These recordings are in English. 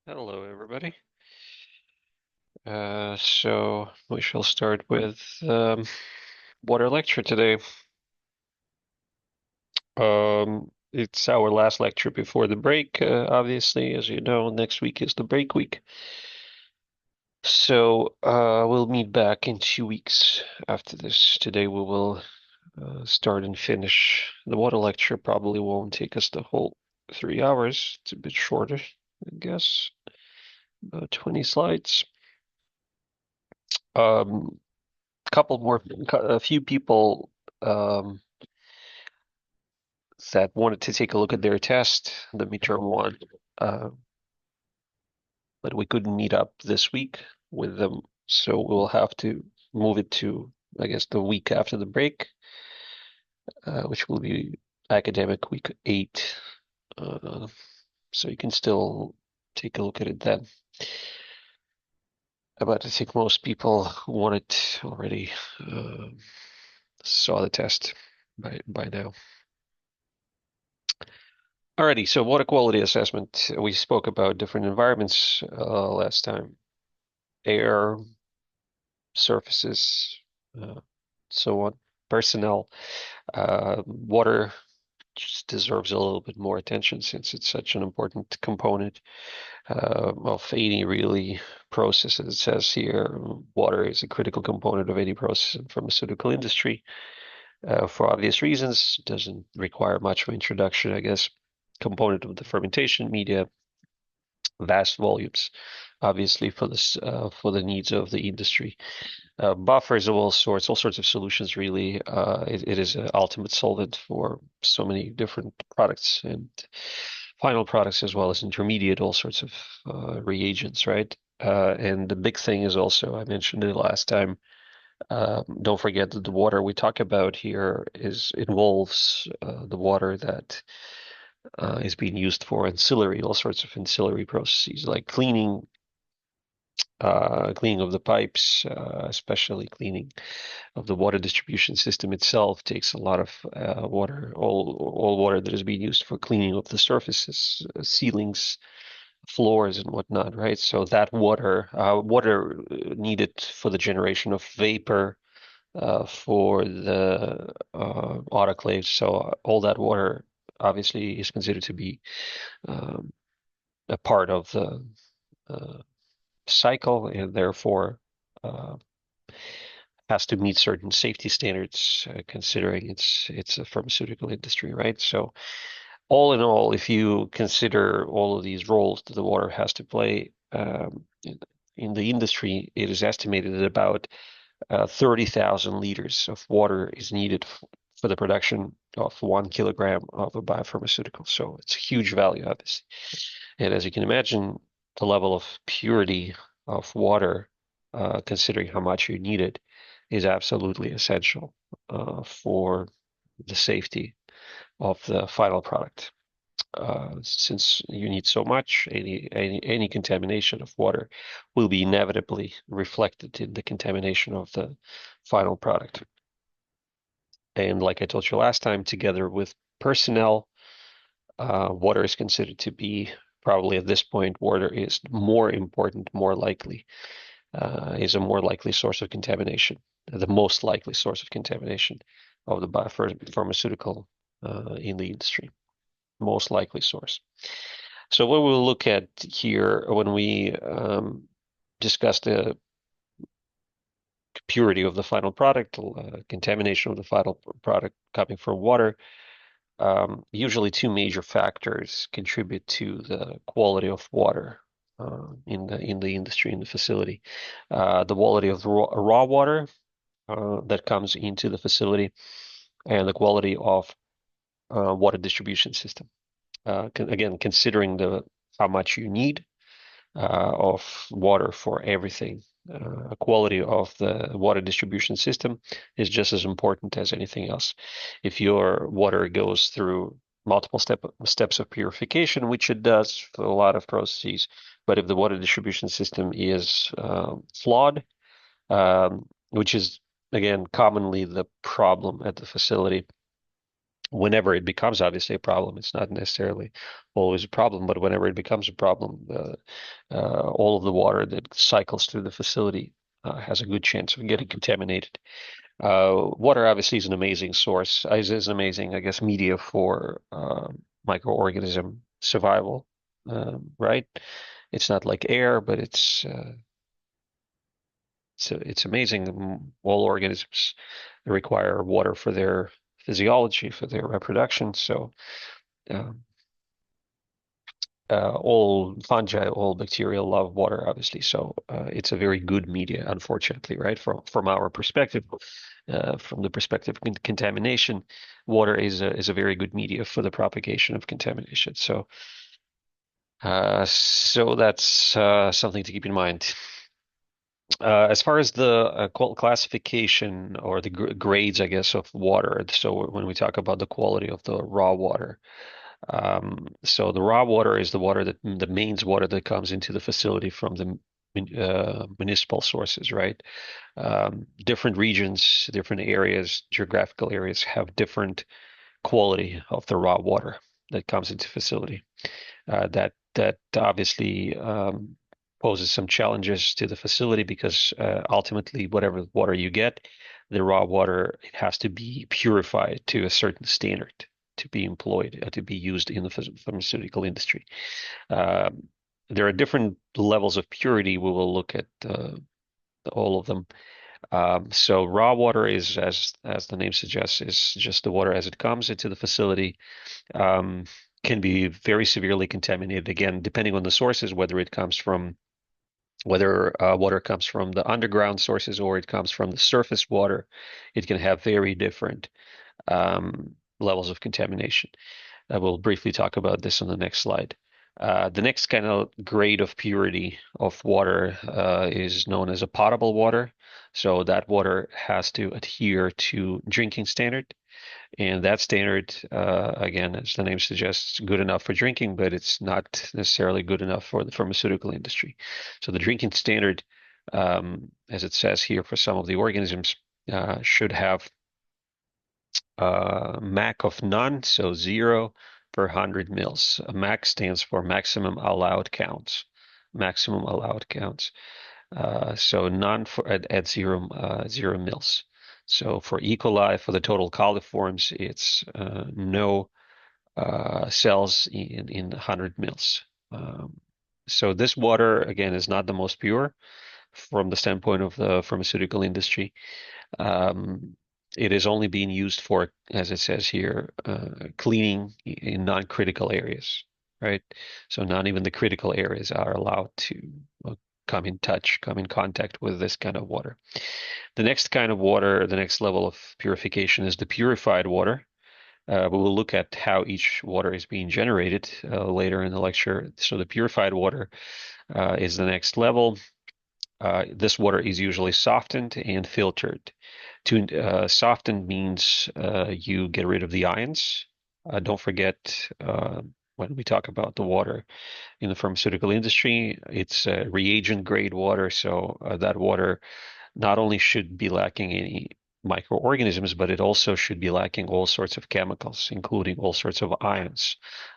Hello, everybody. So we shall start with water lecture today. It's our last lecture before the break. Obviously, as you know, next week is the break week. So we'll meet back in 2 weeks after this. Today we will start and finish the water lecture. Probably won't take us the whole 3 hours. It's a bit shorter, I guess. About 20 slides. Um, a few people um, that wanted to take a look at their test, the midterm one, uh, but we couldn't meet up this week with them, so we'll have to move it to, I guess, the week after the break, which will be academic week 8. Uh, so you can still take a look at it then. But I think most people who want it already saw the test by now. Alrighty, so water quality assessment. We spoke about different environments last time. Air, surfaces, uh, so on. Personnel. Water just deserves a little bit more attention since it's such an important component of any really process. As it says here, water is a critical component of any process in pharmaceutical industry. For obvious reasons, doesn't require much of introduction, I guess. Component of the fermentation media, vast volumes, obviously for the needs of the industry. Buffers of all sorts of solutions. Really, it is an ultimate solvent for so many different products and final products as well as intermediate, all sorts of reagents, right? And the big thing is also, I mentioned it last time. Don't forget that the water we talk about here is involves the water that is being used for ancillary, all sorts of ancillary processes like cleaning of the pipes, especially cleaning of the water distribution system itself takes a lot of water, all water that is being used for cleaning of the surfaces, ceilings, floors, and whatnot, right? So that water needed for the generation of vapor, for the autoclaves. So all that water obviously is considered to be um, a part of the uh, cycle and therefore uh, has to meet certain safety standards, considering it's a pharmaceutical industry, right? So all in all, if you consider all of these roles that the water has to play in the industry, it is estimated that about 30,000 liters of water is needed for the production of 1 kilogram of a biopharmaceutical. So it's a huge value, obviously. And as you can imagine, the level of purity of water, considering how much you need it, is absolutely essential for the safety of the final product. Since you need so much, any contamination of water will be inevitably reflected in the contamination of the final product. And like I told you last time, together with personnel, water is considered to be probably at this point, water is more important, more likely, is a more likely source of contamination, the most likely source of contamination of the biopharmaceutical in the industry, most likely source. So what we'll look at here when we discuss the purity of the final product, contamination of the final product coming from water, usually two major factors contribute to the quality of water in the industry, in the facility. The quality of raw water that comes into the facility and the quality of water distribution system. Again, considering the how much you need of water for everything. Quality of the water distribution system is just as important as anything else. If your water goes through multiple steps of purification, which it does for a lot of processes, but if the water distribution system is flawed, which is again commonly the problem at the facility, whenever it becomes obviously a problem, it's not necessarily always a problem, but whenever it becomes a problem, all of the water that cycles through the facility has a good chance of getting contaminated. Water obviously is an amazing source, is an amazing, I guess, media for microorganism survival, right? It's not like air, but it's amazing. All organisms require water for their physiology, for their reproduction. So um, all fungi, all bacteria love water, obviously. So it's a very good media, unfortunately, right? From our perspective, from the perspective of contamination, water is a very good media for the propagation of contamination. So that's something to keep in mind. As far as the classification or the grades, I guess, of water. So when we talk about the quality of the raw water, so the raw water is the water the mains water that comes into the facility from the municipal sources, right? Different regions, different areas, geographical areas have different quality of the raw water that comes into facility. That obviously poses some challenges to the facility because ultimately, whatever water you get, the raw water, it has to be purified to a certain standard to be employed, to be used in the pharmaceutical industry. Um, there are different levels of purity. We will look at all of them. So raw water is, as the name suggests, is just the water as it comes into the facility. Um, can be very severely contaminated. Again, depending on the sources, whether water comes from the underground sources or it comes from the surface water, it can have very different levels of contamination. I will briefly talk about this on the next slide. The next kind of grade of purity of water is known as a potable water. So that water has to adhere to drinking standard. And that standard, again, as the name suggests, good enough for drinking, but it's not necessarily good enough for the pharmaceutical industry. So the drinking standard, as it says here, for some of the organisms, should have MAC of none, so 0 per 100 mils. MAC stands for maximum allowed counts. Maximum allowed counts. So none at 0 mils. So for E. coli, for the total coliforms, it's no cells in 100 mils. So this water, again, is not the most pure from the standpoint of the pharmaceutical industry. Um, it is only being used for, as it says here, cleaning in non-critical areas, right? So not even the critical areas are allowed to come in contact with this kind of water. The next kind of water, the next level of purification is the purified water. We will look at how each water is being generated later in the lecture. So the purified water is the next level. This water is usually softened and filtered. To soften means you get rid of the ions. Don't forget when we talk about the water in the pharmaceutical industry, it's reagent grade water. So that water not only should be lacking any microorganisms, but it also should be lacking all sorts of chemicals, including all sorts of ions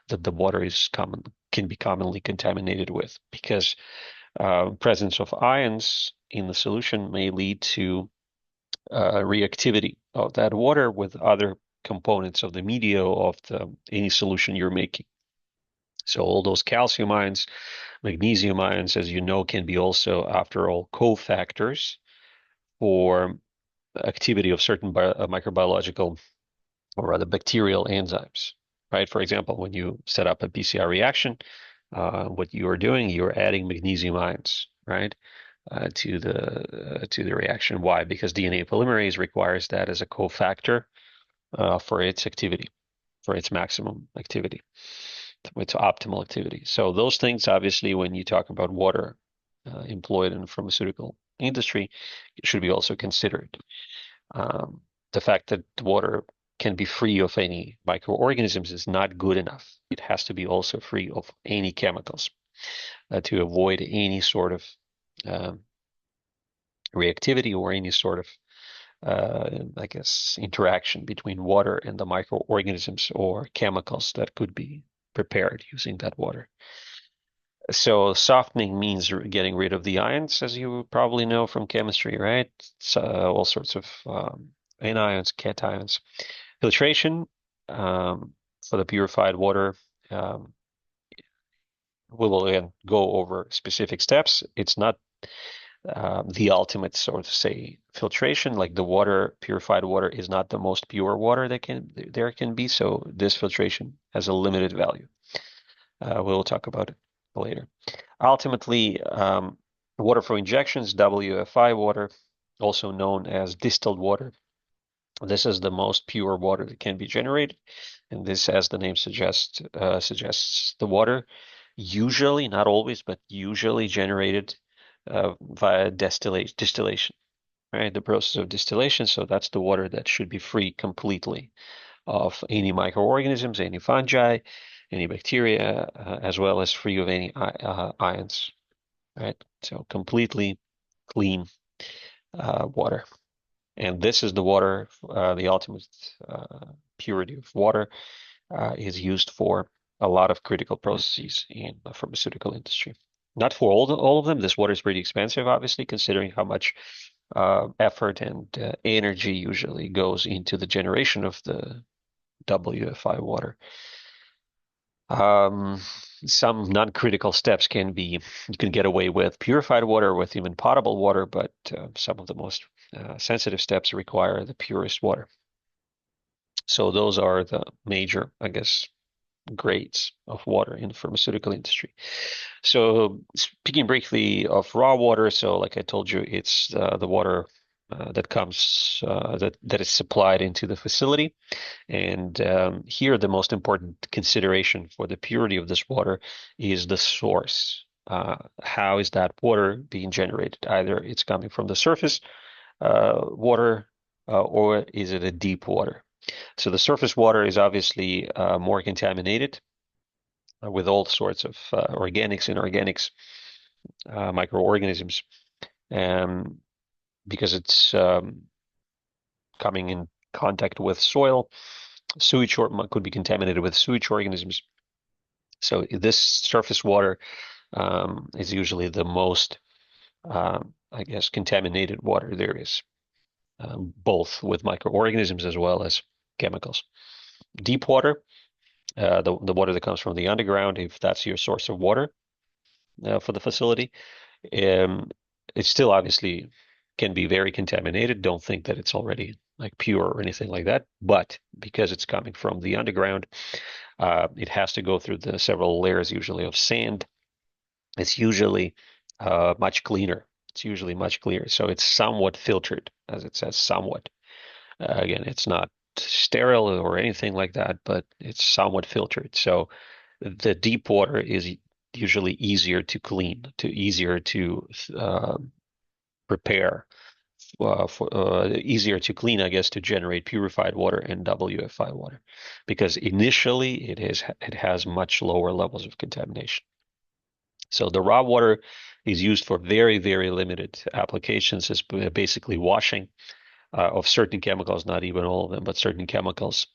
that the water can be commonly contaminated with, because presence of ions in the solution may lead to reactivity of that water with other components of the media of any solution you're making. So all those calcium ions, magnesium ions, as you know, can be also, after all, cofactors for activity of certain microbiological or rather bacterial enzymes, right? For example, when you set up a PCR reaction, what you are doing, you're adding magnesium ions, right, to the reaction. Why? Because DNA polymerase requires that as a cofactor for its activity, for its maximum activity, its optimal activity. So those things, obviously, when you talk about water employed in the pharmaceutical industry, should be also considered. Um, the fact that water can be free of any microorganisms is not good enough. It has to be also free of any chemicals to avoid any sort of um, reactivity or any sort of I guess, interaction between water and the microorganisms or chemicals that could be prepared using that water. So softening means getting rid of the ions, as you probably know from chemistry, right? It's, all sorts of anions, cations. Filtration for the purified water. Um, we will again go over specific steps. It's not the ultimate sort of say filtration, like the water, purified water is not the most pure water that there can be. So this filtration has a limited value. We'll talk about it later. Ultimately, water for injections, WFI water, also known as distilled water. This is the most pure water that can be generated, and this, as the name suggests the water usually, not always, but usually generated via distillation, right? The process of distillation. So that's the water that should be free completely of any microorganisms, any fungi, any bacteria, as well as free of any ions, right? So completely clean water. And this is the water, the ultimate purity of water is used for a lot of critical processes in the pharmaceutical industry. Not for all of them. This water is pretty expensive, obviously, considering how much effort and energy usually goes into the generation of the WFI water. Some non-critical steps you can get away with purified water, with even potable water, but some of the most sensitive steps require the purest water. So those are the major, I guess, grades of water in the pharmaceutical industry. So speaking briefly of raw water, so like I told you, it's the water that comes that is supplied into the facility. And here, the most important consideration for the purity of this water is the source. How is that water being generated? Either it's coming from the surface water, or is it a deep water? So the surface water is obviously more contaminated with all sorts of organics, inorganics, microorganisms, um, because it's coming in contact with soil. Sewage could be contaminated with sewage organisms. So this surface water is usually the most, I guess, contaminated water there is, both with microorganisms as well as chemicals. Deep water, the water that comes from the underground, if that's your source of water for the facility, um, it still obviously can be very contaminated. Don't think that it's already like pure or anything like that, but because it's coming from the underground, it has to go through the several layers, usually of sand. It's usually much cleaner. It's usually much clearer. So it's somewhat filtered, as it says, somewhat. Again, it's not sterile or anything like that, but it's somewhat filtered. So the deep water is usually easier to clean, easier to prepare, easier to clean, I guess, to generate purified water and WFI water, because initially it has much lower levels of contamination. So the raw water is used for very, very limited applications. It's basically washing of certain chemicals, not even all of them, but certain chemicals,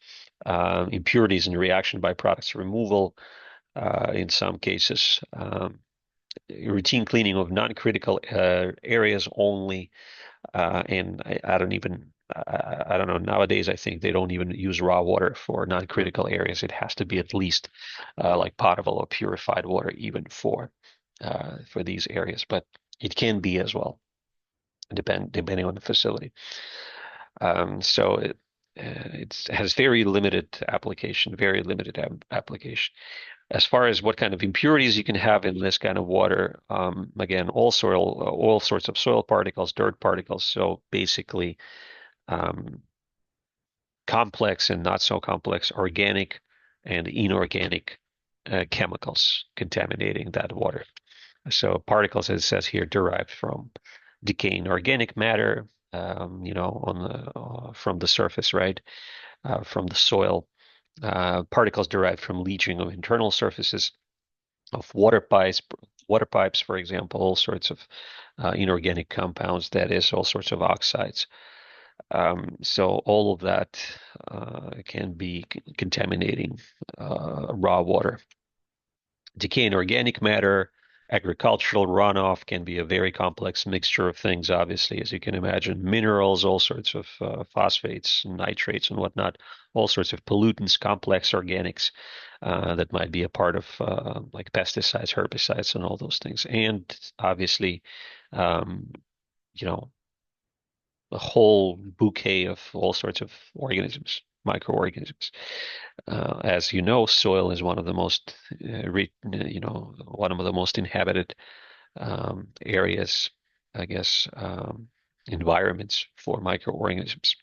impurities and reaction byproducts removal, in some cases, routine cleaning of non-critical areas only. And I don't know, nowadays I think they don't even use raw water for non-critical areas. It has to be at least like potable or purified water even for these areas, but it can be as well, depending on the facility. So it has very limited application, very limited application. As far as what kind of impurities you can have in this kind of water, again, all sorts of soil particles, dirt particles. So basically, complex and not so complex, organic and inorganic chemicals contaminating that water. So particles, as it says here, derived from decaying organic matter, from the surface, right, from the soil. Particles derived from leaching of internal surfaces of water pipes, for example, all sorts of inorganic compounds, that is, all sorts of oxides. So all of that can be contaminating raw water. Decaying organic matter, agricultural runoff can be a very complex mixture of things, obviously, as you can imagine. Minerals, all sorts of phosphates, nitrates, and whatnot, all sorts of pollutants, complex organics that might be a part of like pesticides, herbicides, and all those things. And obviously, um, you know, a whole bouquet of all sorts of organisms, microorganisms. As you know, soil is one of the most, one of the most inhabited areas, I guess, environments for microorganisms.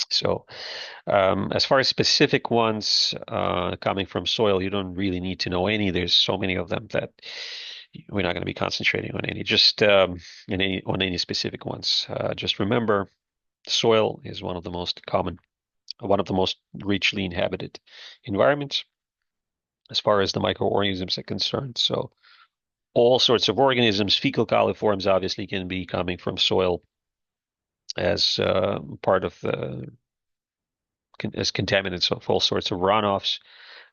So, as far as specific ones coming from soil, you don't really need to know any. There's so many of them that we're not going to be concentrating on any. Just on any specific ones. Just remember, soil is one of the most richly inhabited environments as far as the microorganisms are concerned. So all sorts of organisms, fecal coliforms obviously can be coming from soil as part of the as contaminants of all sorts of runoffs,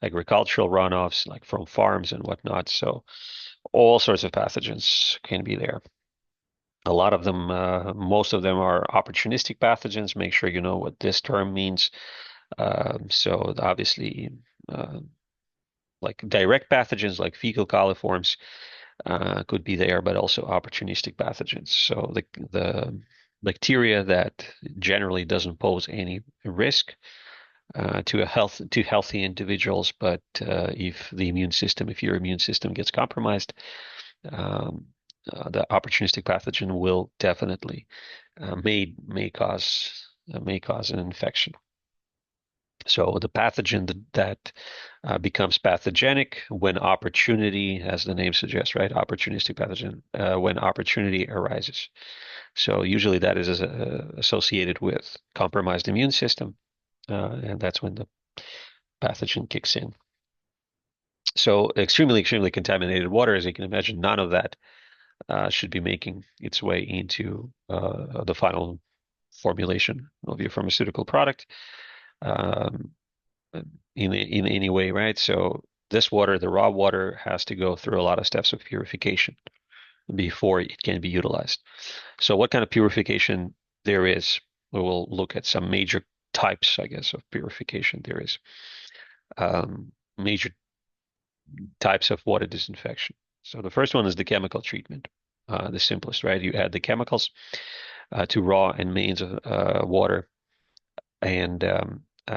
agricultural runoffs, like from farms and whatnot. So all sorts of pathogens can be there. A lot of them, most of them are opportunistic pathogens. Make sure you know what this term means. So obviously, uh, like direct pathogens like fecal coliforms could be there, but also opportunistic pathogens. So the bacteria that generally doesn't pose any risk to healthy individuals, but if your immune system gets compromised, um, the opportunistic pathogen will definitely may cause an infection. So the pathogen that becomes pathogenic when opportunity, as the name suggests, right? Opportunistic pathogen, when opportunity arises. So usually that is associated with compromised immune system, and that's when the pathogen kicks in. So extremely contaminated water, as you can imagine, none of that should be making its way into the final formulation of your pharmaceutical product. Um, in any way, right? So this water, the raw water, has to go through a lot of steps of purification before it can be utilized. So what kind of purification there is, we will look at some major types, I guess, of purification there is. Major types of water disinfection. So the first one is the chemical treatment, the simplest, right? You add the chemicals to raw and mains water, and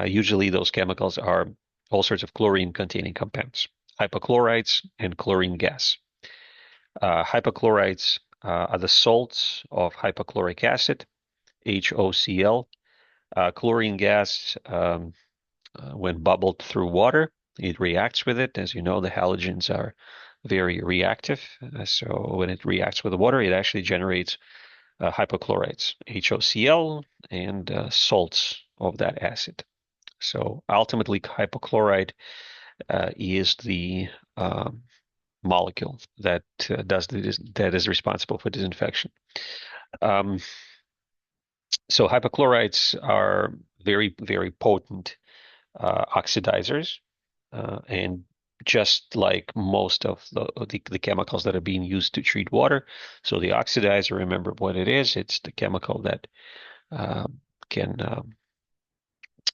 usually those chemicals are all sorts of chlorine-containing compounds, hypochlorites and chlorine gas. Hypochlorites are the salts of hypochloric acid, HOCl. Chlorine gas, when bubbled through water, it reacts with it. As you know, the halogens are very reactive. So when it reacts with the water, it actually generates hypochlorites, HOCl, and salts of that acid. So ultimately, hypochlorite is the molecule that that is responsible for disinfection. Um, so hypochlorites are very potent oxidizers, and just like most of the chemicals that are being used to treat water. So the oxidizer, remember what it is? It's the chemical that uh, can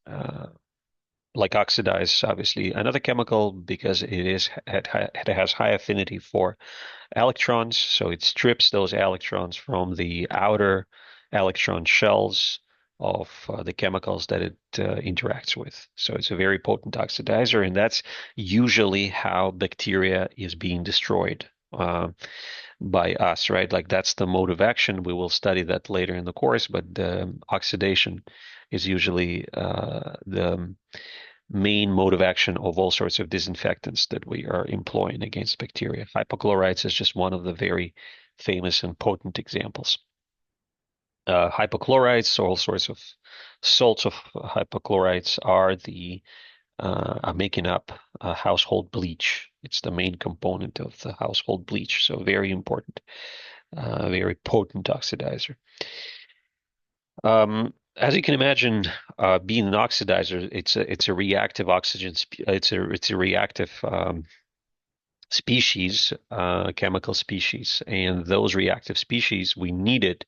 uh, like oxidize, obviously, another chemical because it has high affinity for electrons, so it strips those electrons from the outer electron shells of the chemicals that it interacts with. So it's a very potent oxidizer, and that's usually how bacteria is being destroyed by us, right? Like that's the mode of action. We will study that later in the course, but oxidation is usually the main mode of action of all sorts of disinfectants that we are employing against bacteria. Hypochlorites is just one of the very famous and potent examples. Hypochlorites, all sorts of salts of hypochlorites are making up household bleach. It's the main component of the household bleach, so very important, very potent oxidizer. As you can imagine, being an oxidizer, it's a reactive oxygen. It's a reactive species, chemical species, and those reactive species we need it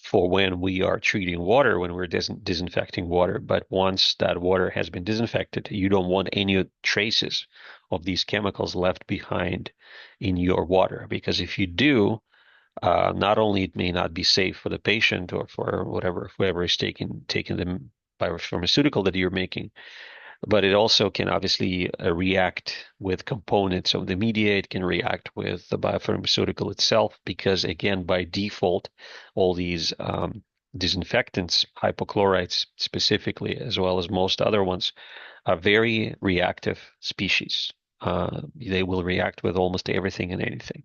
for when we are treating water, when we're disinfecting water. But once that water has been disinfected, you don't want any traces of these chemicals left behind in your water, because if you do, not only it may not be safe for the patient or for whoever is taking the biopharmaceutical that you're making, but it also can obviously react with components of the media. It can react with the biopharmaceutical itself because, again, by default, all these disinfectants, hypochlorites specifically, as well as most other ones, are very reactive species. They will react with almost everything and anything.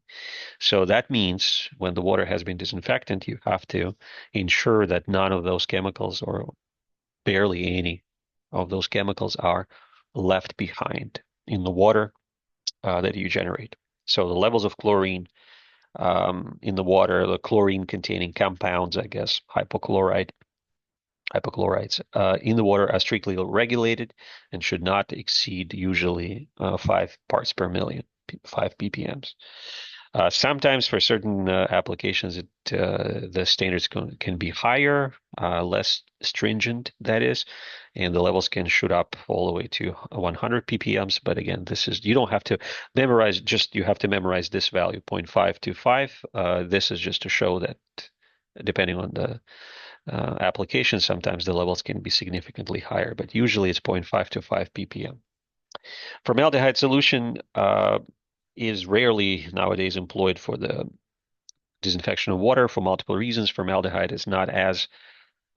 So that means when the water has been disinfected, you have to ensure that none of those chemicals or barely any of those chemicals are left behind in the water that you generate. So the levels of chlorine in the water, the chlorine-containing compounds, I guess, hypochlorites in the water are strictly regulated and should not exceed usually 5 parts per million, 5 ppms. Sometimes for certain applications, the standards can be higher, less stringent, that is, and the levels can shoot up all the way to 100 ppms. But again, you don't have to memorize, just you have to memorize this value, 0.525. This is just to show that depending on the application, sometimes the levels can be significantly higher, but usually it's 0.525 ppm. Formaldehyde solution is rarely nowadays employed for the disinfection of water for multiple reasons. Formaldehyde is not as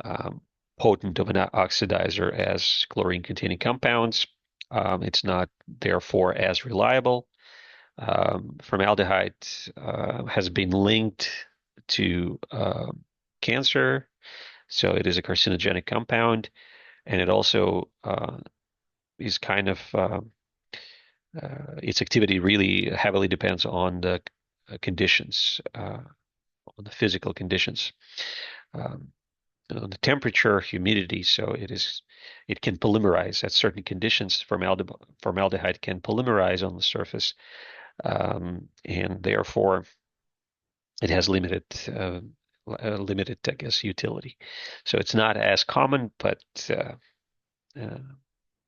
um, potent of an oxidizer as chlorine-containing compounds. It's not therefore as reliable. Formaldehyde has been linked to cancer, so it is a carcinogenic compound, and it also is kind of its activity really heavily depends on the conditions, on the physical conditions, um, on the temperature, humidity. So it can polymerize at certain conditions. Formaldehyde can polymerize on the surface, and therefore it has limited, I guess, utility. So it's not as common, but uh,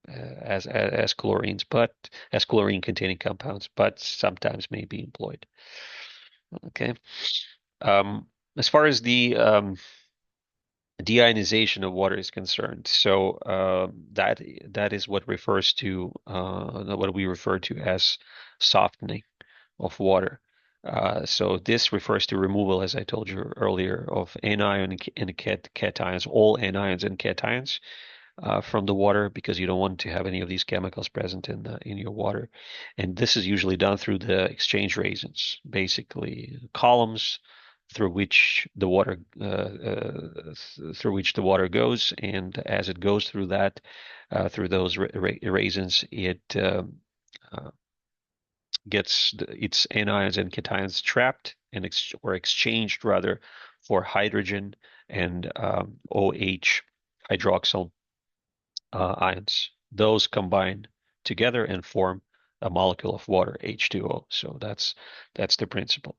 as chlorines, but as chlorine-containing compounds, but sometimes may be employed. Okay. As far as the deionization of water is concerned, so that is what refers to what we refer to as softening of water. So this refers to removal, as I told you earlier, of anion and cations, all anions and cations from the water, because you don't want to have any of these chemicals present in your water. And this is usually done through the exchange resins, basically columns through which the water goes, and as it goes through through those resins, it gets its anions and cations trapped and or exchanged rather for hydrogen and OH, hydroxyl ions. Those combine together and form a molecule of water, H2O. So that's the principle.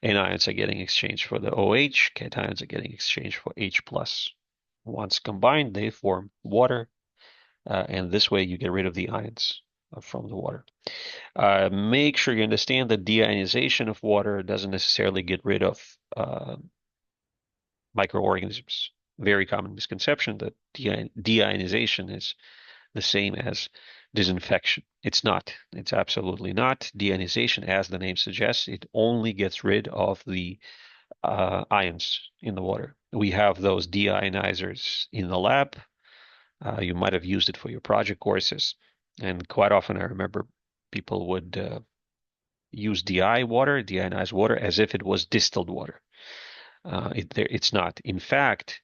Anions are getting exchanged for the OH, cations are getting exchanged for H plus. Once combined, they form water, and this way you get rid of the ions from the water. Make sure you understand that deionization of water doesn't necessarily get rid of microorganisms. Very common misconception that deionization is the same as disinfection. It's not. It's absolutely not. Deionization, as the name suggests, it only gets rid of the ions in the water. We have those deionizers in the lab. You might have used it for your project courses. And quite often I remember people would use deionized water, as if it was distilled water. It's not. In fact,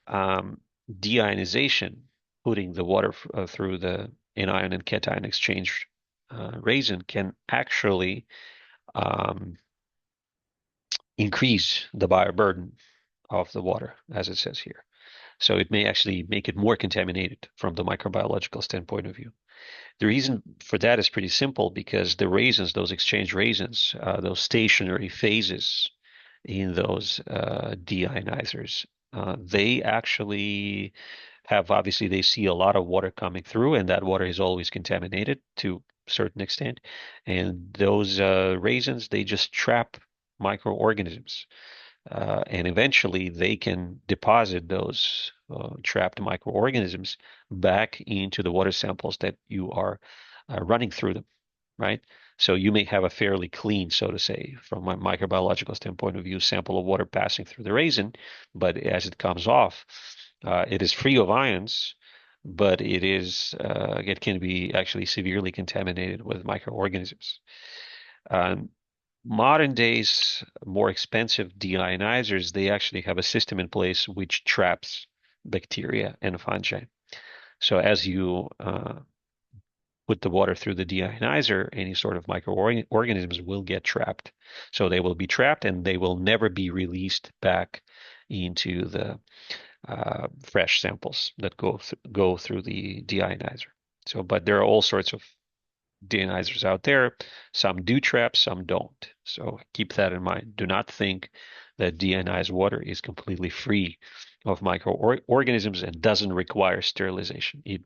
deionization, putting the water through the anion and cation exchange resin, can actually increase the bioburden of the water, as it says here. So it may actually make it more contaminated from the microbiological standpoint of view. The reason for that is pretty simple because the resins, those exchange resins, those stationary phases in those deionizers, they actually have obviously they see a lot of water coming through, and that water is always contaminated to a certain extent. And those resins, they just trap microorganisms. And eventually they can deposit those trapped microorganisms back into the water samples that you are running through them, right? So you may have a fairly clean, so to say, from a microbiological standpoint of view, sample of water passing through the resin, but as it comes off, it is free of ions, but it can be actually severely contaminated with microorganisms. Um, Modern days, more expensive deionizers, they actually have a system in place which traps bacteria and fungi. So as you put the water through the deionizer, any sort of microorganisms will get trapped. So they will be trapped and they will never be released back into the fresh samples that go through the deionizer. So, but there are all sorts of deionizers out there. Some do trap, some don't. So keep that in mind. Do not think that deionized water is completely free of microorganisms and doesn't require sterilization. It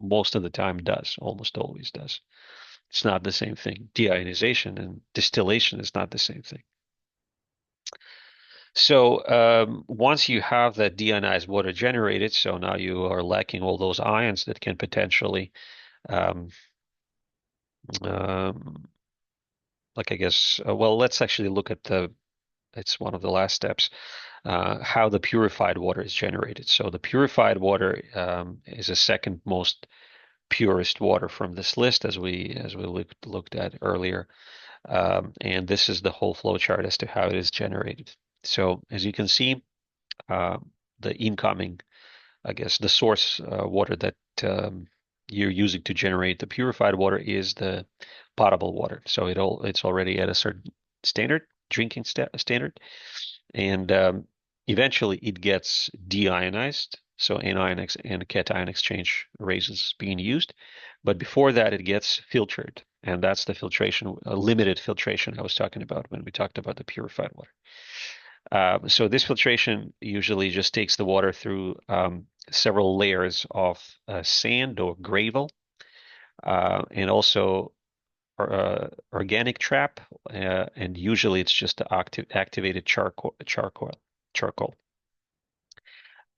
most of the time does, almost always does. It's not the same thing. Deionization and distillation is not the same thing. So once you have that deionized water generated, so now you are lacking all those ions that can potentially um, um, like I guess, well, let's actually look at it's one of the last steps, how the purified water is generated. So the purified water is the second most purest water from this list, as we looked at earlier. And this is the whole flow chart as to how it is generated. So as you can see, uh, the incoming, I guess, the source water that you're using to generate the purified water is the potable water. So it's already at a certain standard, drinking standard, and eventually it gets deionized. So anion and cation exchange resins being used, but before that it gets filtered, and that's the filtration, limited filtration I was talking about when we talked about the purified water. So this filtration usually just takes the water through several layers of sand or gravel, and also organic trap, and usually it's just activated charcoal.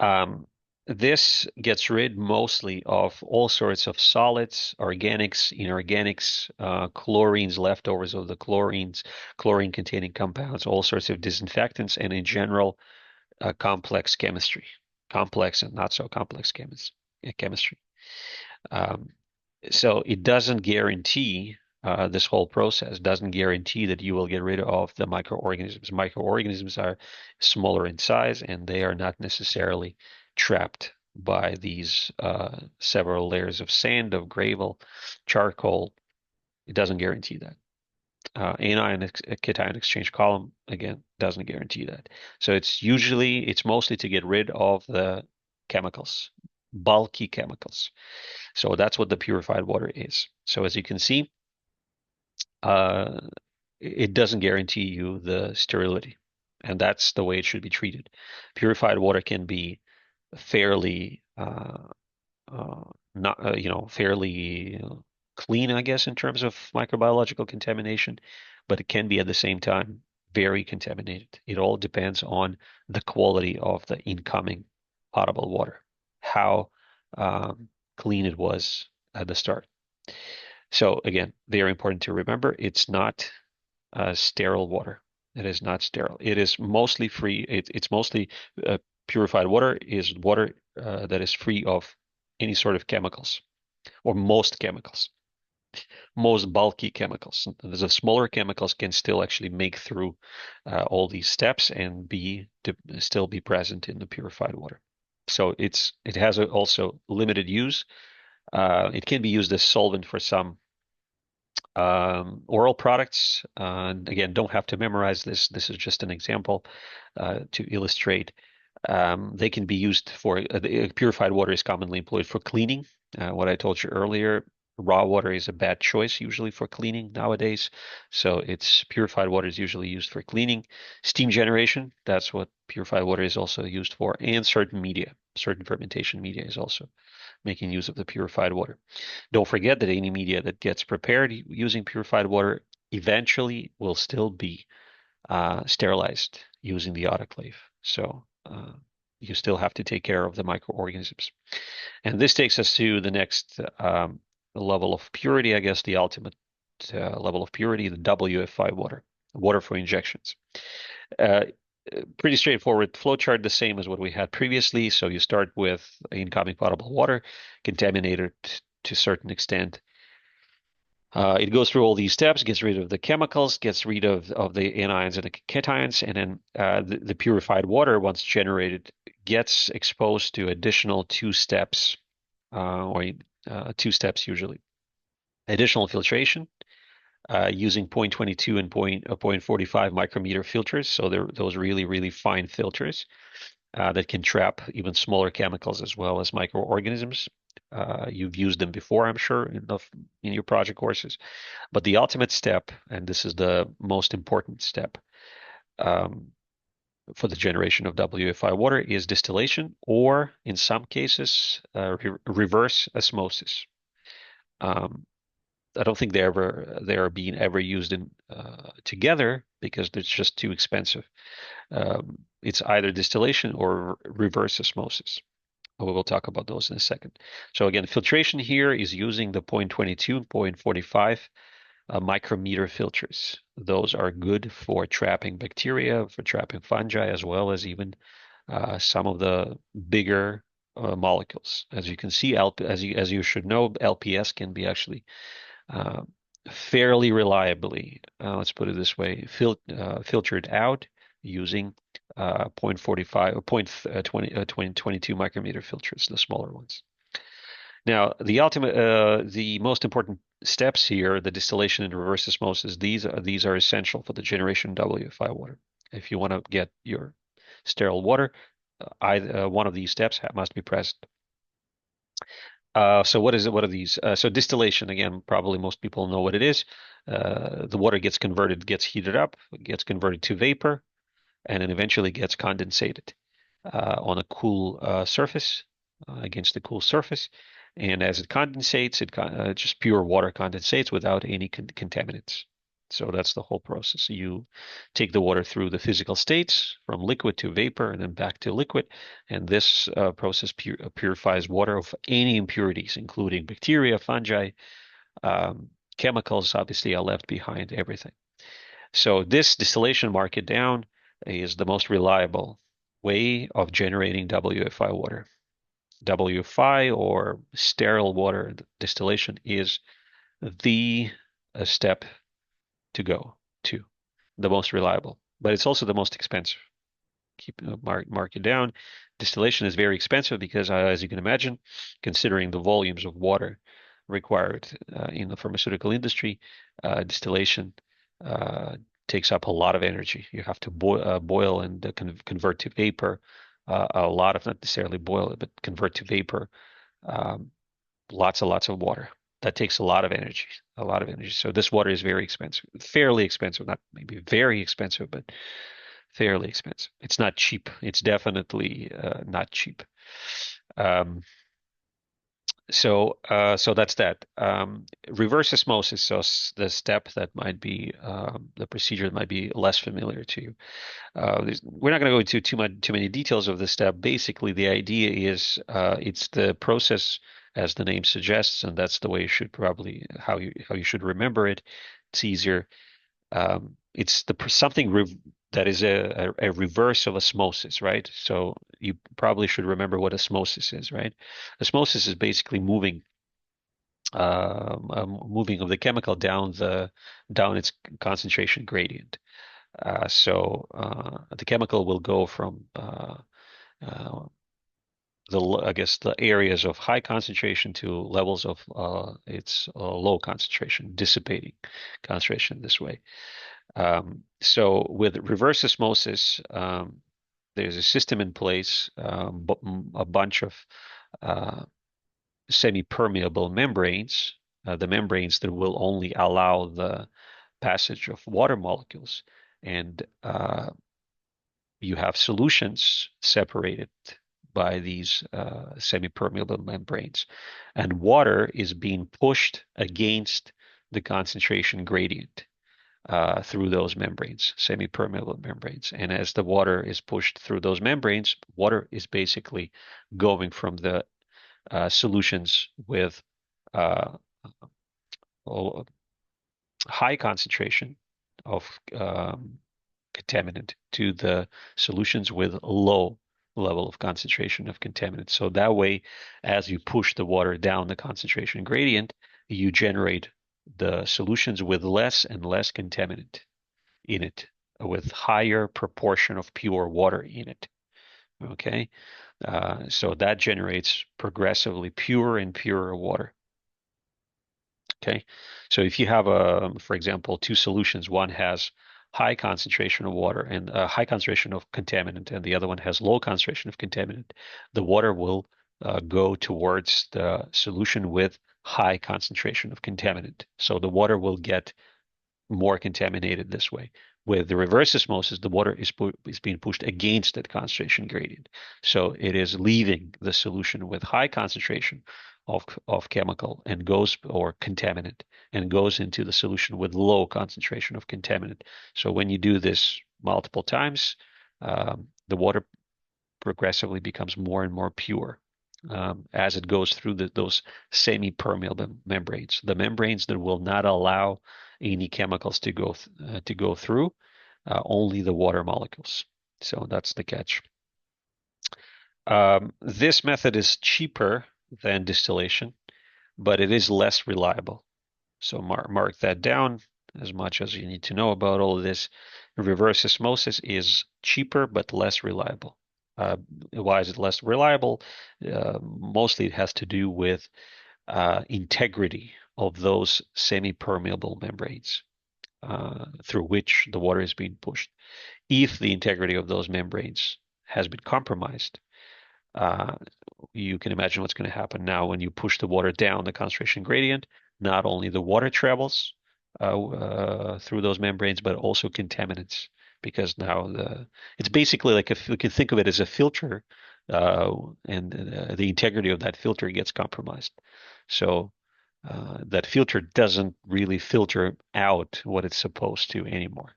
Um, this gets rid mostly of all sorts of solids, organics, inorganics, chlorines, leftovers of the chlorines, chlorine-containing compounds, all sorts of disinfectants, and in general, complex chemistry, complex and not so complex chemistry. Um, so it doesn't guarantee this whole process doesn't guarantee that you will get rid of the microorganisms. Microorganisms are smaller in size and they are not necessarily trapped by these several layers of sand, of gravel, charcoal. It doesn't guarantee that. Anion cation exchange column, again, doesn't guarantee that. So it's mostly to get rid of the chemicals, bulky chemicals. So that's what the purified water is. So as you can see, uh, it doesn't guarantee you the sterility, and that's the way it should be treated. Purified water can be fairly not fairly clean, I guess, in terms of microbiological contamination, but it can be at the same time very contaminated. It all depends on the quality of the incoming potable water, how clean it was at the start. So again, very important to remember, it's not sterile water. It is not sterile. It is mostly free. It's mostly purified water is water that is free of any sort of chemicals or most chemicals, most bulky chemicals. The smaller chemicals can still actually make through all these steps and still be present in the purified water. So it has also limited use. It can be used as solvent for some Oral products, again, don't have to memorize this. This is just an example to illustrate. They can be used for purified water is commonly employed for cleaning. What I told you earlier, raw water is a bad choice usually for cleaning nowadays. So it's purified water is usually used for cleaning. Steam generation, that's what purified water is also used for, and certain media, certain fermentation media is also making use of the purified water. Don't forget that any media that gets prepared using purified water eventually will still be sterilized using the autoclave. So you still have to take care of the microorganisms. And this takes us to the next level of purity, I guess the ultimate level of purity, the WFI water, water for injections. Uh, Pretty straightforward flowchart, the same as what we had previously. So you start with incoming potable water, contaminated to a certain extent. It goes through all these steps, gets rid of the chemicals, gets rid of the anions and the cations, and then the purified water, once generated, gets exposed to additional two steps, or two steps usually. Additional filtration using 0.22 and 0.45 micrometer filters. So they're those really, really fine filters that can trap even smaller chemicals as well as microorganisms. You've used them before, I'm sure, in your project courses. But the ultimate step, and this is the most important step um, for the generation of WFI water, is distillation, or in some cases, reverse osmosis. Um, I don't think they are being ever used in together because it's just too expensive. It's either distillation or reverse osmosis. We will talk about those in a second. So again, filtration here is using the 0.22, 0.45 micrometer filters. Those are good for trapping bacteria, for trapping fungi, as well as even some of the bigger molecules. As you can see, as you should know, LPS can be actually uh, fairly reliably, let's put it this way, filtered out using 0.45 or 22 micrometer filters, the smaller ones. Now, the most important steps here, the distillation and reverse osmosis, these are essential for the generation WFI water. If you want to get your sterile water, one of these steps must be present. So what is it? What are these? So distillation, again, probably most people know what it is. The water gets converted, gets heated up, gets converted to vapor, and then eventually gets condensated on a cool surface, against the cool surface. And as it condensates, just pure water condensates without any contaminants. So that's the whole process. You take the water through the physical states from liquid to vapor and then back to liquid. And this process purifies water of any impurities, including bacteria, fungi, chemicals, obviously, are left behind, everything. So this distillation, mark it down, is the most reliable way of generating WFI water. WFI, or sterile water distillation, is the step to go to, the most reliable, but it's also the most expensive. Mark it down. Distillation is very expensive because, as you can imagine, considering the volumes of water required in the pharmaceutical industry, distillation takes up a lot of energy. You have to boil and convert to vapor. A lot of, not necessarily boil it, but convert to vapor. Um, Lots and lots of water. That takes a lot of energy, a lot of energy. So this water is very expensive, fairly expensive, not maybe very expensive, but fairly expensive. It's not cheap. It's definitely not cheap. Um, so that's that. Reverse osmosis, so the step that might be the procedure that might be less familiar to you. We're not going to go into too many details of this step. Basically, the idea is it's the process as the name suggests, and that's the way you should probably how you should remember it. It's easier. It's something that is a reverse of osmosis, right? So you probably should remember what osmosis is, right? Osmosis is basically moving of the chemical down its concentration gradient. So the chemical will go from uh, I guess the areas of high concentration to levels of its low concentration, dissipating concentration this way. So with reverse osmosis, there's a system in place, a bunch of uh, semi-permeable membranes, the membranes that will only allow the passage of water molecules, and you have solutions separated by these semi-permeable membranes, and water is being pushed against the concentration gradient through those membranes, semi-permeable membranes. And as the water is pushed through those membranes, water is basically going from the solutions with uh, high concentration of contaminant to the solutions with low level of concentration of contaminant. So that way, as you push the water down the concentration gradient, you generate the solutions with less and less contaminant in it, with higher proportion of pure water in it. Okay, so that generates progressively purer and purer water. Okay, so if you have for example, two solutions, one has high concentration of water and high concentration of contaminant, and the other one has low concentration of contaminant, the water will go towards the solution with high concentration of contaminant. So the water will get more contaminated this way. With the reverse osmosis, the water is being pushed against that concentration gradient. So it is leaving the solution with high concentration of chemical and goes, or contaminant, and goes into the solution with low concentration of contaminant. So when you do this multiple times, the water progressively becomes more and more pure as it goes through those semi-permeable membranes, the membranes that will not allow any chemicals to go through, only the water molecules. So that's the catch. This method is cheaper than distillation, but it is less reliable. So mark that down as much as you need to know about all of this. Reverse osmosis is cheaper but less reliable. Why is it less reliable? Mostly it has to do with integrity of those semi-permeable membranes through which the water is being pushed. If the integrity of those membranes has been compromised, uh, you can imagine what's going to happen now when you push the water down the concentration gradient. Not only the water travels through those membranes, but also contaminants, because now it's basically like we can think of it as a filter, and the integrity of that filter gets compromised. So that filter doesn't really filter out what it's supposed to anymore,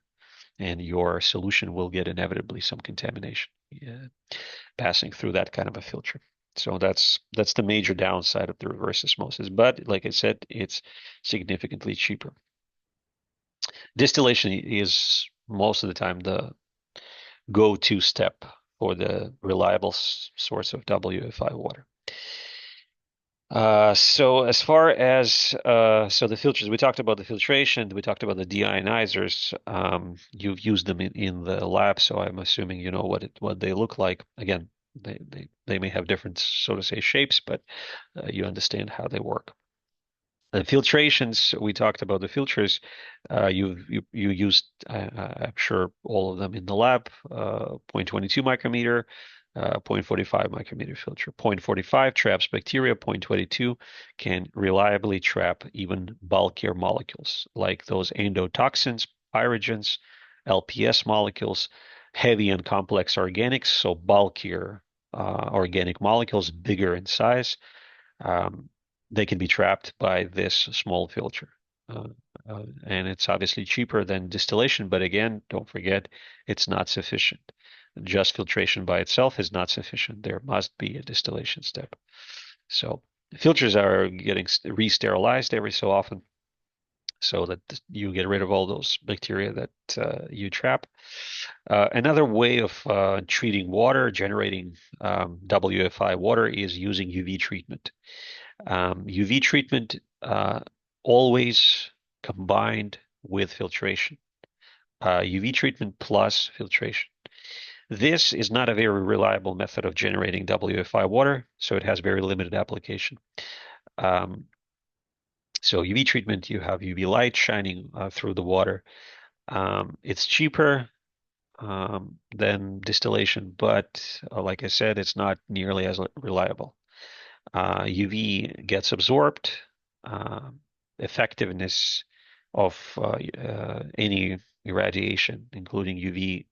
and your solution will get inevitably some contamination passing through that kind of a filter. So that's the major downside of the reverse osmosis. But like I said, it's significantly cheaper. Distillation is most of the time the go-to step for the reliable source of WFI water. So as far as so the filters, we talked about the filtration, we talked about the deionizers. You've used them in the lab, so I'm assuming you know what they look like. Again, they may have different, so to say, shapes, but you understand how they work. The filtrations, we talked about the filters. You used, I'm sure, all of them in the lab. 0.22 micrometer, 0.45 micrometer filter. 0.45 traps bacteria. 0.22 can reliably trap even bulkier molecules like those endotoxins, pyrogens, LPS molecules, heavy and complex organics, so bulkier organic molecules, bigger in size. They can be trapped by this small filter. And it's obviously cheaper than distillation, but again, don't forget, it's not sufficient. Just filtration by itself is not sufficient. There must be a distillation step. So filters are getting re-sterilized every so often so that you get rid of all those bacteria that you trap. Another way of treating water, generating WFI water, is using UV treatment. UV treatment always combined with filtration. UV treatment plus filtration. This is not a very reliable method of generating WFI water, so it has very limited application. Um, so UV treatment, you have UV light shining through the water. It's cheaper than distillation, but like I said, it's not nearly as reliable. UV gets absorbed. Uh, Effectiveness of any irradiation, including UV,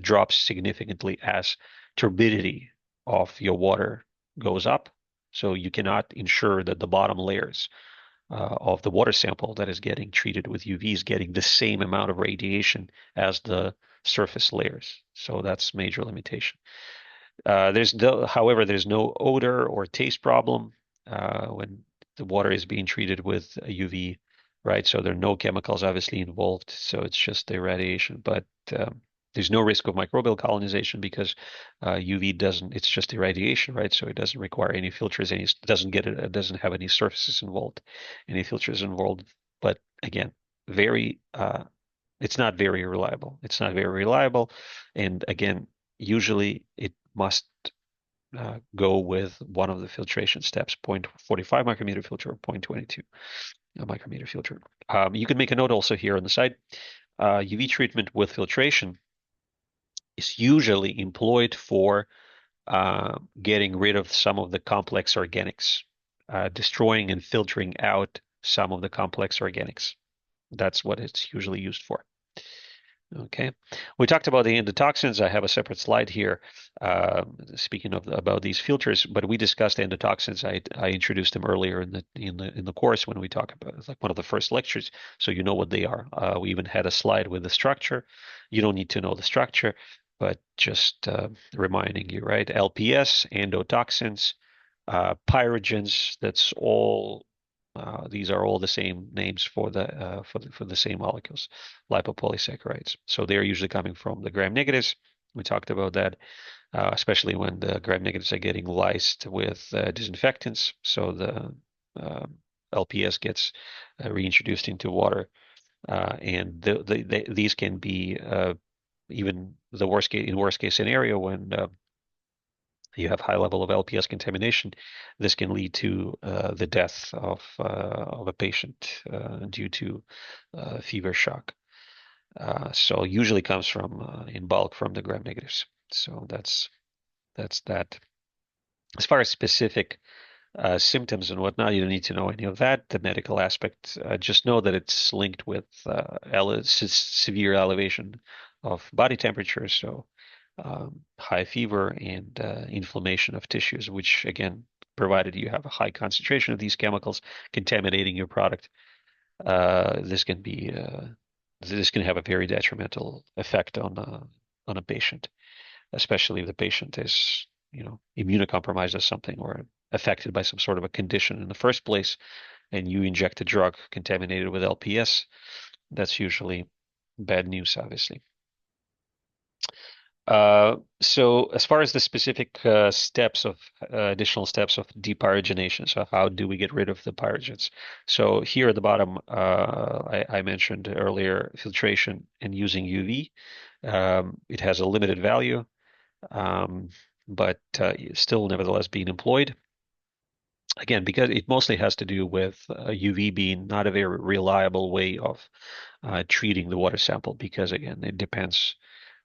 drops significantly as turbidity of your water goes up. So you cannot ensure that the bottom layers of the water sample that is getting treated with UV is getting the same amount of radiation as the surface layers. So that's major limitation. However, there's no odor or taste problem when the water is being treated with UV, right? So there are no chemicals obviously involved. So it's just the irradiation, but there's no risk of microbial colonization because UV doesn't. It's just irradiation, right? So it doesn't require any filters. It doesn't have any surfaces involved, any filters involved. But again, very. It's not very reliable. It's not very reliable, and again, usually it must go with one of the filtration steps, 0.45 micrometer filter or 0.22 micrometer filter. You can make a note also here on the side. UV treatment with filtration is usually employed for getting rid of some of the complex organics, destroying and filtering out some of the complex organics. That's what it's usually used for. Okay, we talked about the endotoxins. I have a separate slide here, speaking of about these filters. But we discussed endotoxins. I introduced them earlier in the course when we talk about it's like one of the first lectures, so you know what they are. We even had a slide with the structure. You don't need to know the structure, but just reminding you, right? LPS, endotoxins, pyrogens. That's all. These are all the same names for the same molecules, lipopolysaccharides. So they're usually coming from the gram negatives. We talked about that, especially when the gram negatives are getting lysed with disinfectants. So the LPS gets reintroduced into water, and these can be even the worst case scenario when you have high level of LPS contamination, this can lead to the death of a patient due to fever shock. So usually comes from in bulk from the gram negatives. So that's that. As far as specific symptoms and whatnot, you don't need to know any of that. The medical aspect, just know that it's linked with severe elevation of body temperature. So high fever and inflammation of tissues, which again, provided you have a high concentration of these chemicals contaminating your product, this can be this can have a very detrimental effect on a patient, especially if the patient is, immunocompromised or something or affected by some sort of a condition in the first place, and you inject a drug contaminated with LPS. That's usually bad news, obviously. So as far as the specific steps of additional steps of depyrogenation, so how do we get rid of the pyrogens? So here at the bottom, I mentioned earlier filtration and using UV. It has a limited value, but still nevertheless being employed. Again, because it mostly has to do with UV being not a very reliable way of treating the water sample, because again, it depends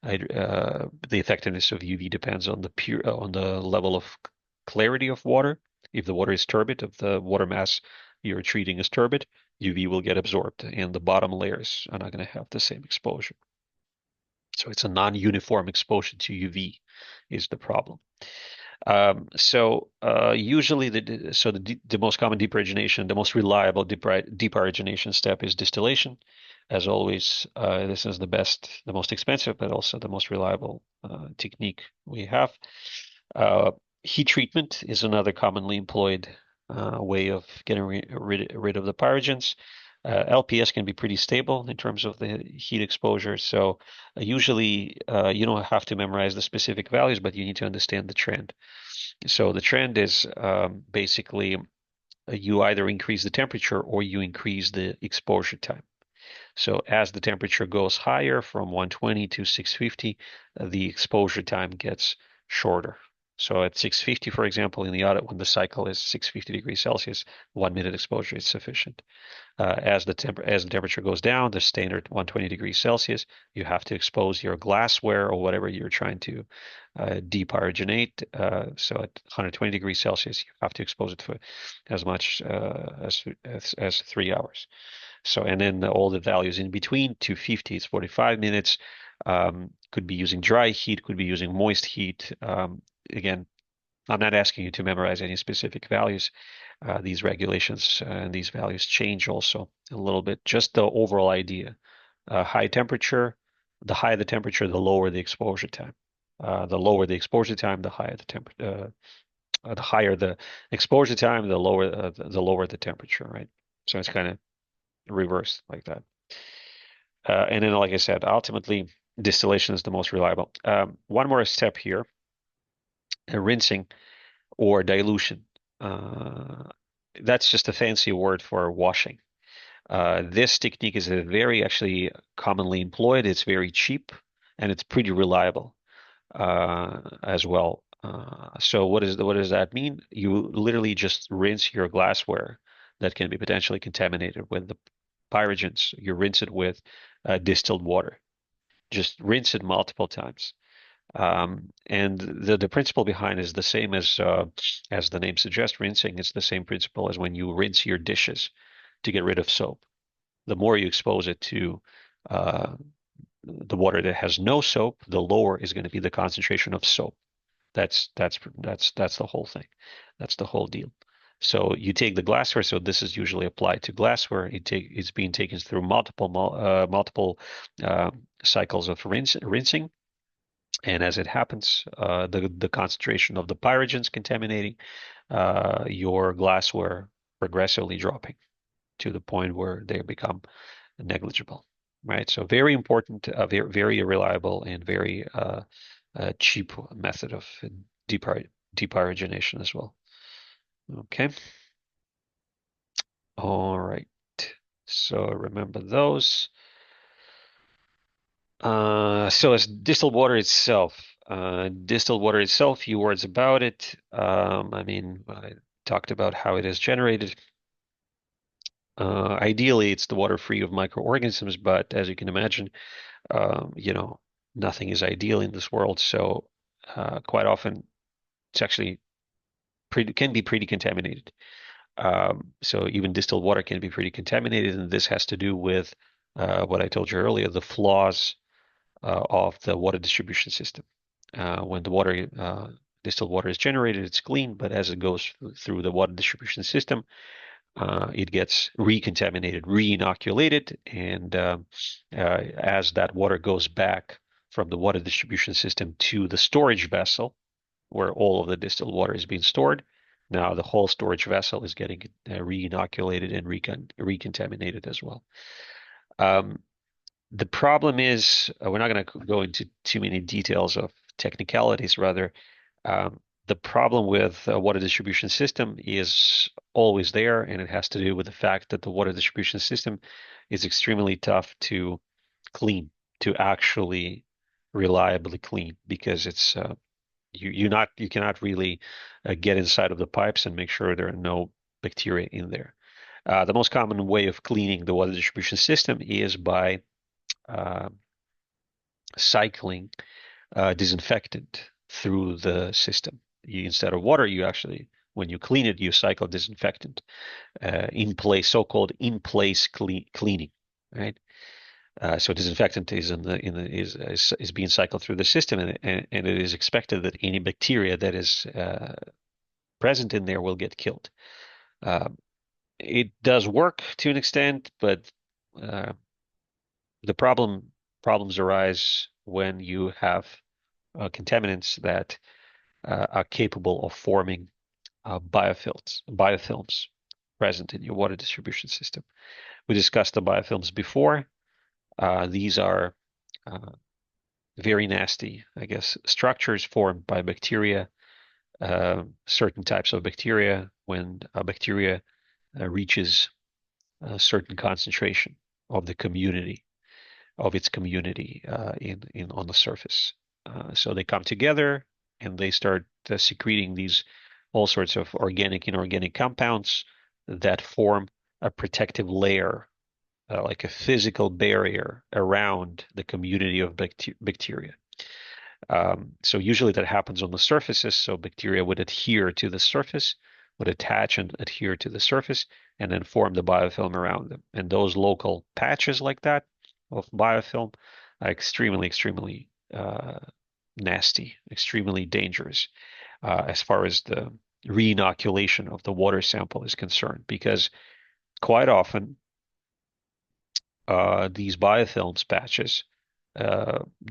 the effectiveness of UV depends on the level of clarity of water. If the water is turbid, if the water mass you're treating is turbid, UV will get absorbed, and the bottom layers are not going to have the same exposure. So it's a non-uniform exposure to UV is the problem. Usually the most common depyrogenation, the most reliable depyrogenation step is distillation. As always, this is the most expensive, but also the most reliable technique we have. Heat treatment is another commonly employed way of getting rid of the pyrogens. LPS can be pretty stable in terms of the heat exposure. So usually you don't have to memorize the specific values, but you need to understand the trend. So the trend is basically you either increase the temperature or you increase the exposure time. So as the temperature goes higher from 120 to 650, the exposure time gets shorter. So at 650, for example, in the audit, when the cycle is 650 degrees Celsius, 1 minute exposure is sufficient. As the temperature goes down, the standard 120 degrees Celsius, you have to expose your glassware or whatever you're trying to depyrogenate. So at 120 degrees Celsius, you have to expose it for as much as 3 hours. So, and then all the values in between, 250 is 45 minutes. Could be using dry heat, could be using moist heat. Again, I'm not asking you to memorize any specific values. These regulations and these values change also a little bit. Just the overall idea. High temperature, the higher the temperature, the lower the exposure time. The lower the exposure time, the higher the temperature. The higher the exposure time, the lower the temperature, right? So it's kind of reversed like that. And then, like I said, ultimately, distillation is the most reliable. One more step here, rinsing or dilution. Uh, that's just a fancy word for washing. This technique is a very actually commonly employed. It's very cheap and it's pretty reliable as well. So what does that mean? You literally just rinse your glassware that can be potentially contaminated with the pyrogens. You rinse it with distilled water. Just rinse it multiple times. And the principle behind is the same as the name suggests, rinsing. It's the same principle as when you rinse your dishes to get rid of soap. The more you expose it to uh, the water that has no soap, the lower is going to be the concentration of soap. That's the whole thing. That's the whole deal. So you take the glassware. So this is usually applied to glassware. It's being taken through multiple cycles of rinsing. And as it happens, the concentration of the pyrogens contaminating your glassware progressively dropping to the point where they become negligible, right? So very important, very reliable, and very cheap method of depyrogenation as well. Okay. All right. So remember those. So as distilled water itself, few words about it. I mean, I talked about how it is generated. Ideally, it's the water free of microorganisms, but as you can imagine, you know, nothing is ideal in this world. So quite often, it's actually can be pretty contaminated. So even distilled water can be pretty contaminated, and this has to do with what I told you earlier, the flaws of the water distribution system. When the distilled water is generated, it's clean, but as it goes through the water distribution system, it gets recontaminated, re-inoculated, and as that water goes back from the water distribution system to the storage vessel, where all of the distilled water is being stored, now the whole storage vessel is getting re-inoculated and recontaminated as well. The problem is, we're not going to go into too many details of technicalities, rather. The problem with a water distribution system is always there, and it has to do with the fact that the water distribution system is extremely tough to clean, to actually reliably clean, because it's you cannot really get inside of the pipes and make sure there are no bacteria in there. The most common way of cleaning the water distribution system is by uh, cycling disinfectant through the system. Instead of water, you actually, when you clean it, you cycle disinfectant in place, so-called in-place cleaning, right? So disinfectant is is being cycled through the system, and it is expected that any bacteria that is present in there will get killed. Um, it does work to an extent, but uh, the problems arise when you have contaminants that are capable of forming biofilms present in your water distribution system. We discussed the biofilms before. These are very nasty, I guess, structures formed by bacteria, certain types of bacteria. When a bacteria reaches a certain concentration of the community, of its community in on the surface. So they come together and they start secreting these all sorts of organic, inorganic compounds that form a protective layer, like a physical barrier around the community of bacteria. So usually that happens on the surfaces. So bacteria would adhere to the surface, would attach and adhere to the surface, and then form the biofilm around them. And those local patches like that of biofilm are extremely, extremely nasty, extremely dangerous as far as the reinoculation of the water sample is concerned, because quite often these biofilms patches,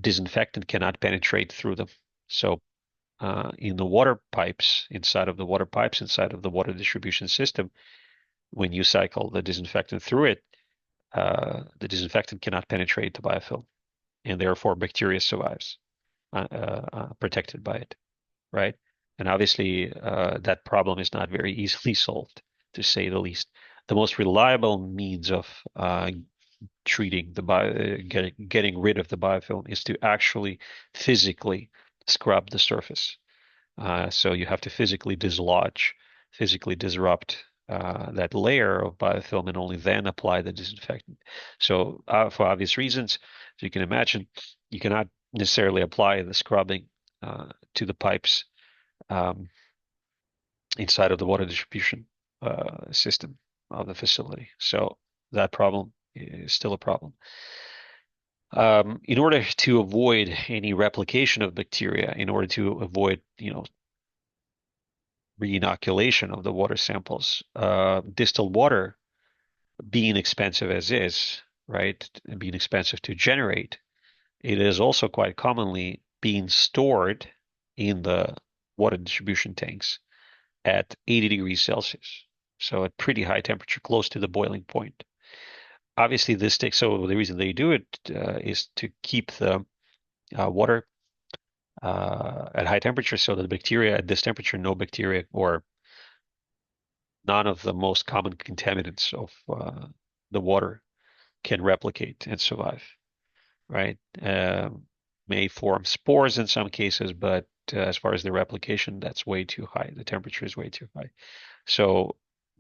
disinfectant cannot penetrate through them. So in the water pipes, inside of the water pipes, inside of the water distribution system, when you cycle the disinfectant through it, the disinfectant cannot penetrate the biofilm, and therefore bacteria survives, protected by it, right? And obviously, that problem is not very easily solved, to say the least. The most reliable means of treating the getting rid of the biofilm is to actually physically scrub the surface. So you have to physically dislodge, physically disrupt that layer of biofilm and only then apply the disinfectant. So for obvious reasons, as you can imagine, you cannot necessarily apply the scrubbing to the pipes um, inside of the water distribution system of the facility. So that problem is still a problem. In order to avoid any replication of bacteria, in order to avoid, reinoculation of the water samples, distilled water, being expensive as is, right, and being expensive to generate, it is also quite commonly being stored in the water distribution tanks at 80 degrees Celsius. So at pretty high temperature, close to the boiling point. Obviously, so the reason they do it is to keep the water at high temperature so that the bacteria at this temperature, no bacteria or none of the most common contaminants of the water can replicate and survive, right? May form spores in some cases, but as far as the replication, that's way too high. The temperature is way too high. So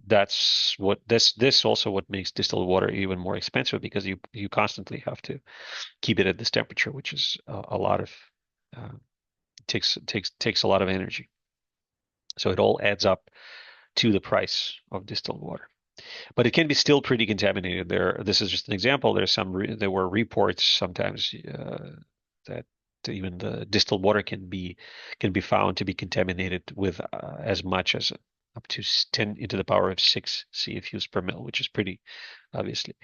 that's what this also what makes distilled water even more expensive, because you constantly have to keep it at this temperature, which is a lot of takes a lot of energy. So it all adds up to the price of distilled water. But it can be still pretty contaminated. This is just an example. There were reports sometimes that even the distilled water can be found to be contaminated with as much as up to 10 into the power of 6 CFUs per mil, which is pretty obviously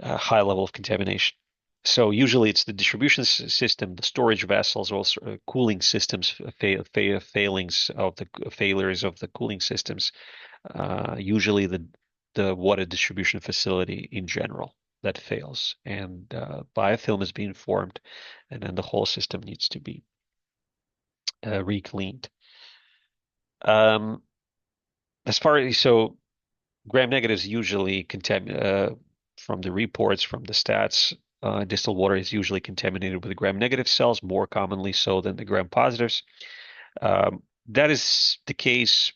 high level of contamination. So usually it's the distribution system, the storage vessels, also cooling systems, failings of the failures of the cooling systems. Usually the water distribution facility in general that fails, and biofilm is being formed, and then the whole system needs to be recleaned. As far as gram negatives usually from the reports, from the stats, distilled water is usually contaminated with gram negative cells, more commonly so than the gram positives. That is the case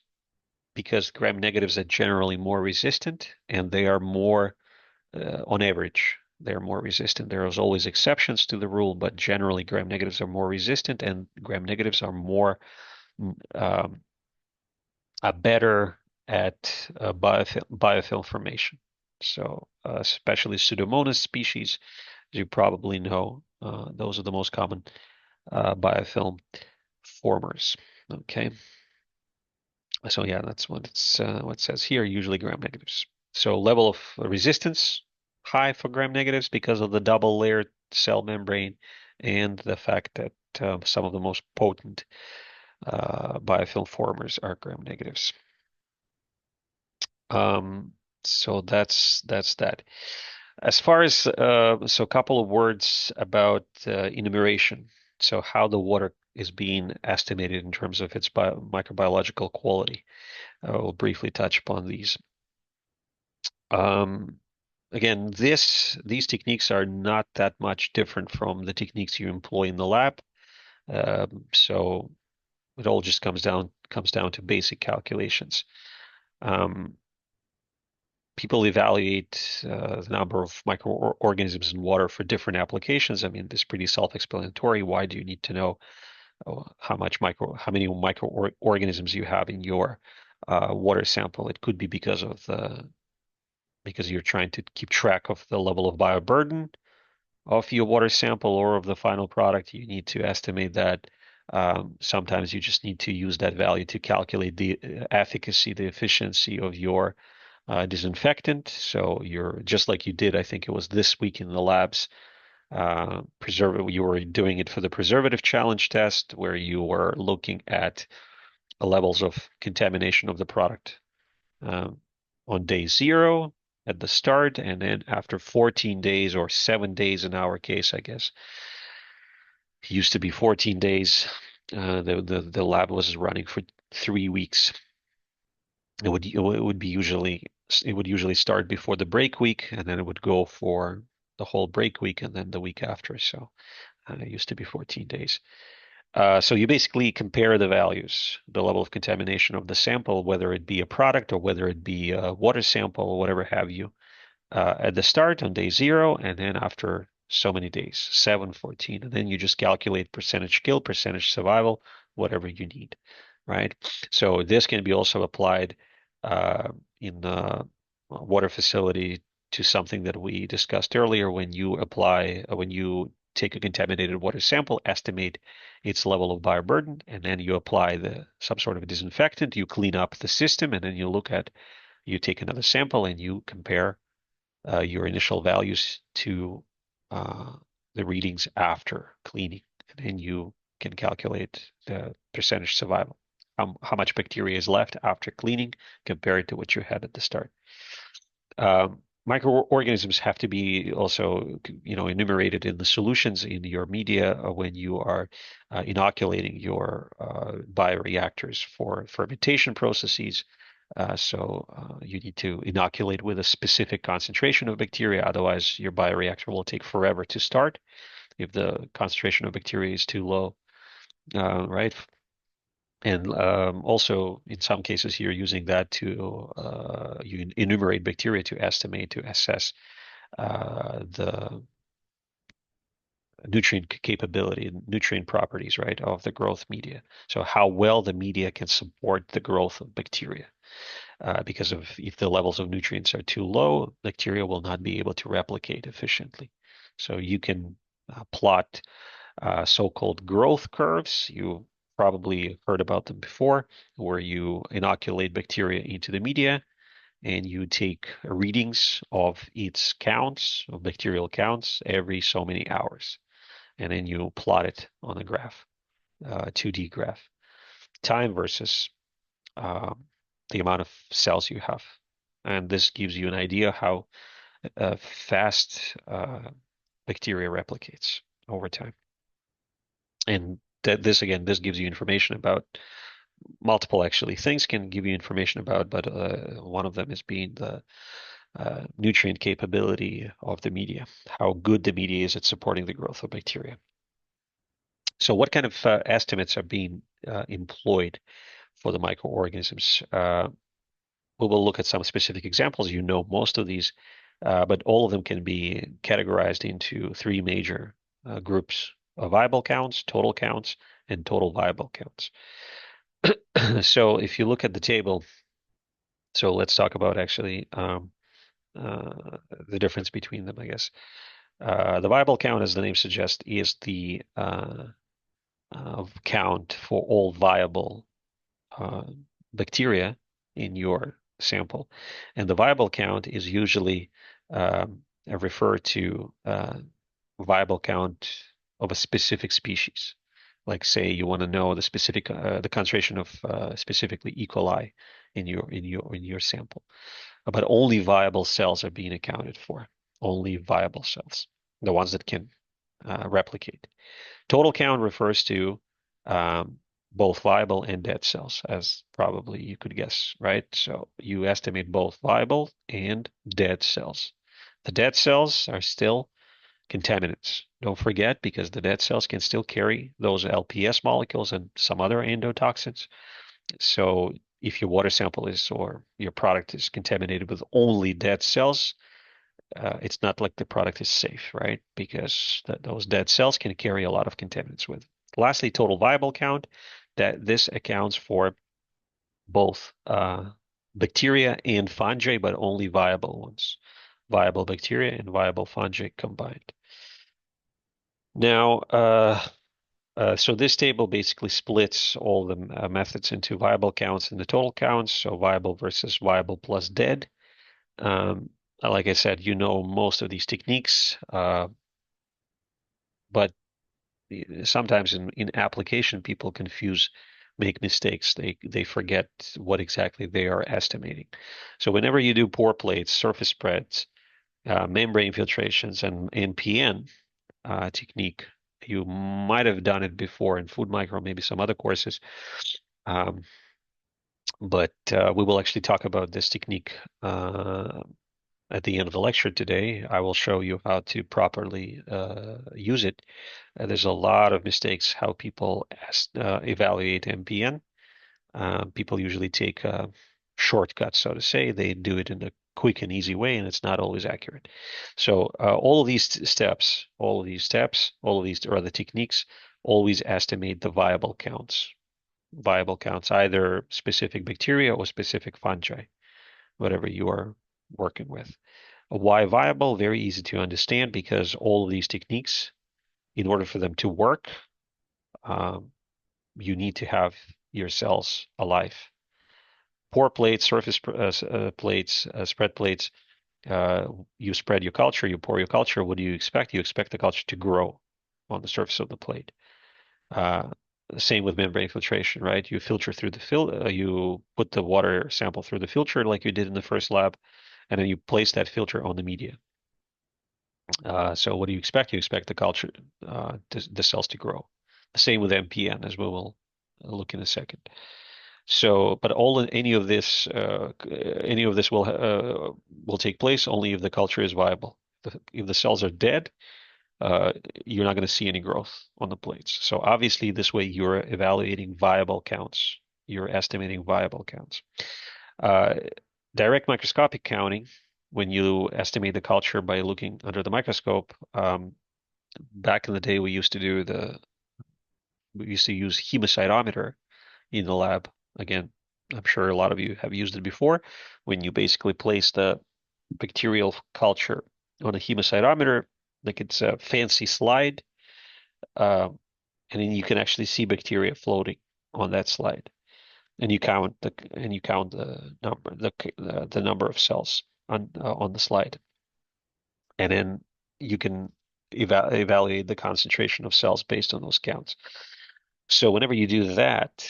because gram negatives are generally more resistant, and they are more, on average, they're more resistant. There is always exceptions to the rule, but generally gram negatives are more resistant, and gram negatives are more are better at biofilm formation. So especially Pseudomonas species, as you probably know, those are the most common biofilm formers. Okay. So yeah, that's what it says here, usually gram negatives. So level of resistance, high for gram negatives because of the double layered cell membrane and the fact that some of the most potent biofilm formers are gram negatives. So that's that. As far as so a couple of words about enumeration. So how the water is being estimated in terms of its microbiological quality. I will briefly touch upon these. again, these techniques are not that much different from the techniques you employ in the lab. So it all just comes down to basic calculations. Um, People evaluate the number of microorganisms in water for different applications. I mean, this is pretty self-explanatory. Why do you need to know how many microorganisms you have in your water sample? It could be because you're trying to keep track of the level of bioburden of your water sample or of the final product. You need to estimate that. Sometimes you just need to use that value to calculate the efficacy, the efficiency of your disinfectant. So you're just like you did, I think it was this week in the labs, you were doing it for the preservative challenge test where you were looking at levels of contamination of the product um, on day 0 at the start, and then after 14 days or 7 days in our case, I guess. It used to be 14 days. The lab was running for 3 weeks. It would usually start before the break week, and then it would go for the whole break week, and then the week after. So it used to be 14 days. So you basically compare the values, the level of contamination of the sample, whether it be a product or whether it be a water sample or whatever have you, at the start on day 0, and then after so many days, 7, 14, and then you just calculate percentage kill, percentage survival, whatever you need, right? So this can be also applied in the water facility to something that we discussed earlier. When you take a contaminated water sample, estimate its level of bioburden, and then you apply some sort of disinfectant, you clean up the system, and then you take another sample and you compare your initial values to uh, the readings after cleaning. And then you can calculate the percentage survival, how much bacteria is left after cleaning compared to what you had at the start. Microorganisms have to be also, enumerated in the solutions in your media when you are inoculating your bioreactors for fermentation processes. So you need to inoculate with a specific concentration of bacteria, otherwise your bioreactor will take forever to start if the concentration of bacteria is too low, right? And also, in some cases, you're using that you enumerate bacteria to estimate, to assess the nutrient capability, nutrient properties, right, of the growth media. So how well the media can support the growth of bacteria. Because if the levels of nutrients are too low, bacteria will not be able to replicate efficiently. So you can plot so-called growth curves. You probably heard about them before, where you inoculate bacteria into the media and you take readings of its counts, of bacterial counts, every so many hours. And then you plot it on a graph, 2D graph, time versus um, the amount of cells you have. And this gives you an idea how fast bacteria replicates over time. And this gives you information about multiple actually things can give you information about, but one of them is being the nutrient capability of the media, how good the media is at supporting the growth of bacteria. So what kind of estimates are being employed for the microorganisms? We will look at some specific examples. You know most of these, but all of them can be categorized into 3 major groups of viable counts, and total viable counts. So if you look at the table, so let's talk about actually the difference between them, I guess. The viable count, as the name suggests, is the count for all viable uh, bacteria in your sample. And the viable count is usually referred to viable count of a specific species. Like say you want to know the concentration of specifically E. coli in your sample. But only viable cells are being accounted for. Only viable cells, the ones that can replicate. Total count refers to um, both viable and dead cells, as probably you could guess, right? So you estimate both viable and dead cells. The dead cells are still contaminants. Don't forget, because the dead cells can still carry those LPS molecules and some other endotoxins. So if your water sample is or your product is contaminated with only dead cells, it's not like the product is safe, right? Because those dead cells can carry a lot of contaminants with. Lastly, total viable count, that this accounts for both bacteria and fungi, but only viable ones. Viable bacteria and viable fungi combined. Now, so this table basically splits all the methods into viable counts and the total counts. So viable versus viable plus dead. Um, like I said, you know most of these techniques, but sometimes in application, people make mistakes. They forget what exactly they are estimating. So whenever you do pore plates, surface spreads, membrane filtrations, and NPN technique, you might have done it before in food micro, maybe some other courses. Um, but we will actually talk about this technique at the end of the lecture today. I will show you how to properly use it. There's a lot of mistakes how people evaluate MPN. People usually take shortcuts, so to say. They do it in a quick and easy way, and it's not always accurate. So all of these steps, all of these or the techniques, always estimate the viable counts. Viable counts, either specific bacteria or specific fungi, whatever you are working with. Why viable? Very easy to understand, because all of these techniques, in order for them to work, um, you need to have your cells alive. Pore plates, surface plates, spread plates, you spread your culture, you pour your culture. What do you expect? You expect the culture to grow on the surface of the plate. Uh, Same with membrane filtration, right? You filter through you put the water sample through the filter like you did in the first lab, and then you place that filter on the media. So what do you expect? You expect the culture, the cells to grow. The same with MPN, as we will look in a second. So, but any of this will take place only if the culture is viable. If the cells are dead, uh, you're not going to see any growth on the plates. So obviously, this way you're evaluating viable counts. You're estimating viable counts. Uh, Direct microscopic counting, when you estimate the culture by looking under the microscope, back in the day we used to use hemocytometer in the lab. Again, I'm sure a lot of you have used it before, when you basically place the bacterial culture on a hemocytometer, like it's a fancy slide, uh, and then you can actually see bacteria floating on that slide, and you count the number of cells on the slide, and then you can evaluate the concentration of cells based on those counts. So whenever you do that,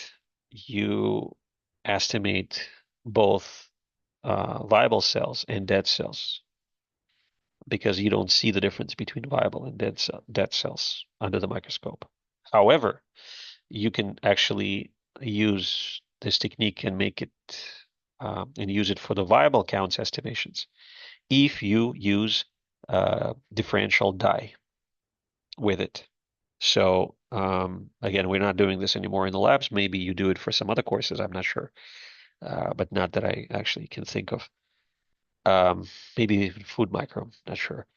you estimate both viable cells and dead cells, because you don't see the difference between viable and dead cells under the microscope. However, you can actually use this technique and make it and use it for the viable counts estimations if you use differential dye with it. So again, we're not doing this anymore in the labs. Maybe you do it for some other courses. I'm not sure, but not that I actually can think of. Maybe even food micro, not sure.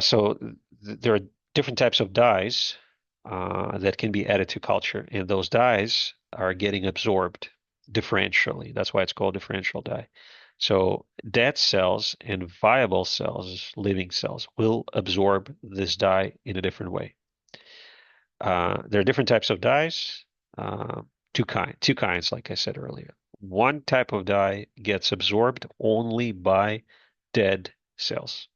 So there are different types of dyes that can be added to culture, and those dyes are getting absorbed differentially. That's why it's called differential dye. So dead cells and viable cells, living cells, will absorb this dye in a different way. There are different types of dyes, two kinds, like I said earlier. One type of dye gets absorbed only by dead cells.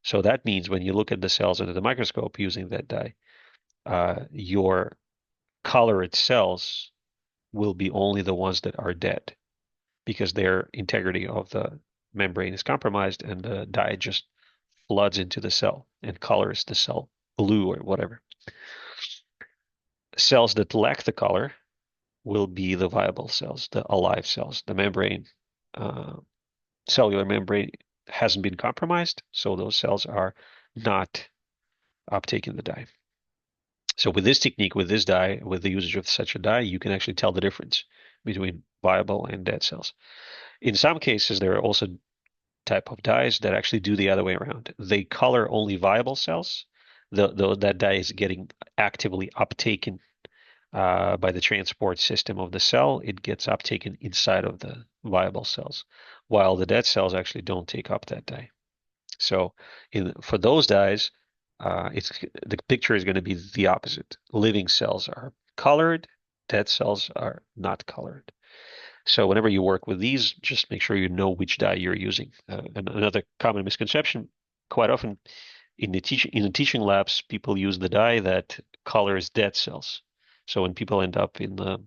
So that means when you look at the cells under the microscope using that dye, your colored cells will be only the ones that are dead, because their integrity of the membrane is compromised, and the dye just floods into the cell and colors the cell blue or whatever. Cells that lack the color will be the viable cells, the alive cells, the membrane, cellular membrane hasn't been compromised, so those cells are not uptaking the dye. So with this technique, with this dye, with the usage of such a dye, you can actually tell the difference between viable and dead cells. In some cases, there are also type of dyes that actually do the other way around. They color only viable cells, though that dye is getting actively uptaken by the transport system of the cell. It gets uptaken inside of the viable cells, while the dead cells actually don't take up that dye. So for those dyes, the picture is going to be the opposite. Living cells are colored, dead cells are not colored. So whenever you work with these, just make sure you know which dye you're using. And another common misconception, quite often in the teaching labs, people use the dye that colors dead cells. So when people end up in the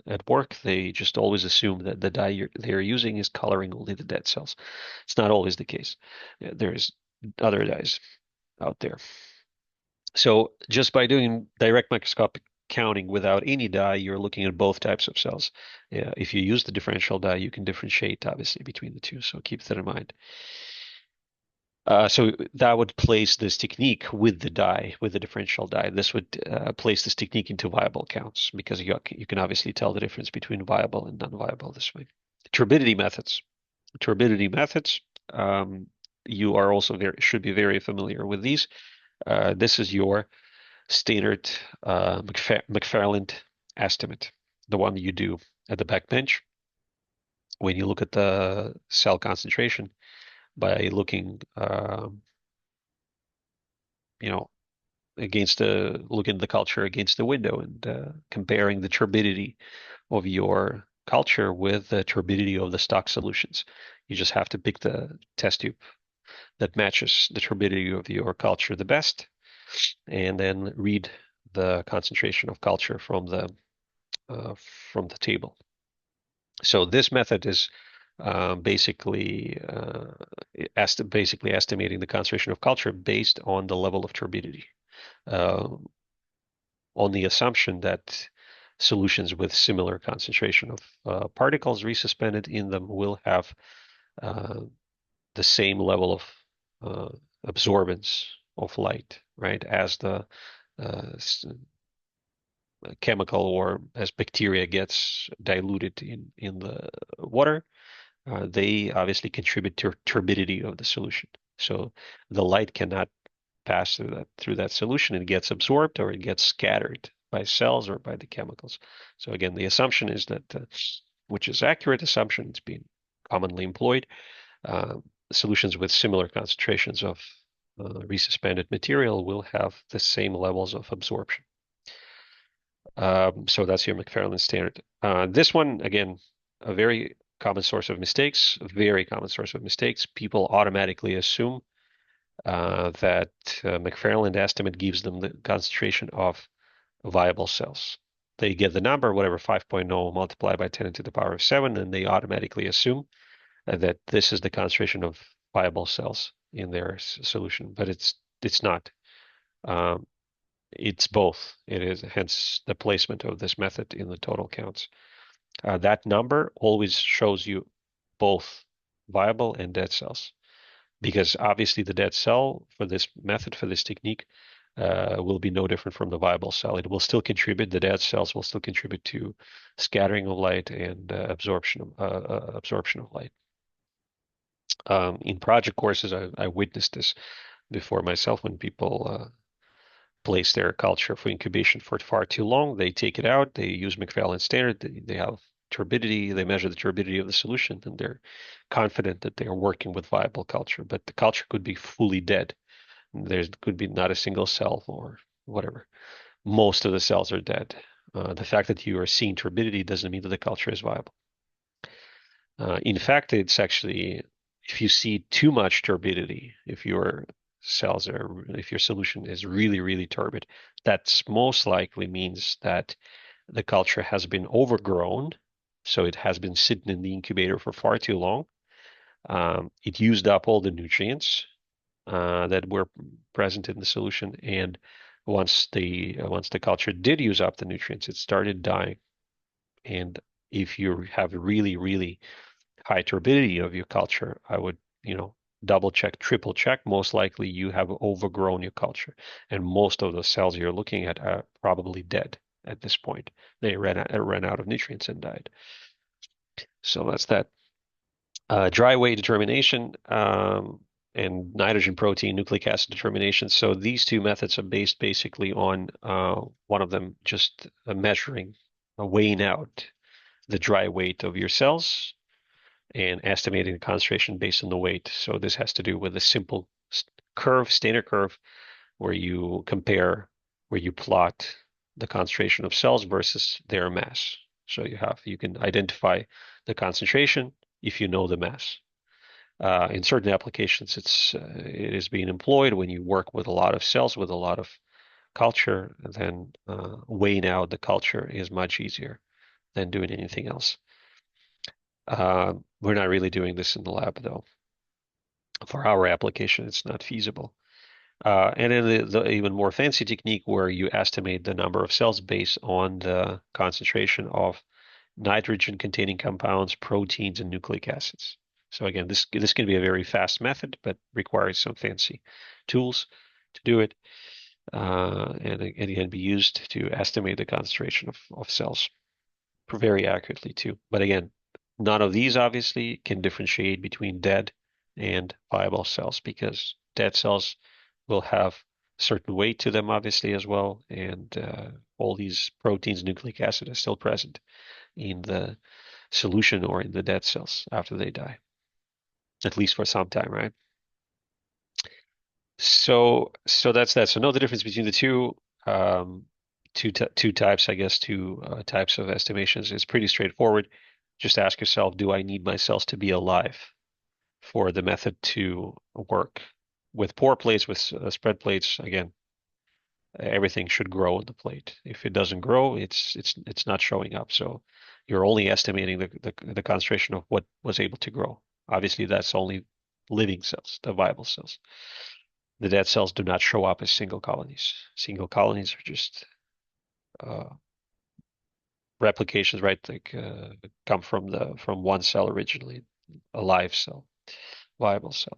at work, they just always assume that the dye they're using is coloring only the dead cells. It's not always the case. There's other dyes out there. So just by doing direct microscopic counting without any dye, you're looking at both types of cells. If you use the differential dye, you can differentiate obviously between the two. So keep that in mind. So that would place this technique with the dye, with the differential dye. This would place this technique into viable counts because you can obviously tell the difference between viable and non-viable this way. Turbidity methods. Turbidity methods. You are also should be very familiar with these. This is your standard McFarland estimate, the one you do at the back bench when you look at the cell concentration by looking, you know, looking at the culture against the window and comparing the turbidity of your culture with the turbidity of the stock solutions. You just have to pick the test tube that matches the turbidity of your culture the best, and then read the concentration of culture from the table. So this method is basically estimating the concentration of culture based on the level of turbidity, uh, on the assumption that solutions with similar concentration of particles resuspended in them will have uh, the same level of absorbance of light, right, as the uh, chemical or as bacteria gets diluted in the water. They obviously contribute to turbidity of the solution. So the light cannot pass through that solution. It gets absorbed or it gets scattered by cells or by the chemicals. So again, the assumption is that, which is accurate assumption, it's been commonly employed. Uh, Solutions with similar concentrations of resuspended material will have the same levels of absorption. So that's your McFarland standard. This one, again, a very common source of mistakes, a very common source of mistakes. People automatically assume that McFarland estimate gives them the concentration of viable cells. They get the number, whatever, 5.0 multiplied by 10 to the power of 7, and they automatically assume that this is the concentration of viable cells in their solution, but it's not. Um, it's both. It is hence the placement of this method in the total counts. That number always shows you both viable and dead cells, because obviously the dead cell for this method, for this technique, will be no different from the viable cell. It will still contribute, the dead cells will still contribute to scattering of light and absorption of light. In project courses, I witnessed this before myself when people place their culture for incubation for far too long. They take it out, they use McFarland standard, they have turbidity, they measure the turbidity of the solution, and they're confident that they are working with viable culture. But the culture could be fully dead. There could be not a single cell or whatever. Most of the cells are dead. The fact that you are seeing turbidity doesn't mean that the culture is viable. In fact, it's actually, if you see too much turbidity, if your solution is really, really turbid, that's most likely means that the culture has been overgrown. So it has been sitting in the incubator for far too long. It used up all the nutrients that were present in the solution, and once the culture did use up the nutrients, it started dying. And if you have really, really high turbidity of your culture, I would double check, triple check, most likely you have overgrown your culture. And most of the cells you're looking at are probably dead at this point. They ran out of nutrients and died. So that's that. Dry weight determination and nitrogen protein nucleic acid determination. So these two methods are based basically on one of them just measuring, weighing out the dry weight of your cells and estimating the concentration based on the weight. So this has to do with a simple curve, standard curve, where you compare, where you plot the concentration of cells versus their mass. So you can identify the concentration if you know the mass. In certain applications, it is being employed when you work with a lot of cells with a lot of culture. Then weighing out the culture is much easier than doing anything else. We're not really doing this in the lab though. For our application, it's not feasible. And then the even more fancy technique where you estimate the number of cells based on the concentration of nitrogen-containing compounds, proteins, and nucleic acids. So again, this can be a very fast method, but requires some fancy tools to do it, and it can be used to estimate the concentration of cells very accurately too. But again, none of these obviously can differentiate between dead and viable cells because dead cells will have certain weight to them obviously as well, and all these proteins, nucleic acid are still present in the solution or in the dead cells after they die, at least for some time, right? So that's that. So know the difference between the two. Two types, I guess, two types of estimations is pretty straightforward. Just ask yourself, do I need my cells to be alive for the method to work? With pour plates, with spread plates, again, everything should grow on the plate. If it doesn't grow, it's not showing up. So you're only estimating the concentration of what was able to grow. Obviously, that's only living cells, the viable cells. The dead cells do not show up as single colonies. Single colonies are just uh, replications, right? Like come from one cell originally, a live cell, viable cell.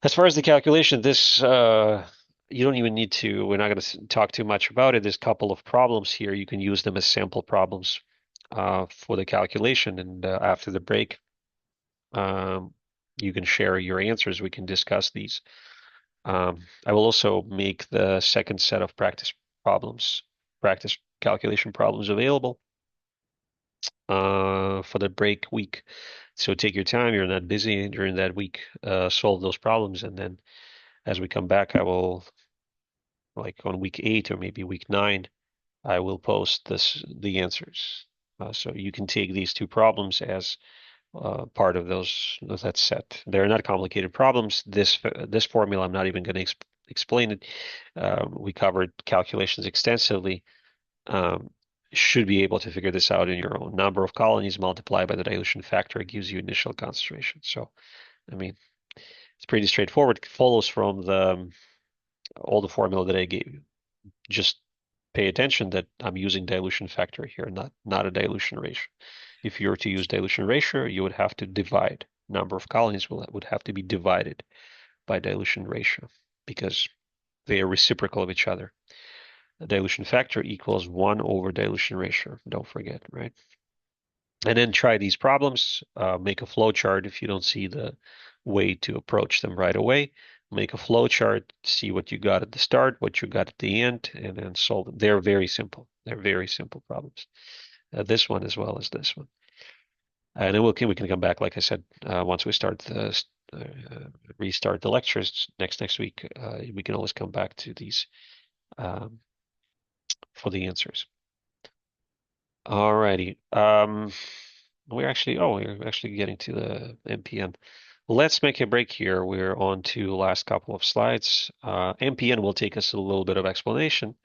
As far as the calculation, this you don't even need to. We're not going to talk too much about it. There's a couple of problems here. You can use them as sample problems for the calculation, and after the break, um, you can share your answers. We can discuss these. I will also make the second set of practice calculation problems available for the break week. So take your time. You're not busy during that week. Solve those problems, and then as we come back, I will, like on week 8 or maybe week 9, I will post the answers. So you can take these two problems as part of that set. They're not complicated problems. This formula, I'm not even going to explain it. We covered calculations extensively. Um, should be able to figure this out in your own. Number of colonies multiplied by the dilution factor gives you initial concentration. So, I mean, it's pretty straightforward. It follows from all the formula that I gave you. Just pay attention that I'm using dilution factor here, not a dilution ratio. If you were to use dilution ratio, you would have to divide. Number of colonies would have to be divided by dilution ratio because they are reciprocal of each other. The dilution factor equals 1 over dilution ratio. Don't forget, right? And then try these problems. Make a flow chart if you don't see the way to approach them right away. Make a flow chart, see what you got at the start, what you got at the end, and then solve them. They're very simple. They're very simple problems. This one as well as this one. And then we can come back, like I said, once we restart the lectures next week. We can always come back to these for the answers. Alrighty. We're actually getting to the MPN. Let's make a break here. We're on to the last couple of slides. MPN will take us a little bit of explanation.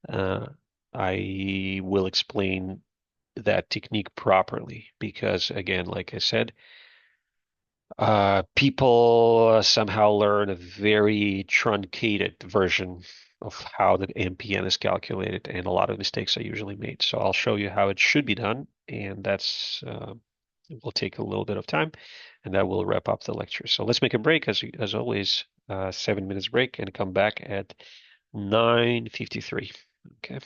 I will explain that technique properly because, again, like I said, people somehow learn a very truncated version of how the MPN is calculated, and a lot of mistakes are usually made. So I'll show you how it should be done, and that's will take a little bit of time. and that will wrap up the lecture. So let's make a break, as always, 7 minutes break, and come back at 9:53. Okay.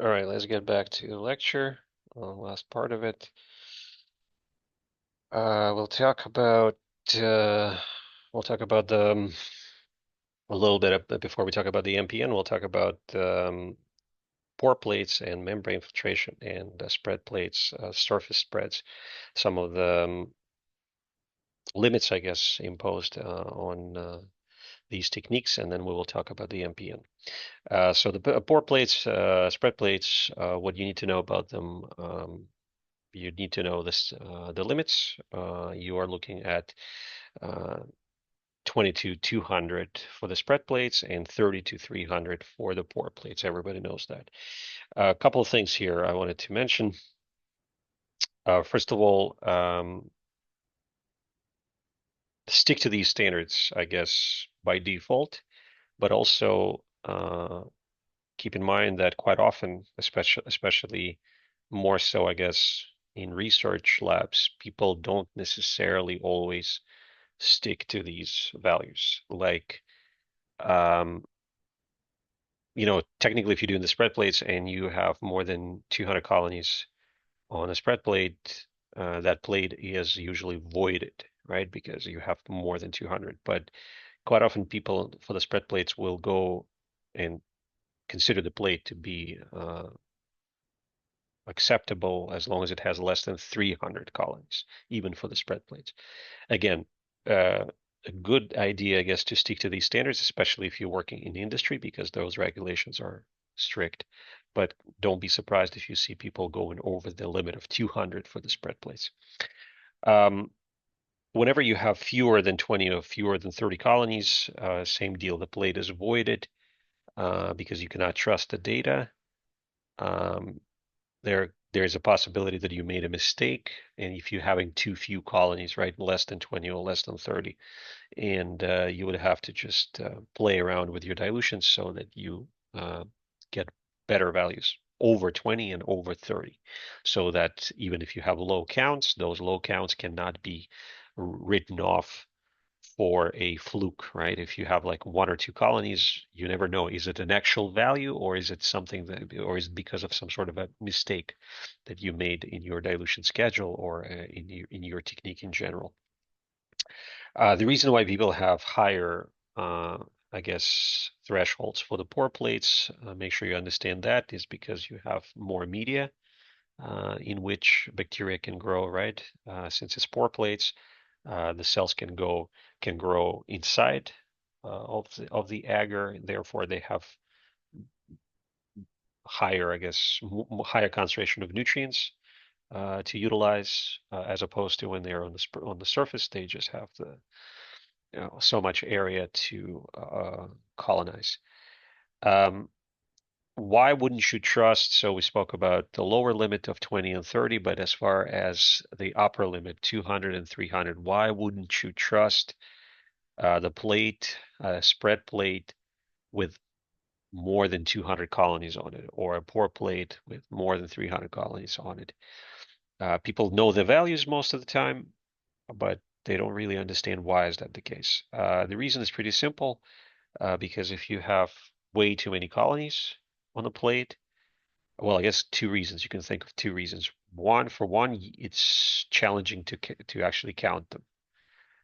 All right, let's get back to the lecture. Last part of it. We'll talk about uh, the a little bit before we talk about the MPN. We'll talk about pore plates and membrane filtration and spread plates, surface spreads, some of the limits, I guess, imposed on these techniques, and then we will talk about the MPN. So the pore plates, spread plates, what you need to know about them. You need to know the limits. You are looking at 20 to 200 for the spread plates and 30 to 300 for the pore plates. Everybody knows that. A couple of things here I wanted to mention. First of all, stick to these standards, I guess, by default, but also keep in mind that quite often, especially more so, I guess, in research labs, people don't necessarily always stick to these values. Like, um, technically, if you're doing the spread plates and you have more than 200 colonies on a spread plate, that plate is usually voided, right? Because you have more than 200. But quite often, people for the spread plates will go and consider the plate to be acceptable as long as it has less than 300 colonies, even for the spread plates. Again, a good idea, I guess, to stick to these standards, especially if you're working in the industry, because those regulations are strict. But don't be surprised if you see people going over the limit of 200 for the spread plates. Um, Whenever you have fewer than 20 or fewer than 30 colonies, same deal. The plate is voided because you cannot trust the data. Um, there's a possibility that you made a mistake, and if you're having too few colonies, right, less than 20 or less than 30, and you would have to just play around with your dilutions so that you get better values over 20 and over 30, so that even if you have low counts, those low counts cannot be written off for a fluke, right? If you have like one or two colonies, you never know. Is it an actual value or is it something that, or is it because of some sort of a mistake that you made in your dilution schedule or in your technique in general? The reason why people have higher, uh, I guess, thresholds for the pore plates, make sure you understand that, is because you have more media in which bacteria can grow, right? Since it's pore plates, the cells can grow inside of the agar, and therefore they have higher, I guess, higher concentration of nutrients to utilize, as opposed to when they're on the surface, they just have so much area to colonize. Um, why wouldn't you trust? So we spoke about the lower limit of 20 and 30, but as far as the upper limit, 200 and 300, why wouldn't you trust the plate, spread plate with more than 200 colonies on it, or a pore plate with more than 300 colonies on it? People know the values most of the time, but they don't really understand why is that the case. The reason is pretty simple, because if you have way too many colonies on the plate, well, I guess two reasons. You can think of two reasons. For one, it's challenging to actually count them,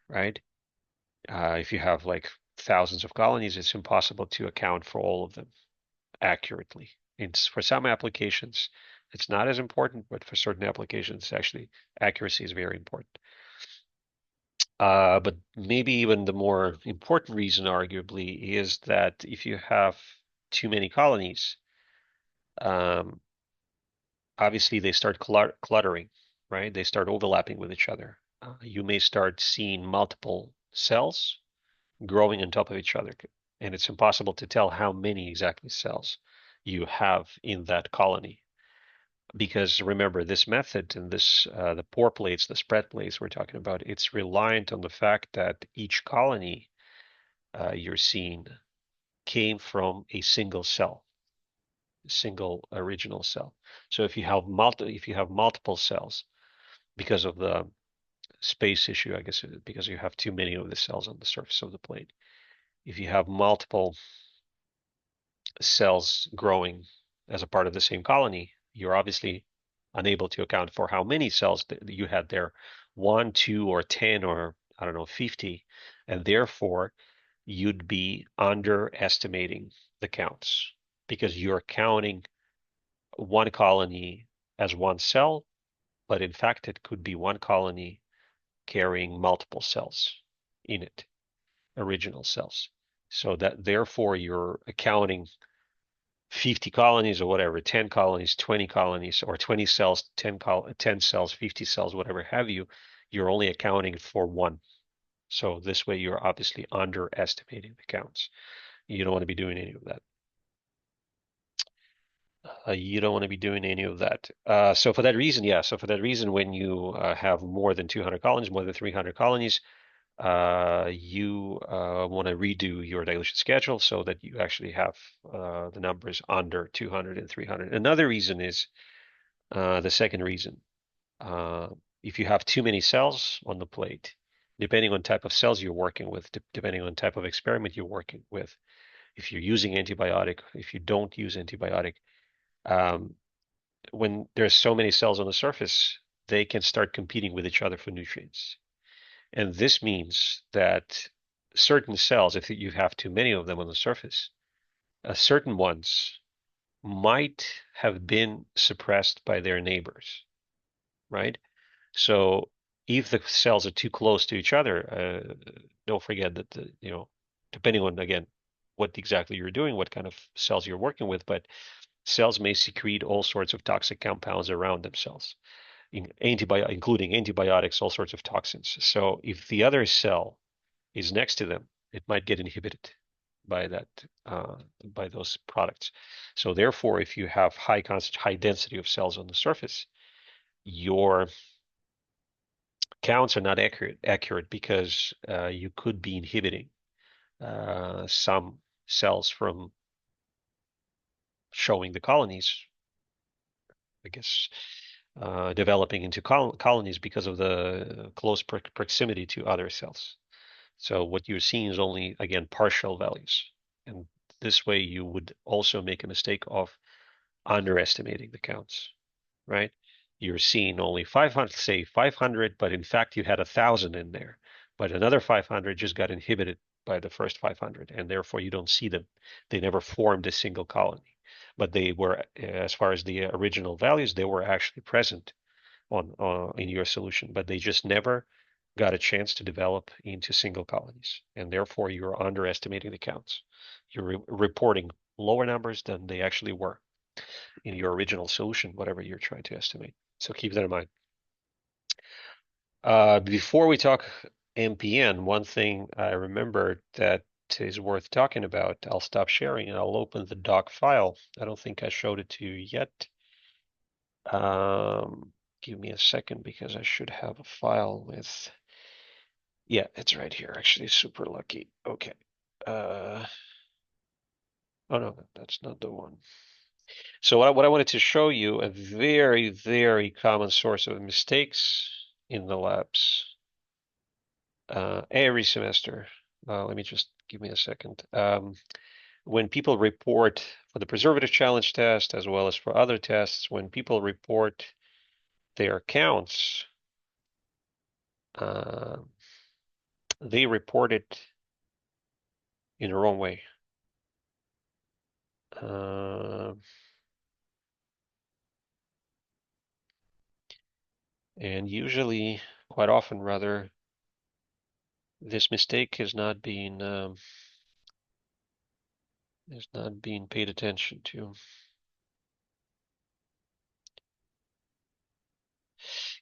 right? If you have like thousands of colonies, it's impossible to account for all of them accurately. For some applications, it's not as important, but for certain applications, actually, accuracy is very important. But maybe even the more important reason, arguably, is that if you have too many colonies, um, obviously they start cluttering, right? They start overlapping with each other. You may start seeing multiple cells growing on top of each other, and it's impossible to tell how many exactly cells you have in that colony. Because remember, this method and the pore plates, the spread plates we're talking about, it's reliant on the fact that each colony you're seeing came from a single cell, a single original cell. So if you have multiple cells because of the space issue, I guess, because you have too many of the cells on the surface of the plate. If you have multiple cells growing, as a part of the same colony, you're obviously unable to account for how many cells that you had there, 1, 2, or 10, or I don't know, 50, and therefore you'd be underestimating the counts because you're counting one colony as one cell, but in fact it could be one colony carrying multiple cells in it, original cells. So that therefore you're accounting 50 colonies or whatever, 10 colonies, 20 colonies, or 20 cells, 10 cells, 50 cells, whatever have you, you're only accounting for one. So this way you're obviously underestimating the counts. You don't want to be doing any of that. You don't want to be doing any of that. So for that reason, yeah. So for that reason, when you have more than 200 colonies, more than 300 colonies, you want to redo your dilution schedule so that you actually have the numbers under 200 and 300. Another reason is the second reason. Uh, if you have too many cells on the plate, depending on type of cells you're working with, depending on type of experiment you're working with, if you're using antibiotic, if you don't use antibiotic, um, when there's so many cells on the surface, they can start competing with each other for nutrients. And this means that certain cells, if you have too many of them on the surface, certain ones might have been suppressed by their neighbors, right? So if the cells are too close to each other, don't forget that depending on again what exactly you're doing, what kind of cells you're working with, but cells may secrete all sorts of toxic compounds around themselves, including antibiotics, all sorts of toxins. So if the other cell is next to them, it might get inhibited by that by those products. So therefore, if you have high density of cells on the surface, your counts are not accurate because you could be inhibiting some cells from showing the colonies, I guess, developing into colonies because of the close proximity to other cells. So what you're seeing is only, again, partial values. And this way you would also make a mistake of underestimating the counts, right? You're seeing only 500, say 500, but in fact you had 1,000 in there, but another 500 just got inhibited by the first 500, and therefore you don't see them. They never formed a single colony, but they were, as far as the original values, they were actually present on in your solution, but they just never got a chance to develop into single colonies, and therefore you're underestimating the counts. You're reporting lower numbers than they actually were in your original solution, whatever you're trying to estimate. So keep that in mind. Before we talk MPN, one thing I remembered that is worth talking about, I'll stop sharing and I'll open the doc file. I don't think I showed it to you yet. Give me a second because I should have a file with, yeah, it's right here. Actually, super lucky. Okay. Oh no, that's not the one. So what I wanted to show you, a very, very common source of mistakes in the labs every semester. Let me just give me a second. When people report for the preservative challenge test, as well as for other tests, when people report their counts, uh, they report it in the wrong way. And usually, quite often rather, this mistake is not being paid attention to.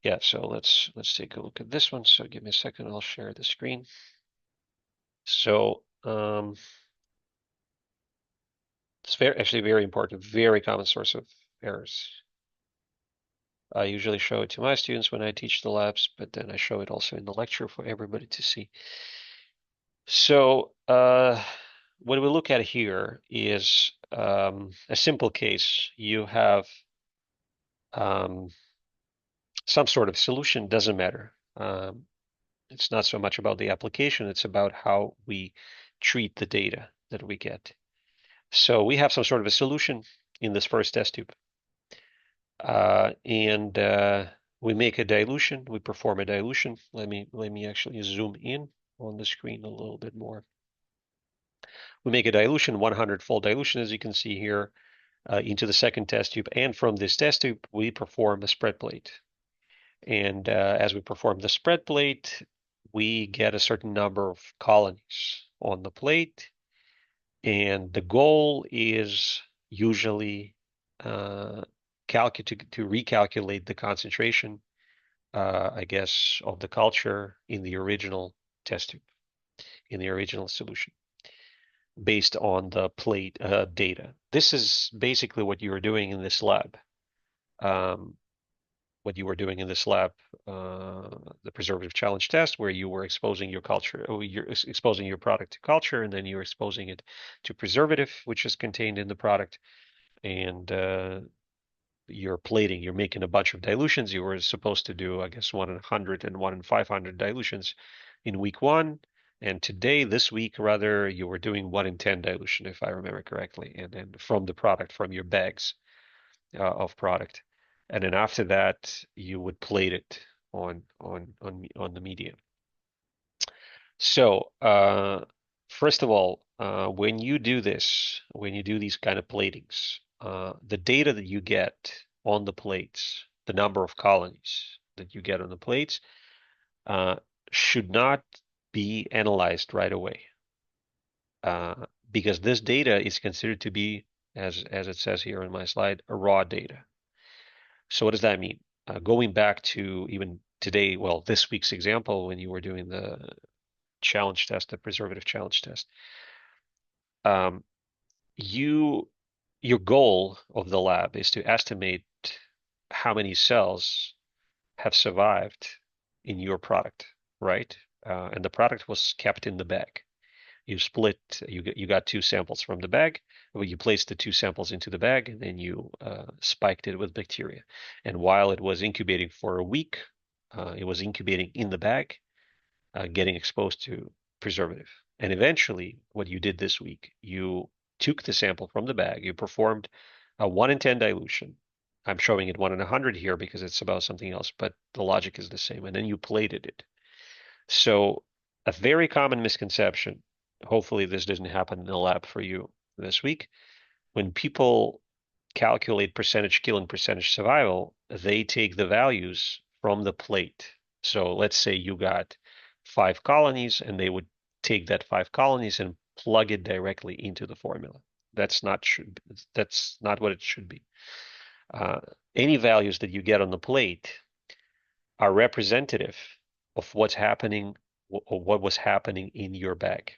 Yeah, so let's take a look at this one. So give me a second, I'll share the screen. So it's actually very important, very common source of errors. I usually show it to my students when I teach the labs, but then I show it also in the lecture for everybody to see. So what we look at here is a simple case. You have some sort of solution, doesn't matter. It's not so much about the application, it's about how we treat the data that we get. So we have some sort of a solution. in this first test tube. And we make a dilution. We perform a dilution. Let me actually zoom in on the screen a little bit more. We make a dilution, 100-fold dilution, as you can see here, into the second test tube. And from this test tube, we perform a spread plate. And as we perform the spread plate, we get a certain number of colonies on the plate. And the goal is usually to recalculate the concentration, I guess, of the culture in the original test tube, in the original solution, based on the plate data. This is basically what you were doing in this lab. What you were doing in this lab, the preservative challenge test, where you were exposing your culture, or you're exposing your product to culture, and then you're exposing it to preservative, which is contained in the product, and you're plating. You're making a bunch of dilutions. You were supposed to do, I guess, 1 in 100 and 1 in 500 dilutions in week 1. And today, this week, rather, you were doing 1 in 10 dilution, if I remember correctly, and then from the product, from your bags of product. And then after that, you would plate it on the medium. So first of all, when you do this, when you do these kind of platings, the data that you get on the plates, the number of colonies that you get on the plates, should not be analyzed right away, because this data is considered to be, as it says here on my slide, a raw data. So what does that mean? Going back to even today, well, this week's example, when you were doing the challenge test, the preservative challenge test, your goal of the lab is to estimate how many cells have survived in your product, right? And the product was kept in the bag. You got 2 samples from the bag. Well, you placed the 2 samples into the bag, and then you spiked it with bacteria. And while it was incubating for a week, it was incubating in the bag, getting exposed to preservative. And eventually, what you did this week, you took the sample from the bag, you performed a 1 in 10 dilution. I'm showing it 1 in 100 here because it's about something else, but the logic is the same. And then you plated it. So a very common misconception, hopefully this doesn't happen in the lab for you this week, when people calculate percentage kill and percentage survival, they take the values from the plate. So let's say you got 5 colonies, and they would take that 5 colonies and plug it directly into the formula. That's not what it should be. Any values that you get on the plate are representative of what's happening, or what was happening in your bag,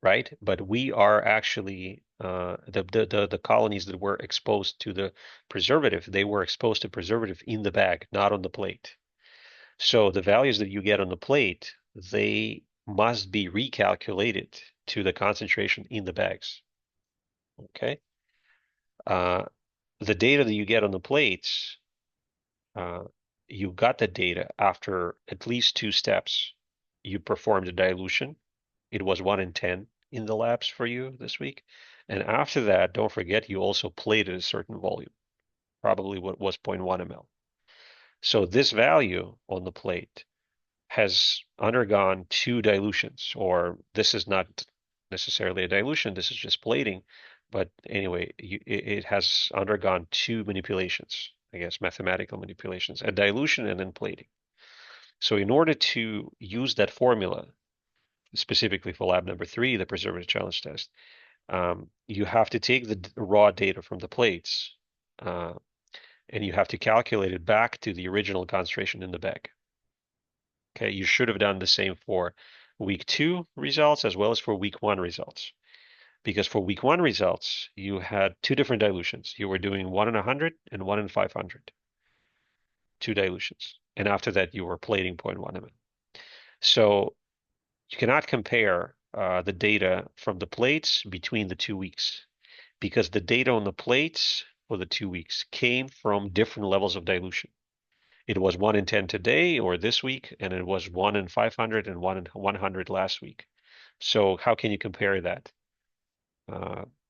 right? But we are actually the colonies that were exposed to the preservative, they were exposed to preservative in the bag, not on the plate. So the values that you get on the plate, they must be recalculated to the concentration in the bags. Okay. The data that you get on the plates, you got the data after at least 2 steps. You performed a dilution. It was 1 in 10 in the labs for you this week. And after that, don't forget, you also plated a certain volume, probably what was 0.1 ml. So this value on the plate has undergone 2 dilutions, or this is not necessarily a dilution, this is just plating. But anyway, it has undergone 2 manipulations, I guess, mathematical manipulations, a dilution and then plating. So in order to use that formula, specifically for lab number 3, the preservative challenge test, you have to take the raw data from the plates, and you have to calculate it back to the original concentration in the bag. Okay, you should have done the same for week 2 results as well as for week 1 results. Because for week 1 results, you had 2 different dilutions. You were doing 1 in 100 and 1 in 500. 2 dilutions. And after that, you were plating 0.1 ml. So you cannot compare the data from the plates between the 2 weeks, because the data on the plates for the 2 weeks came from different levels of dilution. It was 1 in 10 today or this week, and it was 1 in 500 and 1 in 100 last week. So how can you compare that?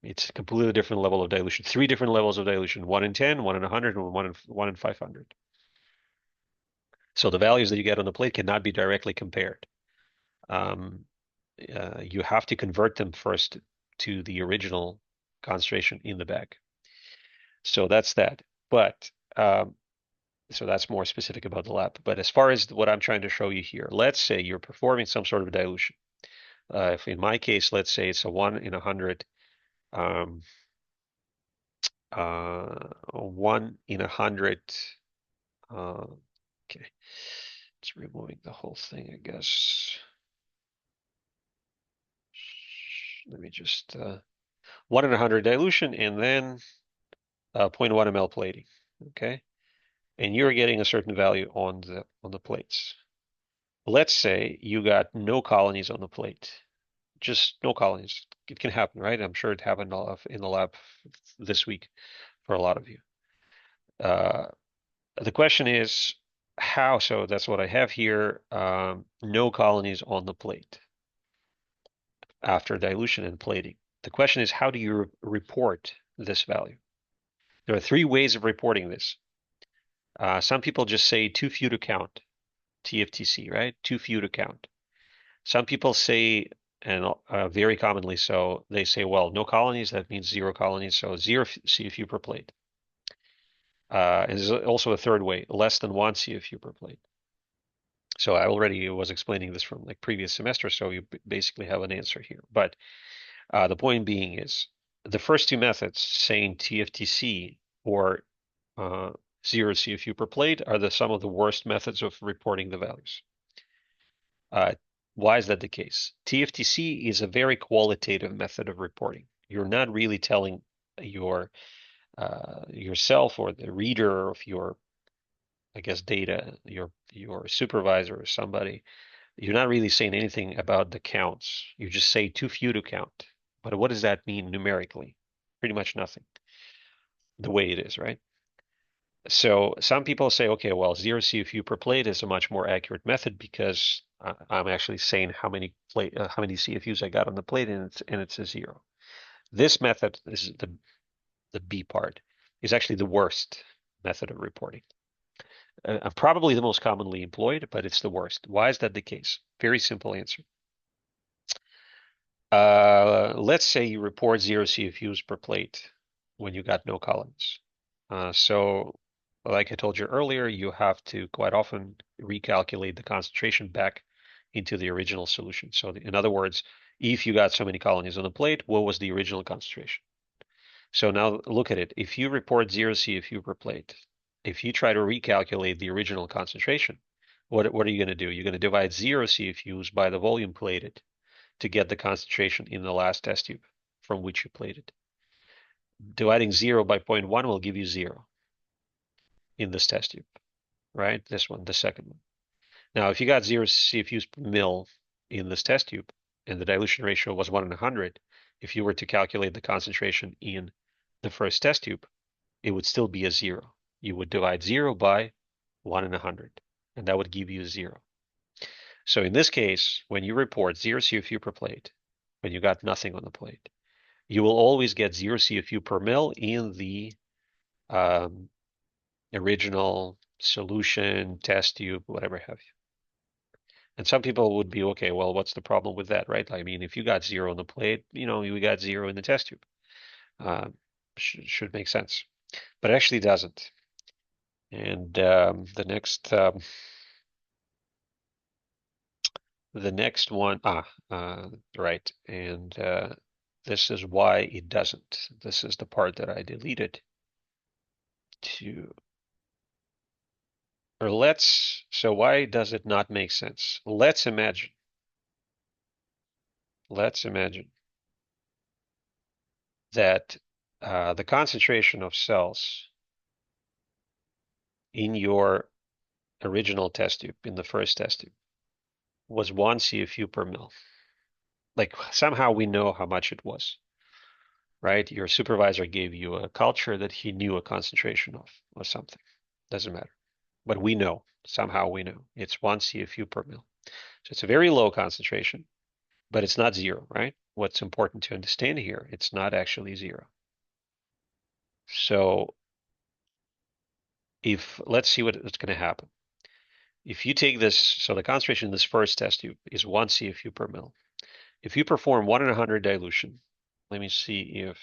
It's a completely different level of dilution. Three different levels of dilution: 1 in 10, 1 in 100, and 1 in 500. So the values that you get on the plate cannot be directly compared. Um, you have to convert them first to the original concentration in the bag. So that's that. But so that's more specific about the lab. But as far as what I'm trying to show you here, let's say you're performing some sort of dilution. If in my case, let's say it's a 1 in 100, um, 1 in 100. Okay, it's removing the whole thing, I guess. Let me just 1 in 100 dilution and then 0.1 ml plating. Okay, and you're getting a certain value on the plates. Let's say you got no colonies on the plate, just no colonies. It can happen, right? I'm sure it happened in the lab this week for a lot of you. Uh, the question is how? So that's what I have here. No colonies on the plate after dilution and plating. The question is, how do you report this value? There are three ways of reporting this. Some people just say too few to count, TFTC, right? Too few to count. Some people say, and very commonly so, they say, well, no colonies, that means zero colonies, so zero CFU per plate. And there's also a third way, less than one CFU per plate. So I already was explaining this from like previous semester, so you basically have an answer here. But the point being is the first two methods, saying TFTC or zero CFU per plate, are some of the worst methods of reporting the values. Why is that the case? TFTC is a very qualitative method of reporting. You're not really telling your yourself or the reader of your, I guess, data, your supervisor or somebody. You're not really saying anything about the counts. You just say too few to count. But what does that mean numerically? Pretty much nothing. The way it is, right? So some people say, okay, well, zero CFU per plate is a much more accurate method because I'm actually saying how many CFUs I got on the plate, and it's a zero. This method is the B part is actually the worst method of reporting. Probably the most commonly employed, but it's the worst. Why is that the case? Very simple answer. Let's say you report zero CFUs per plate when you got no colonies. So like I told you earlier, you have to quite often recalculate the concentration back into the original solution. So in other words, if you got so many colonies on the plate, what was the original concentration? So now look at it. If you report zero CFU per plate, if you try to recalculate the original concentration, what are you going to do? You're going to divide zero CFUs by the volume plated to get the concentration in the last test tube from which you plated. Dividing 0 by 0.1 will give you 0 in this test tube, right? This one, the second one. Now, if you got 0 CFUs per mil in this test tube and the dilution ratio was 1 in 100, if you were to calculate the concentration in the first test tube, it would still be a 0. You would divide 0 by 1 in 100, and that would give you 0. So in this case, when you report 0 CFU per plate, when you got nothing on the plate, you will always get 0 CFU per mil in the original solution, test tube, whatever have you. And some people would be, okay, well, what's the problem with that, right? I mean, if you got 0 on the plate, you got 0 in the test tube. Should make sense, but it actually doesn't. And the next one, right. And this is why it doesn't. This is the part that I deleted so why does it not make sense? Let's imagine that the concentration of cells in your original test tube, in the first test tube, was 1 CFU per mil. Like somehow we know how much it was, right? Your supervisor gave you a culture that he knew a concentration of or something. Doesn't matter. But we know, somehow we know, it's 1 CFU per mil. So it's a very low concentration, but it's not zero, right? What's important to understand here, it's not actually zero. So if, let's see what's going to happen. If you take this, so the concentration in this first test tube is 1 CFU per mil. If you perform 1 in 100 dilution, let me see if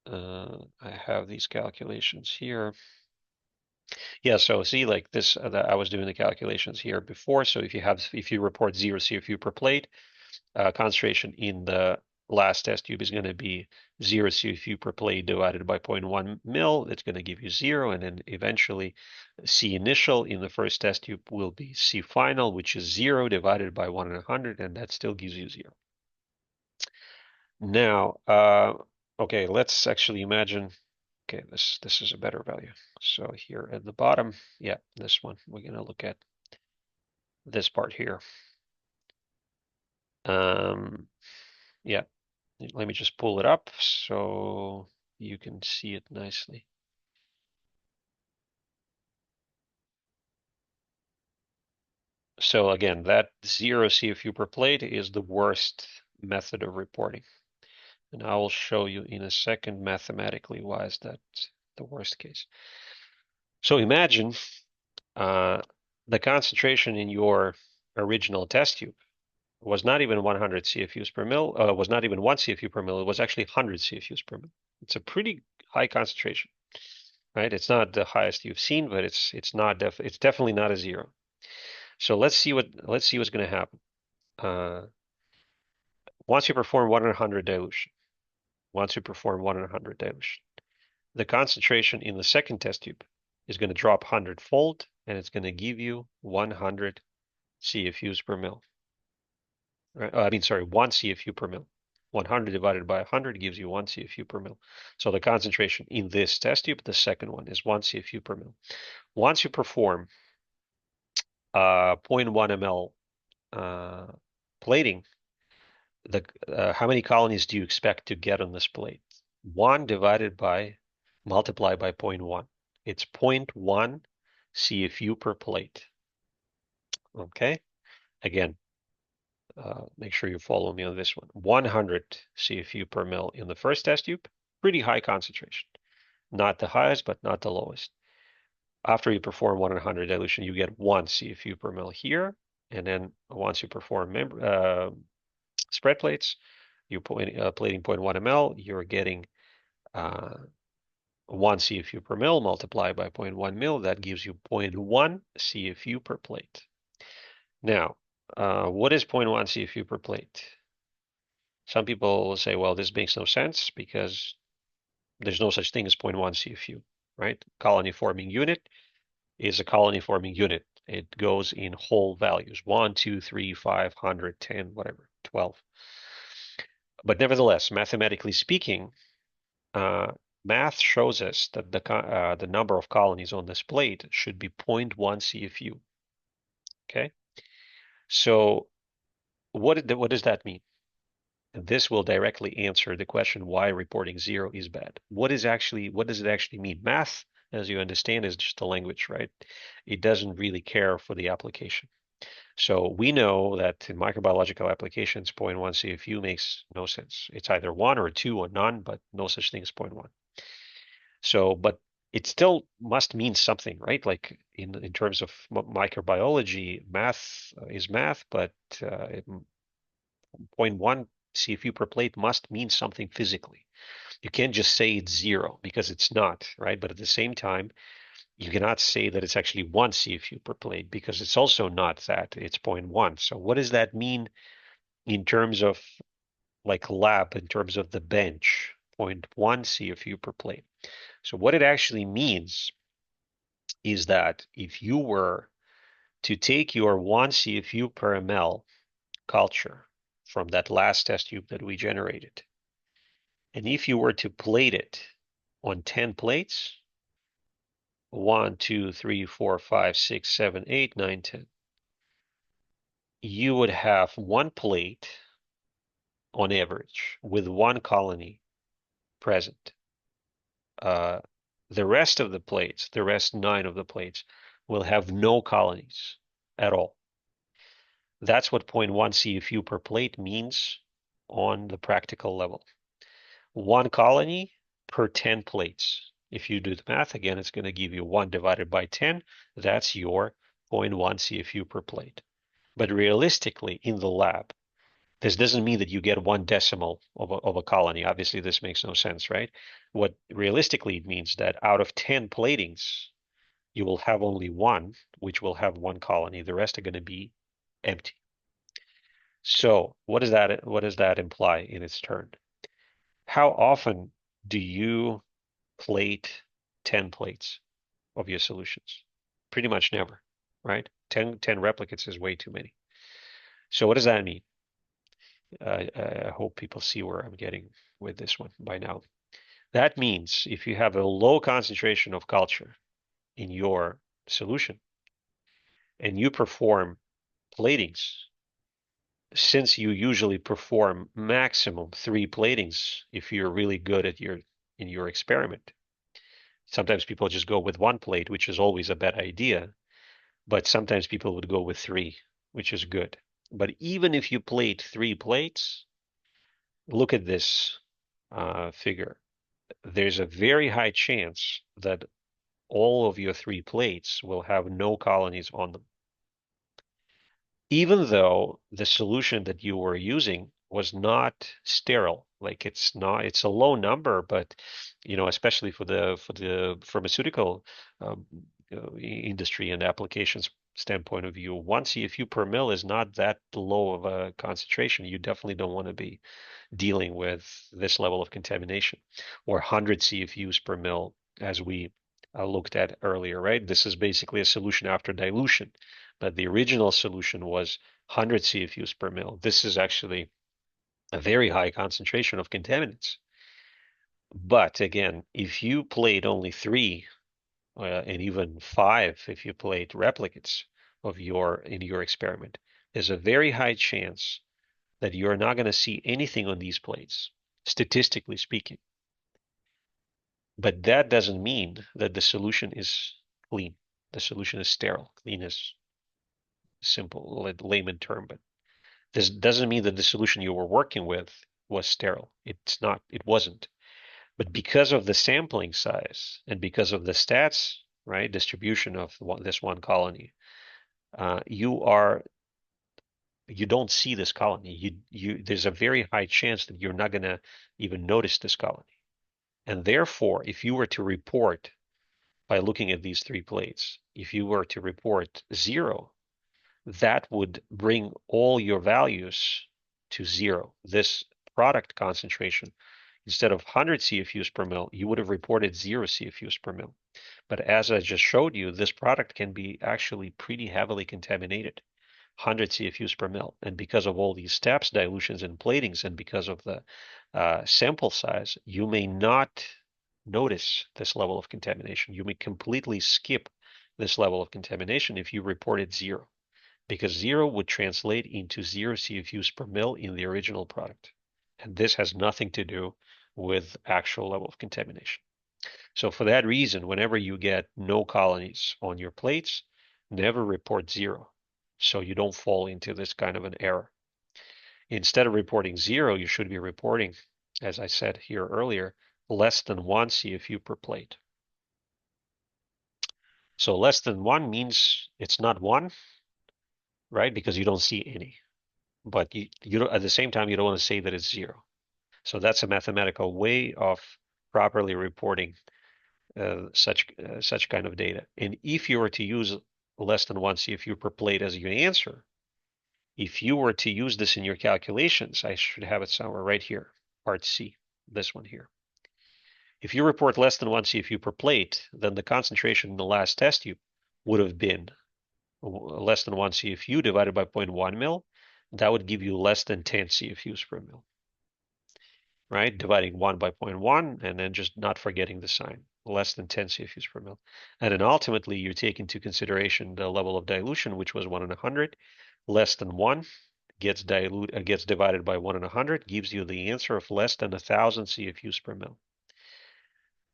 I have these calculations here. Yeah, so see, like this, I was doing the calculations here before. So if you report 0 CFU per plate, concentration in the last test tube is going to be 0 CFU per plate divided by 0.1 mil. It's going to give you 0, and then eventually C initial in the first test tube will be C final, which is 0 divided by 1 in 100, and that still gives you 0. Now, okay, let's actually imagine. Okay, this is a better value. So here at the bottom, yeah, this one, we're going to look at this part here. Yeah, let me just pull it up so you can see it nicely. So again, that 0 CFU per plate is the worst method of reporting. And I will show you in a second mathematically why is that the worst case. So imagine the concentration in your original test tube was not even 100 CFUs per mil, was not even 1 CFU per mil, it was actually 100 CFUs per mil. It's a pretty high concentration, right? It's not the highest you've seen, but it's definitely not a zero. So let's see what's going to happen. Once you perform 1 in 100 dilution, the concentration in the second test tube is going to drop 100-fold, and it's going to give you 100 CFUs per mil. Right? I mean, sorry, 1 CFU per mil. 100 divided by 100 gives you 1 CFU per mil. So the concentration in this test tube, the second one, is 1 CFU per mil. Once you perform 0.1 ml plating, how many colonies do you expect to get on this plate? 1 divided by, multiply by 0.1. It's 0.1 CFU per plate. Okay? Again, make sure you follow me on this one. 100 CFU per mil in the first test tube, pretty high concentration. Not the highest, but not the lowest. After you perform 1 in 100 dilution, you get 1 CFU per mil here. And then once you perform spread plates, you're plating 0.1 ml, you're getting 1 CFU per mil multiplied by 0.1 mil. That gives you 0.1 CFU per plate. Now, what is 0.1 CFU per plate? Some people will say, well, this makes no sense because there's no such thing as 0.1 CFU, right? Colony forming unit is a colony forming unit. It goes in whole values, 1, 2, 3, 5, 100, 10, whatever, 12. But nevertheless, mathematically speaking, math shows us that the number of colonies on this plate should be 0.1 CFU. Okay, so what does that mean? And this will directly answer the question why reporting 0 is bad. What does it actually mean? Math, as you understand, is just a language, right? It doesn't really care for the application. So we know that in microbiological applications, 0.1 CFU makes no sense. It's either 1 or 2 or none, but no such thing as 0.1. So, but it still must mean something, right? Like in terms of microbiology, math is math, but 0.1 CFU per plate must mean something physically. You can't just say it's 0 because it's not, right? But at the same time, you cannot say that it's actually 1 CFU per plate because it's also not that, it's 0.1. So what does that mean in terms of like lab, in terms of the bench? 0.1 CFU per plate. So what it actually means is that if you were to take your 1 CFU per ml culture from that last test tube that we generated, and if you were to plate it on 10 plates, 1, 2, 3, 4, 5, 6, 7, 8, 9, 10, you would have one plate on average with one colony present. The rest of the plates, the rest 9 of the plates, will have no colonies at all. That's what 0.1 CFU per plate means on the practical level. 1 colony per 10 plates. If you do the math, again, it's going to give you 1 divided by 10. That's your 0.1 CFU per plate. But realistically, in the lab, this doesn't mean that you get 1 decimal of a colony. Obviously, this makes no sense, right? What realistically it means that out of 10 platings, you will have only 1, which will have 1 colony. The rest are going to be empty. So what does that imply in its turn? How often do you plate 10 plates of your solutions? Pretty much never, right? 10 replicates is way too many. So what does that mean? I hope people see where I'm getting with this one by now. That means if you have a low concentration of culture in your solution and you perform platings, since you usually perform maximum 3 platings if you're really good at in your experiment. Sometimes people just go with 1 plate, which is always a bad idea, but sometimes people would go with 3, which is good. But even if you plate 3 plates, look at this figure. There's a very high chance that all of your 3 plates will have no colonies on them, even though the solution that you were using was not sterile. Like it's a low number, but especially for the pharmaceutical industry and applications standpoint of view, 1 CFU per mil is not that low of a concentration. You definitely don't want to be dealing with this level of contamination, or 100 CFUs per mil, as we looked at earlier, right? This is basically a solution after dilution, but the original solution was 100 CFUs per mil. This is actually a very high concentration of contaminants. But again, if you plate only 3 and even 5, if you plate replicates in your experiment, there's a very high chance that you're not going to see anything on these plates, statistically speaking. But that doesn't mean that the solution is clean. The solution is sterile. Clean is simple layman term, but this doesn't mean that the solution you were working with was sterile. It's not. It wasn't. But because of the sampling size and because of the stats, right, distribution of this 1 colony, you don't see this colony. There's a very high chance that you're not going to even notice this colony. And therefore, if you were to report by looking at these 3 plates, if you were to report 0, that would bring all your values to 0. This product concentration, instead of 100 CFUs per mil, you would have reported 0 CFUs per mil. But as I just showed you, this product can be actually pretty heavily contaminated, 100 CFUs per mil. And because of all these steps, dilutions and platings, and because of the sample size, you may not notice this level of contamination. You may completely skip this level of contamination if you reported 0, because 0 would translate into 0 CFUs per mil in the original product. And this has nothing to do with actual level of contamination. So for that reason, whenever you get no colonies on your plates, never report 0, so you don't fall into this kind of an error. Instead of reporting 0, you should be reporting, as I said here earlier, less than 1 CFU per plate. So less than 1 means it's not 1, right? Because you don't see any. But you don't, at the same time, you don't want to say that it's 0. So that's a mathematical way of properly reporting such kind of data. And if you were to use less than 1 CFU per plate as your answer, if you were to use this in your calculations, I should have it somewhere right here, part C, this one here. If you report less than 1 CFU per plate, then the concentration in the last test tube would have been less than 1 CFU divided by 0.1 mil. That would give you less than 10 CFUs per mil, right? Dividing 1 by 0.1 and then just not forgetting the sign, less than 10 CFUs per mil. And then ultimately, you take into consideration the level of dilution, which was 1 in 100. Less than 1 gets divided by 1 in 100, gives you the answer of less than 1,000 CFUs per mil.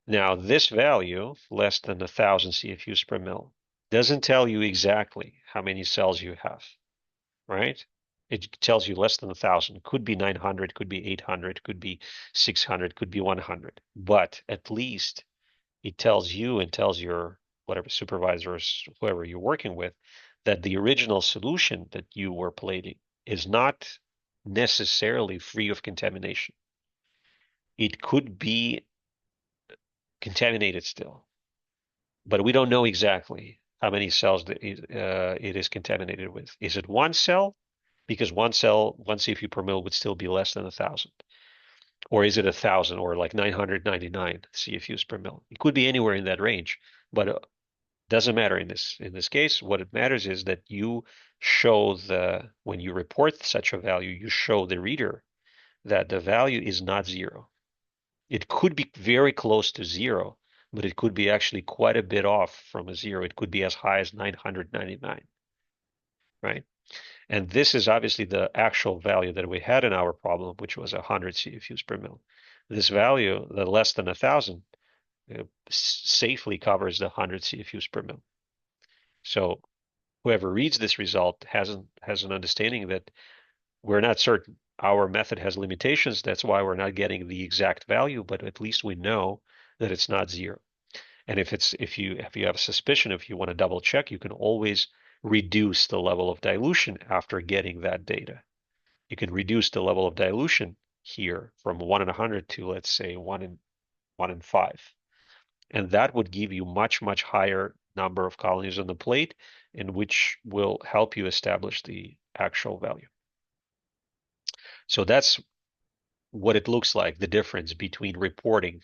Now, this value, less than 1,000 CFUs per mil, doesn't tell you exactly how many cells you have. right? It tells you less than 1,000. Could be 900, could be 800, could be 600, could be 100. But at least it tells you and tells your whatever supervisors, whoever you're working with, that the original solution that you were plating is not necessarily free of contamination. It could be contaminated still, but we don't know exactly how many cells that it is contaminated with. Is it one cell? Because one cell, one CFU per mil would still be less than 1,000. Or is it 1,000 or like 999 CFUs per mil? It could be anywhere in that range, but doesn't matter in this case. What it matters is that you show when you report such a value, you show the reader that the value is not zero. It could be very close to zero, but it could be actually quite a bit off from a zero. It could be as high as 999, right? And this is obviously the actual value that we had in our problem, which was 100 CFUs per mil. This value, the less than 1,000, safely covers the 100 CFUs per mil. So whoever reads this result has an understanding that we're not certain. Our method has limitations. That's why we're not getting the exact value, but at least we know that it's not zero. And if you have a suspicion, if you want to double check, you can always reduce the level of dilution after getting that data. You can reduce the level of dilution here from 1 in 100 to, let's say, 1 in 5. And that would give you much higher number of colonies on the plate, and which will help you establish the actual value. So that's what it looks like, the difference between reporting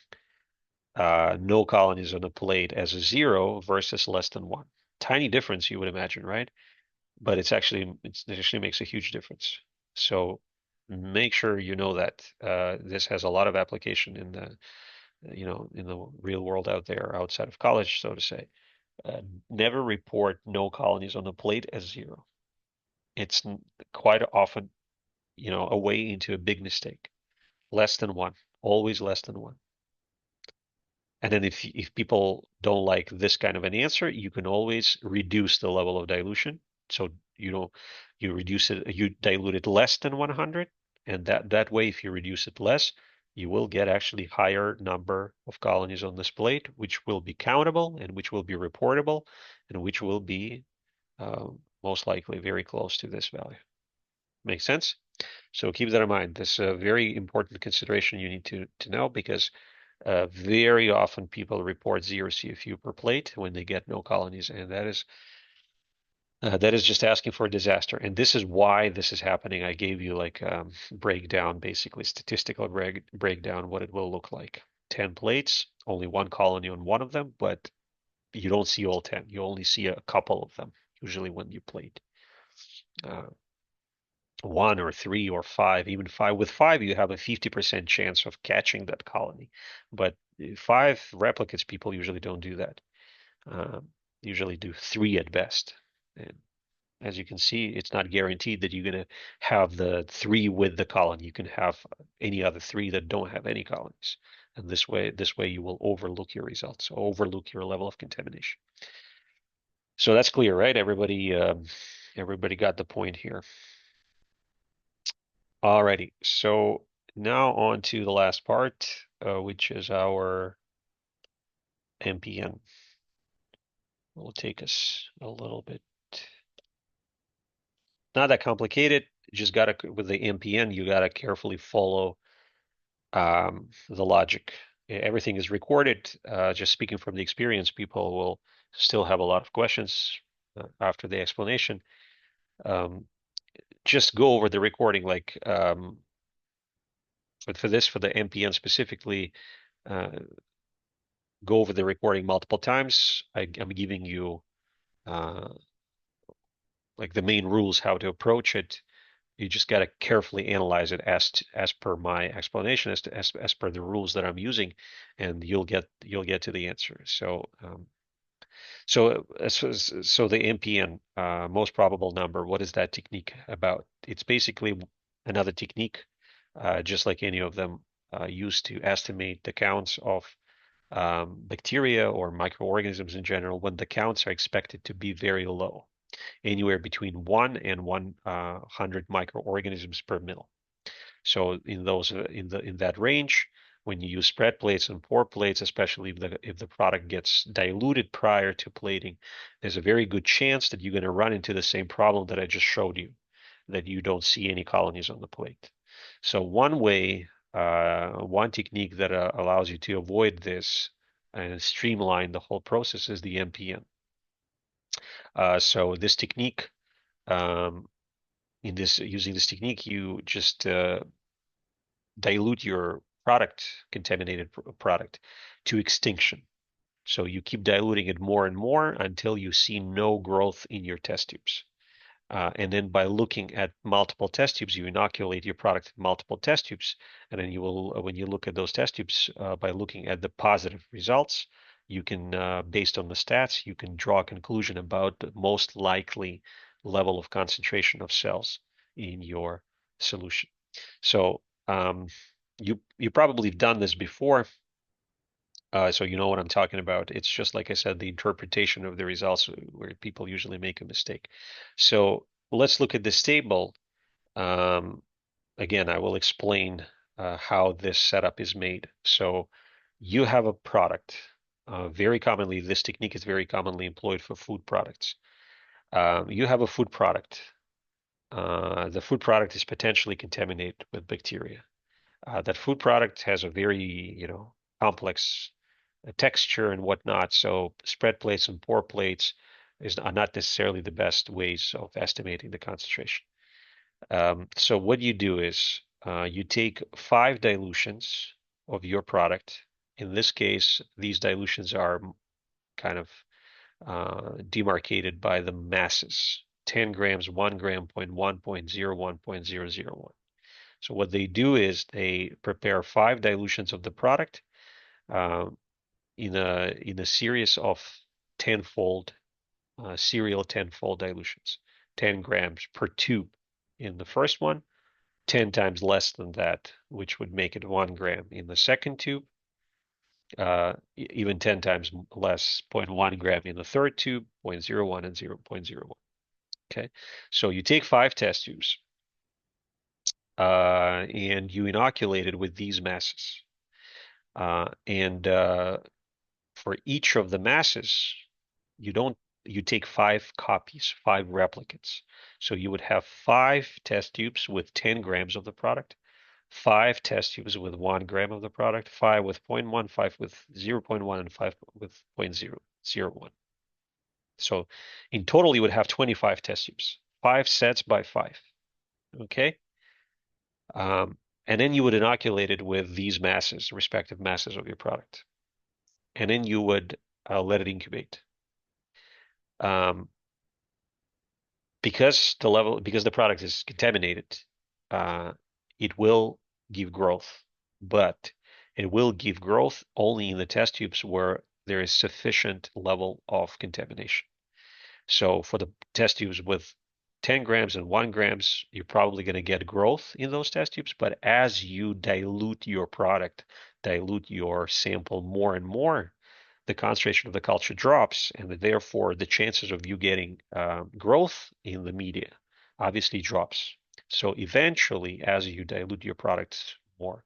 no colonies on the plate as a zero versus less than one. Tiny difference, you would imagine, right? But it actually makes a huge difference. So make sure you know that this has a lot of application in the in the real world out there, outside of college, so to say. Never report no colonies on the plate as zero. It's quite often, a way into a big mistake. Less than one, always less than one. And then if people don't like this kind of an answer, you can always reduce the level of dilution. So you reduce it, you dilute it less than 100, and that way, if you reduce it less, you will get actually higher number of colonies on this plate, which will be countable and which will be reportable, and which will be most likely very close to this value. Make sense? So keep that in mind. This is a very important consideration you need to know, because very often people report zero CFU per plate when they get no colonies, and that is just asking for a disaster. And this is why this is happening. I gave you like breakdown, basically statistical breakdown, what it will look like. 10 plates, only one colony on one of them, but you don't see all 10. You only see a couple of them, usually when you plate. One or three or five, even five. With five, you have a 50% chance of catching that colony. But five replicates, people usually don't do that. Usually do three at best. And as you can see, it's not guaranteed that you're going to have the three with the colony. You can have any other three that don't have any colonies. And this way you will overlook your results, overlook your level of contamination. So that's clear, right? Everybody got the point here. Alrighty, so now on to the last part, which is our MPN. It will take us a little bit. Not that complicated. You just gotta, with the MPN, you gotta carefully follow the logic. Everything is recorded. Just speaking from the experience, people will still have a lot of questions after the explanation. Just go over the recording, like for the MPN specifically, go over the recording multiple times. I'm giving you like the main rules, how to approach it. You just got to carefully analyze it as per my explanation, as per the rules that I'm using, and you'll get to the answer. So so the MPN, most probable number. What is that technique about? It's basically another technique, just like any of them, used to estimate the counts of bacteria or microorganisms in general when the counts are expected to be very low. anywhere between 1 and 100 microorganisms per mil. So in those in that range, when you use spread plates and pour plates, especially if the product gets diluted prior to plating, there's a very good chance that you're going to run into the same problem that I just showed you, that you don't see any colonies on the plate. So one technique that allows you to avoid this and streamline the whole process is the MPN. So this technique, um, using this technique, you just dilute your contaminated product to extinction. So you keep diluting it more and more until you see no growth in your test tubes. And then by looking at multiple test tubes, you inoculate your product in multiple test tubes. And then you will, when you look at those test tubes, by looking at the positive results, you can, based on the stats, you can draw a conclusion about the most likely level of concentration of cells in your solution. So you probably have done this before, so you know what I'm talking about. It's just like I said, the interpretation of the results where people usually make a mistake. So let's look at this table. Um, Again, I will explain how this setup is made. So you have a product. Very commonly, this technique is very commonly employed for food products. You have a food product. The food product is potentially contaminated with bacteria. That food product has a very, complex texture and whatnot. So spread plates and pour plates are not necessarily the best ways of estimating the concentration. So what you do is you take 5 dilutions of your product. In this case, these dilutions are kind of demarcated by the masses: 10 grams, 1 gram, 0.1, 0.01, 0.001. So what they do is they prepare 5 dilutions of the product uh, in a series of tenfold serial tenfold dilutions, 10 grams per tube in the first one, 10 times less than that, which would make it 1 gram in the second tube, even 10 times less, 0.1 gram in the third tube, 0.01 and 0.01. Okay, so you take 5 test tubes and you inoculate it with these masses. And for each of the masses, you don't you take 5 copies, 5 replicates. So you would have 5 test tubes with 10 grams of the product, 5 test tubes with 1 gram of the product, 5 with 0.1, 5 with 0.1, and 5 with 0.001. So in total, you would have 25 test tubes, 5 sets by 5. Okay. And then you would inoculate it with these masses, respective masses of your product. And then you would let it incubate. Because the product is contaminated, it will give growth, but it will give growth only in the test tubes where there is sufficient level of contamination. So for the test tubes with 10 grams and 1 grams, you're probably going to get growth in those test tubes. But as you dilute your product, dilute your sample more and more, the concentration of the culture drops, and therefore the chances of you getting growth in the media obviously drops. So eventually, as you dilute your products more,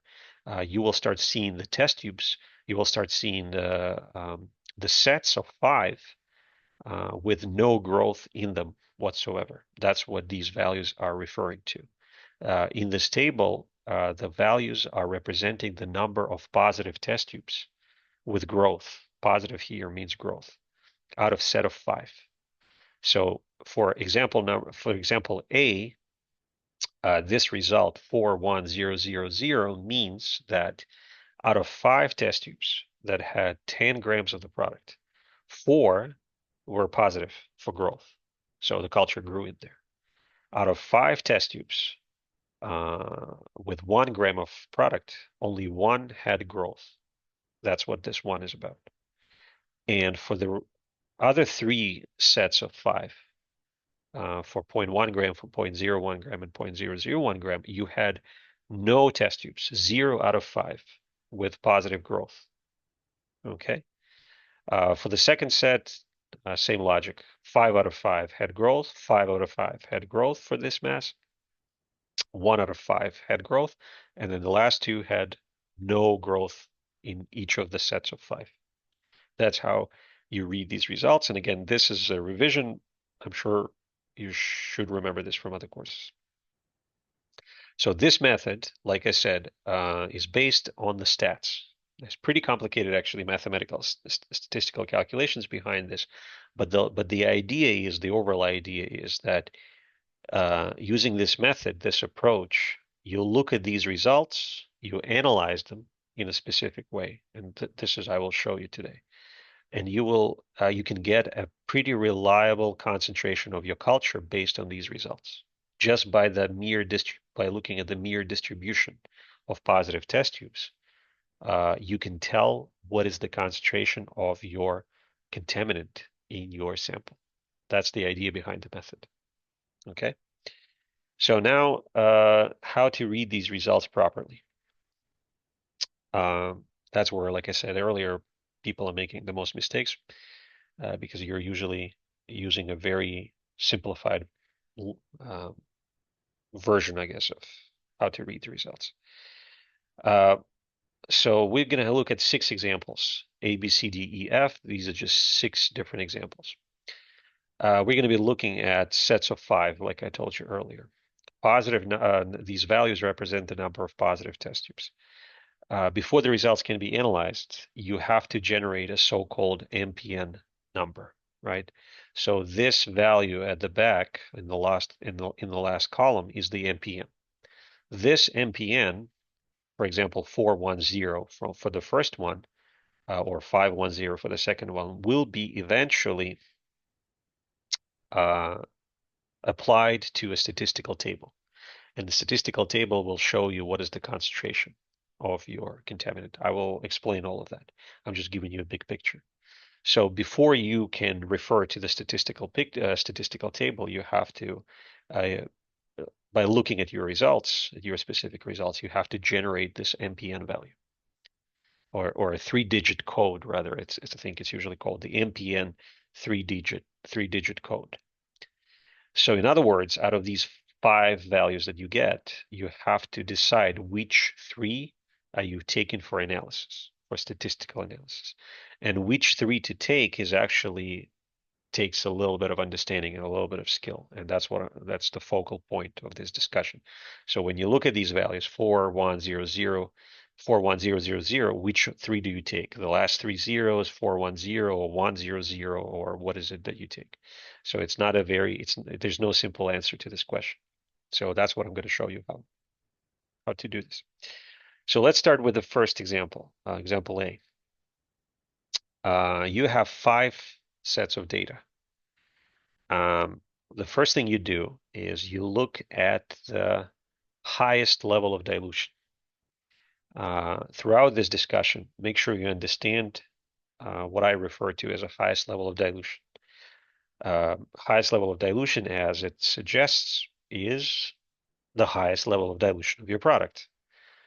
you will start seeing the test tubes. You will start seeing the sets of 5 with no growth in them whatsoever. That's what these values are referring to. In this table, the values are representing the number of positive test tubes with growth. Positive here means growth out of set of 5. So for example A, this result 41000 means that out of 5 test tubes that had 10 grams of the product, 4 were positive for growth. So the culture grew in there. Out of 5 test tubes with 1 gram of product, only 1 had growth. That's what this one is about. And for the other 3 sets of 5, for 0.1 gram, for 0.01 gram, and 0.001 gram, you had no test tubes, 0 out of 5 with positive growth. Okay. For the second set, Same logic. 5 out of 5 had growth, 5 out of 5 had growth for this mass, 1 out of 5 had growth, and then the last two had no growth in each of the sets of 5. That's how you read these results. And again, this is a revision. I'm sure you should remember this from other courses. So this method, like I said, is based on the stats. There's pretty complicated, actually, mathematical statistical calculations behind this, but the idea is, the overall idea is that using this method, this approach, you look at these results, you analyze them in a specific way, and this is I will show you today, and you can get a pretty reliable concentration of your culture based on these results, just by looking at the mere distribution of positive test tubes. You can tell what is the concentration of your contaminant in your sample. That's the idea behind the method. Okay. So now, how to read these results properly. That's where, like I said earlier, people are making the most mistakes because you're usually using a very simplified version, I guess, of how to read the results. So we're going to look at 6 examples, A, B, C, D, E, F. These are just 6 different examples. We're going to be looking at sets of 5, like I told you earlier. These values represent the number of positive test tubes. Before the results can be analyzed, you have to generate a so-called MPN number, right? So this value at the back in the last column is the MPN. This MPN, for example, 410 for the first one, or 510 for the second one, will be eventually applied to a statistical table. And the statistical table will show you what is the concentration of your contaminant. I will explain all of that. I'm just giving you a big picture. So before you can refer to the statistical table, you have to, by looking at your results, at your specific results, you have to generate this MPN value, or a 3-digit code rather. I think it's usually called the MPN 3-digit code. So in other words, out of these 5 values that you get, you have to decide which 3 are you taking for analysis, for statistical analysis. And which 3 to take is actually takes a little bit of understanding and a little bit of skill. And that's the focal point of this discussion. So when you look at these values, 4, 1, 0, 0, 4, 1, 0, 0, 0, which 3 do you take? The last 3 zeros, 4, 1, 0, or 1, 0, 0, or what is it that you take? So it's not there's no simple answer to this question. So that's what I'm going to show you how to do this. So let's start with the first example, example A. You have 5 sets of data. The first thing you do is you look at the highest level of dilution. Throughout this discussion, make sure you understand what I refer to as a highest level of dilution. Highest level of dilution, as it suggests, is the highest level of dilution of your product.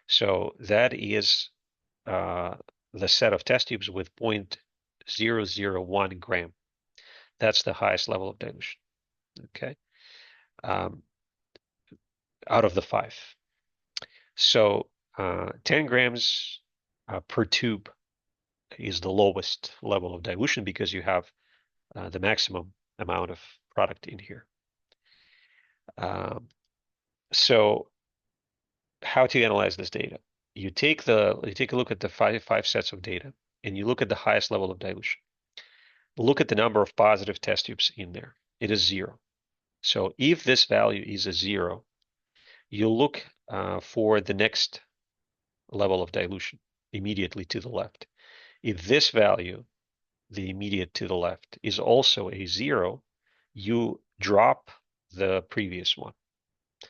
So that is the set of test tubes with 0.001 gram. That's the highest level of dilution. Okay. Out of the 5. So 10 grams per tube is the lowest level of dilution because you have the maximum amount of product in here. So how to analyze this data? You take a look at the five sets of data, and you look at the highest level of dilution. Look at the number of positive test tubes in there. It is 0. So if this value is a 0, you look for the next level of dilution immediately to the left. If this value, the immediate to the left, is also a 0, you drop the previous one.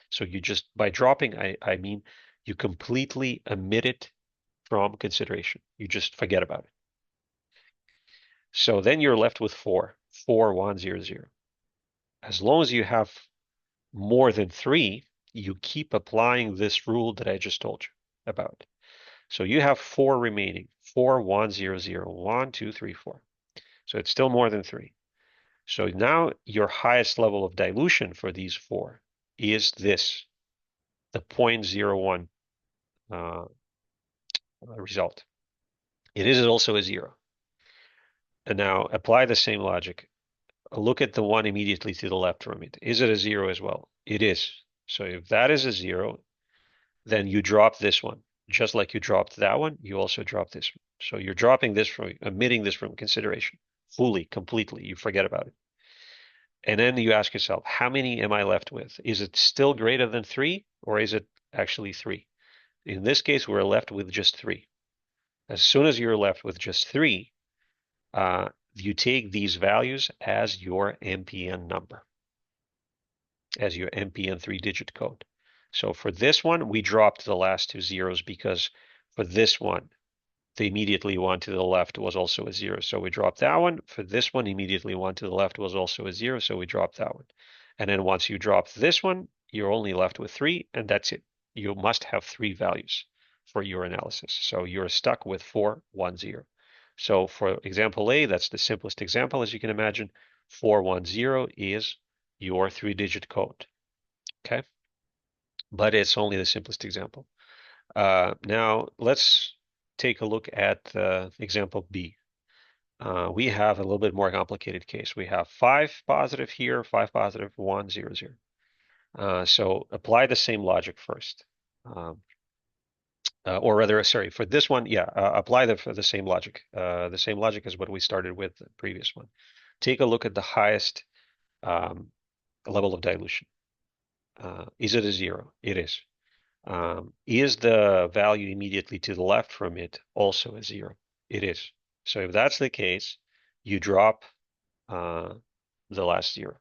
So you just, by dropping, I mean you completely omit it from consideration. You just forget about it. So then you're left with 4, 4, 1, 0, 0. As long as you have more than 3, you keep applying this rule that I just told you about. So you have 4 remaining, 4, 1, 0, 0, 1, 2, 3, 4. So it's still more than 3. So now your highest level of dilution for these four is this, the 0.01 result. It is also a zero. And now apply the same logic. Look at the one immediately to the left from it. Is it a zero as well? It is. So if that is a zero, then you drop this one. Just like you dropped that one, you also drop this one. So you're dropping this from, omitting this from consideration fully, completely. You forget about it. And then you ask yourself, how many am I left with? Is it still greater than three, or is it actually three? In this case, we're left with just three. As soon as you're left with just three, you take these values as your MPN number, as your MPN 3-digit code. So for this one, we dropped the last two zeros because for this one, the immediately one to the left was also a zero. So we dropped that one. For this one, immediately one to the left was also a zero. So we dropped that one. And then once you drop this one, you're only left with three, and that's it. You must have three values for your analysis. So you're stuck with 4, 1, 0. So for example A, that's the simplest example, as you can imagine. 410 is your 3-digit code. Okay. But it's only the simplest example. Now let's take a look at example B. We have a little bit more complicated case. We have 5 positive here, 5 positive, 1, 0, 0. So apply the same logic first. Or rather, sorry, for this one, yeah, apply the same logic. The same logic as what we started with the previous one. Take a look at the highest level of dilution. Is it a zero? It is. Is the value immediately to the left from it also a zero? It is. So if that's the case, you drop the last zero.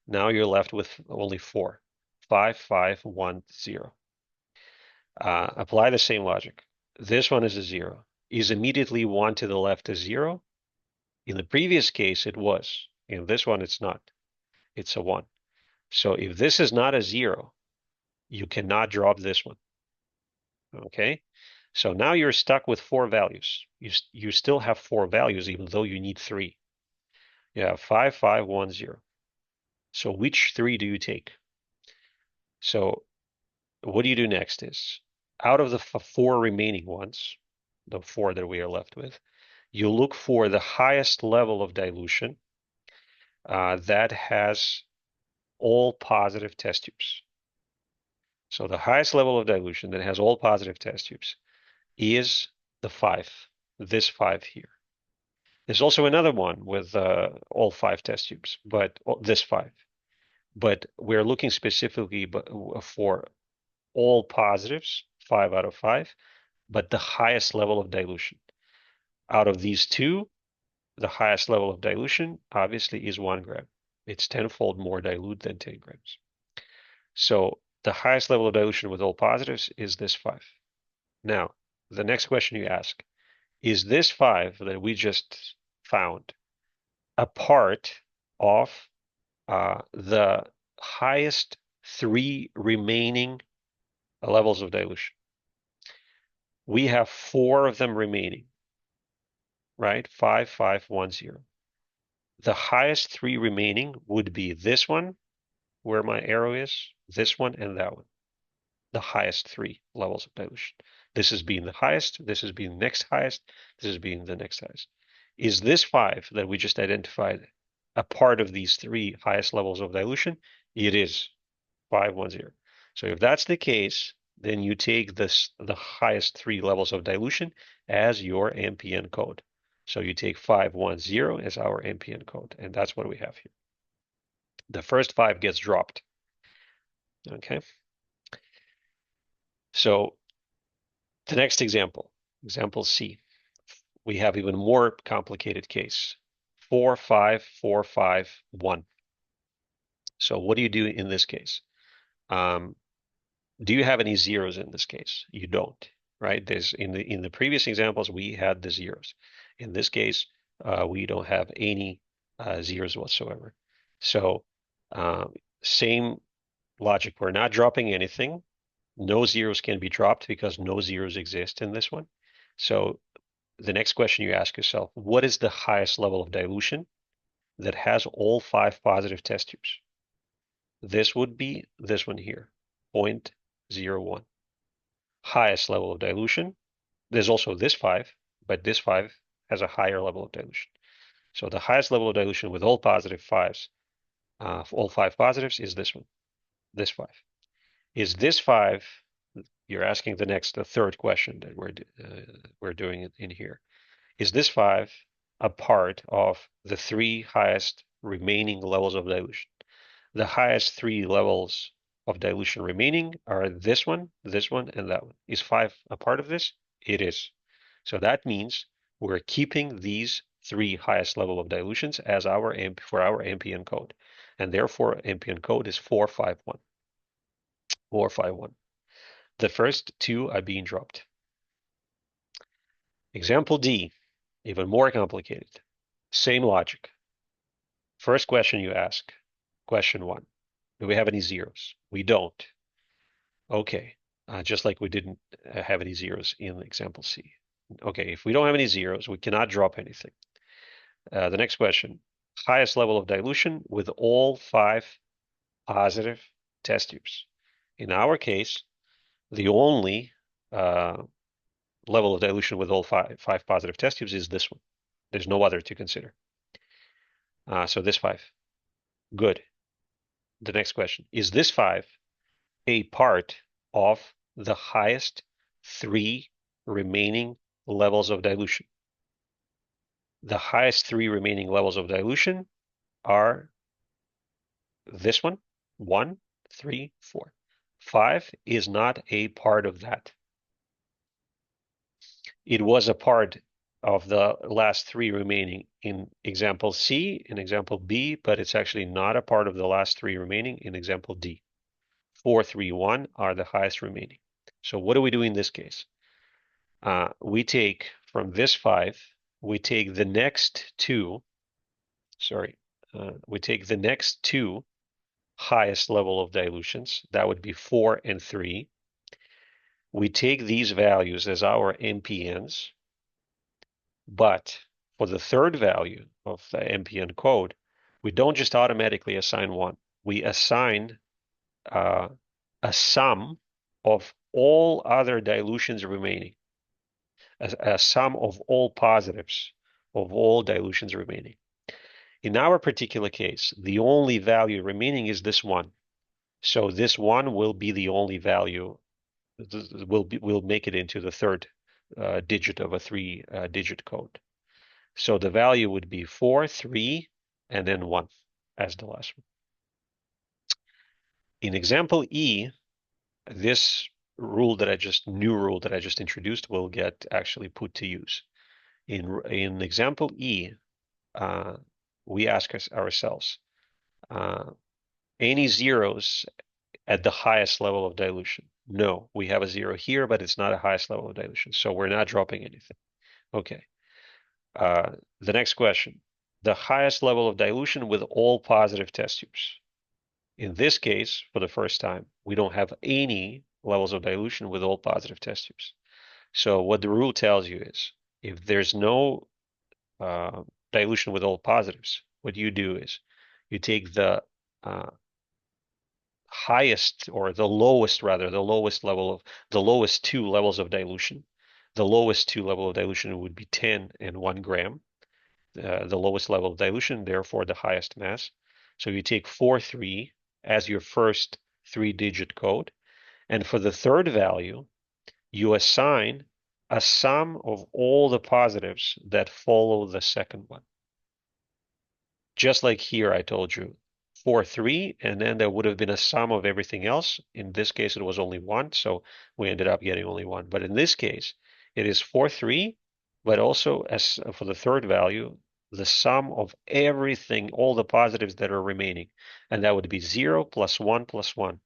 Now you're left with only 4. 5, 5, 1, 0. Apply the same logic. This one is a zero. Is immediately 1 to the left a zero? In the previous case, it was. In this one, it's not. It's a 1. So if this is not a zero, you cannot drop this one. Okay? So now you're stuck with 4 values. You still have 4 values, even though you need 3. You have 5, 5, 1, 0. So which 3 do you take? So what do you do next is, out of the 4 remaining ones, the 4 that we are left with, you look for the highest level of dilution that has all positive test tubes. So the highest level of dilution that has all positive test tubes is the 5, this 5 here. There's also another one with all 5 test tubes, but this 5. But we're looking specifically for all positives, 5 out of 5, but the highest level of dilution. Out of these two, the highest level of dilution obviously is 1 gram. It's 10-fold more dilute than 10 grams. So the highest level of dilution with all positives is this 5. Now, the next question you ask, is this 5 that we just found a part of the highest 3 remaining levels of dilution? We have 4 of them remaining, right? 5, 5, 1, 0. The highest 3 remaining would be this one, where my arrow is, this one, and that one. The highest 3 levels of dilution. This is being the highest, this is being the next highest, this is being the next highest. Is this 5 that we just identified a part of these 3 highest levels of dilution? It is 5, 1, 0. So if that's the case, then you take the highest 3 levels of dilution as your MPN code. So you take 5, 1, 0 as our MPN code, and that's what we have here. The first 5 gets dropped. Okay. So the next example, example C, we have even more complicated case. 4, 5, 4, 5, 1. So what do you do in this case? Do you have any zeros in this case? You don't, right? There's in the previous examples we had the zeros. In this case, we don't have any zeros whatsoever. So same logic. We're not dropping anything. No zeros can be dropped because no zeros exist in this one. So the next question you ask yourself, what is the highest level of dilution that has all 5 positive test tubes. This would be this one here, 0.01. Highest level of dilution. There's also this 5, but this 5 has a higher level of dilution. So the highest level of dilution with all positive 5s, all 5 positives, is this one, this 5. Is this 5, you're asking the third question that we're doing it in here. Is this 5 a part of the 3 highest remaining levels of dilution? The highest 3 levels of dilution remaining are this one, and that one. Is 5 a part of this? It is. So that means we're keeping these 3 highest level of dilutions as for our MPN code. And therefore, MPN code is 451. 451. The first 2 are being dropped. Example D, even more complicated. Same logic. First question you ask, question 1. Do we have any zeros? We don't. Okay, just like we didn't have any zeros in example C. Okay, if we don't have any zeros, we cannot drop anything. The next question, highest level of dilution with all 5 positive test tubes. In our case, the only level of dilution with all five positive test tubes is this one. There's no other to consider. So this 5. Good. The next question, is this 5 a part of the highest 3 remaining levels of dilution? The highest 3 remaining levels of dilution are this one, 1, 3, 4. 5 is not a part of that. It was a part of the last 3 remaining in example C, in example B, but it's actually not a part of the last 3 remaining in example D. 4, 3, 1 are the highest remaining. So what do we do in this case? We take from this 5, we take the next 2, we take the next 2 highest level of dilutions. That would be 4 and 3. We take these values as our MPNs, but for the third value of the MPN code, we don't just automatically assign 1. We assign a sum of all other dilutions remaining, a sum of all positives of all dilutions remaining. In our particular case, the only value remaining is this 1. So this 1 will be the only value, will make it into the third digit of a 3-digit code. So the value would be 4, 3, and then 1 as the last one. In example E, this new rule that I just introduced will get actually put to use. In example E, we ask ourselves, any zeros at the highest level of dilution? No, we have a 0 here, but it's not a highest level of dilution, so we're not dropping anything. Okay. The next question, the highest level of dilution with all positive test tubes. In this case, for the first time, we don't have any levels of dilution with all positive test tubes. So what the rule tells you is, if there's no dilution with all positives, what you do is you take the highest, or the lowest rather, the lowest 2 levels of dilution. The lowest 2 level of dilution would be 10 and 1 gram. The lowest level of dilution, therefore the highest mass. So you take 4, 3 as your first 3-digit code. And for the third value, you assign a sum of all the positives that follow the second one. Just like here, I told you 4, 3, and then there would have been a sum of everything else. In this case, it was only 1, so we ended up getting only 1. But in this case, it is 4, 3, but also as for the third value, the sum of everything, all the positives that are remaining. And that would be 0 plus 1 plus 1.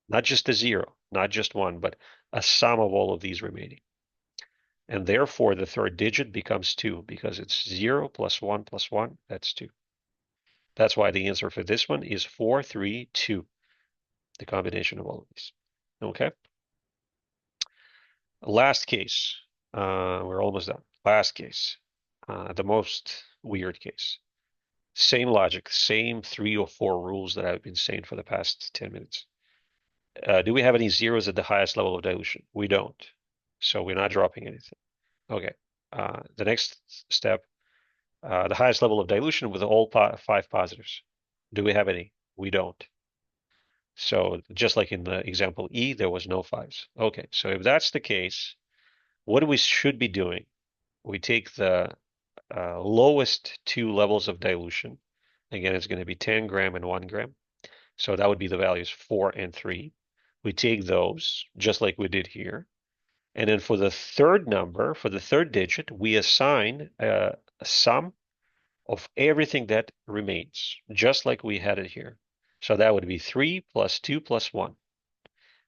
Not just a 0, not just 1, but a sum of all of these remaining. And therefore, the third digit becomes 2, because it's 0 plus 1 plus 1, that's 2. That's why the answer for this one is 4, 3, 2, the combination of all of these. Okay? Last case. We're almost done. Last case. The most weird case. Same logic, same 3 or 4 rules that I've been saying for the past 10 minutes. Do we have any zeros at the highest level of dilution? We don't. So we're not dropping anything. Okay. The next step, the highest level of dilution with all 5 positives. Do we have any? We don't. So just like in the example E, there was no 5s. Okay, so if that's the case, what we should be doing, we take the lowest 2 levels of dilution. Again, it's going to be 10 gram and 1 gram. So that would be the values 4 and 3. We take those just like we did here. And then for the third number, for the third digit, we assign a sum of everything that remains, just like we had it here. So that would be 3 plus 2 plus 1.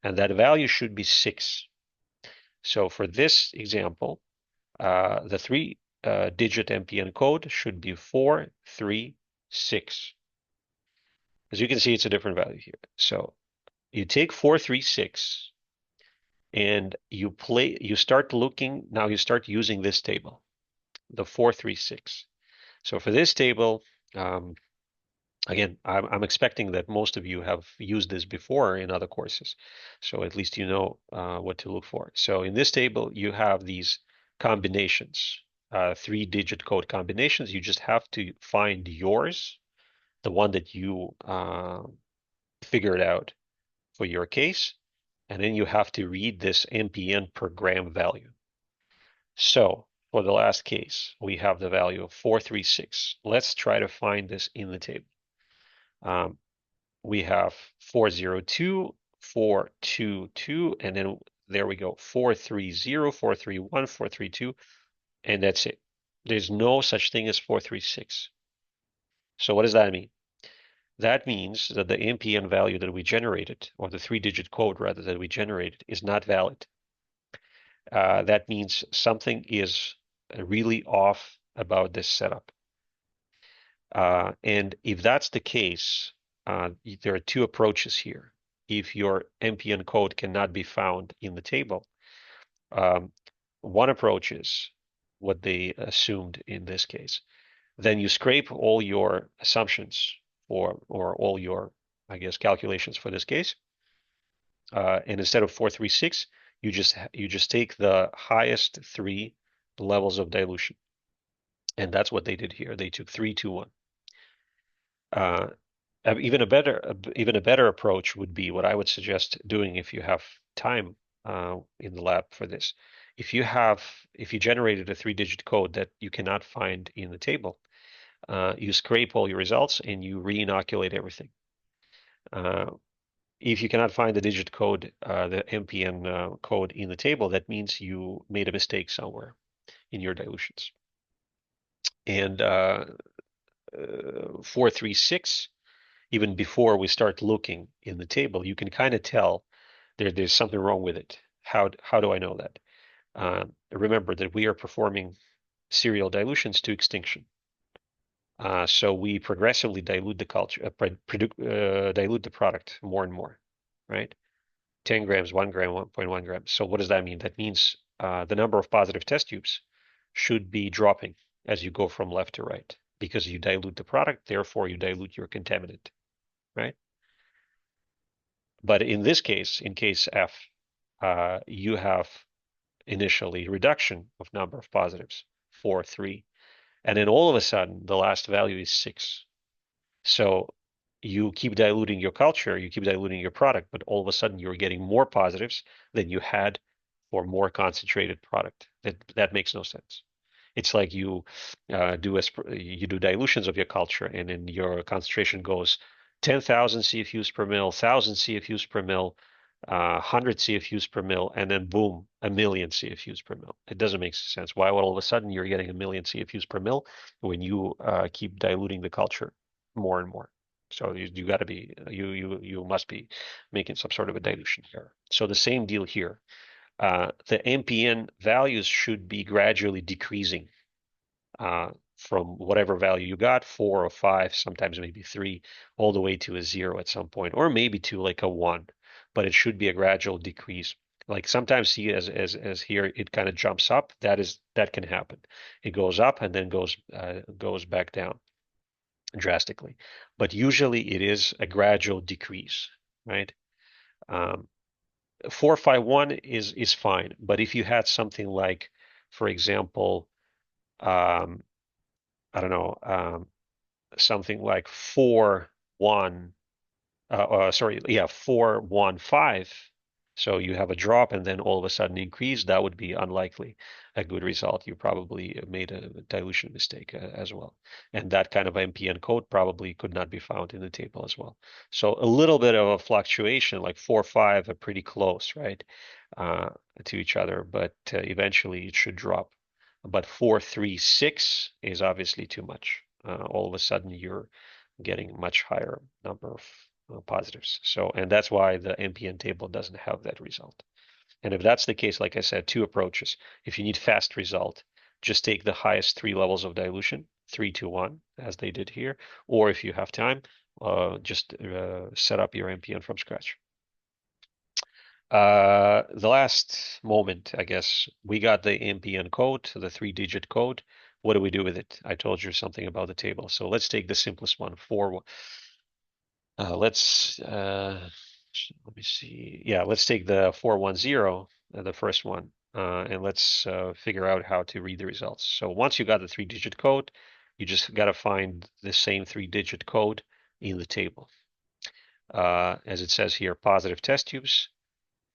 And that value should be 6. So for this example, the 3-digit MPN code should be 436. As you can see, it's a different value here. So you take 436 and you start looking, now you start using this table, the 436. So for this table, again, I'm expecting that most of you have used this before in other courses. So at least you know what to look for. So in this table, you have these combinations, 3-digit code combinations. You just have to find yours, the one that you figured out for your case, and then you have to read this MPN per gram value. So for the last case, we have the value of 436. Let's try to find this in the table. We have 402, 422, and then there we go, 430, 431, 432, and that's it. There's no such thing as 436. So what does that mean? That means that the MPN value that we generated, or the 3-digit code rather that we generated, is not valid. That means something is really off about this setup. And if that's the case, there are 2 approaches here. If your MPN code cannot be found in the table, one approach is what they assumed in this case. Then you scrape all your assumptions or all your, I guess, calculations for this case, and instead of 436, you just take the highest 3 levels of dilution, and that's what they did here. They took 3, 2, 1. Even a better approach would be what I would suggest doing if you have time in the lab for this. If you generated a 3-digit code that you cannot find in the table, you scrape all your results and you re-inoculate everything. If you cannot find the digit code, the MPN code in the table, that means you made a mistake somewhere in your dilutions. And 436, even before we start looking in the table, you can kind of tell there's something wrong with it. How do I know that? Remember that we are performing serial dilutions to extinction. So we progressively dilute the culture, dilute the product more and more, right? 10 grams, 1 gram, 1.1 grams. So what does that mean? That means the number of positive test tubes should be dropping as you go from left to right because you dilute the product, therefore you dilute your contaminant, right? But in this case, in case F, you have initially reduction of number of positives, 4, 3, and then all of a sudden the last value is 6. So you keep diluting your culture, you keep diluting your product, but all of a sudden you're getting more positives than you had for more concentrated product. That makes no sense. It's like you do dilutions of your culture, and then your concentration goes 10,000 CFUs per mil, 1,000 CFUs per mil, 100 CFUs per mil, and then boom, a million CFUs per mil. It doesn't make sense. Why would all of a sudden you're getting a million CFUs per mil when you keep diluting the culture more and more? So you got to be you must be making some sort of a dilution error. So the same deal here. The MPN values should be gradually decreasing from whatever value you got, 4 or 5, sometimes maybe 3, all the way to a 0 at some point, or maybe to like a 1. But it should be a gradual decrease. Like sometimes see as here it kind of jumps up. That can happen. It goes up and then goes back down. drastically. But usually it is a gradual decrease, right? Um, 451 is fine, but if you had something like, for example, um, I don't know, something like 4-1, sorry, yeah, 4-1-5. So you have a drop and then all of a sudden increase. That would be unlikely a good result. You probably made a dilution mistake as well. And that kind of MPN code probably could not be found in the table as well. So a little bit of a fluctuation, like 4-5 are pretty close, right, uh, to each other, but eventually it should drop. But 4-3-6 is obviously too much. All of a sudden you're getting much higher number of positives. So, and that's why the MPN table doesn't have that result. And if that's the case, like I said, two approaches. If you need fast result, just take the highest three levels of dilution, 3-1, as they did here. Or if you have time, just set up your MPN from scratch. The last moment, I guess, we got the MPN code, the 3-digit code. What do we do with it? I told you something about the table. So let's take the simplest one, let me see. Yeah, let's take the 410, the first one, and let's figure out how to read the results. So once you got the 3-digit code, you just got to find the same 3-digit code in the table. As it says here, positive test tubes,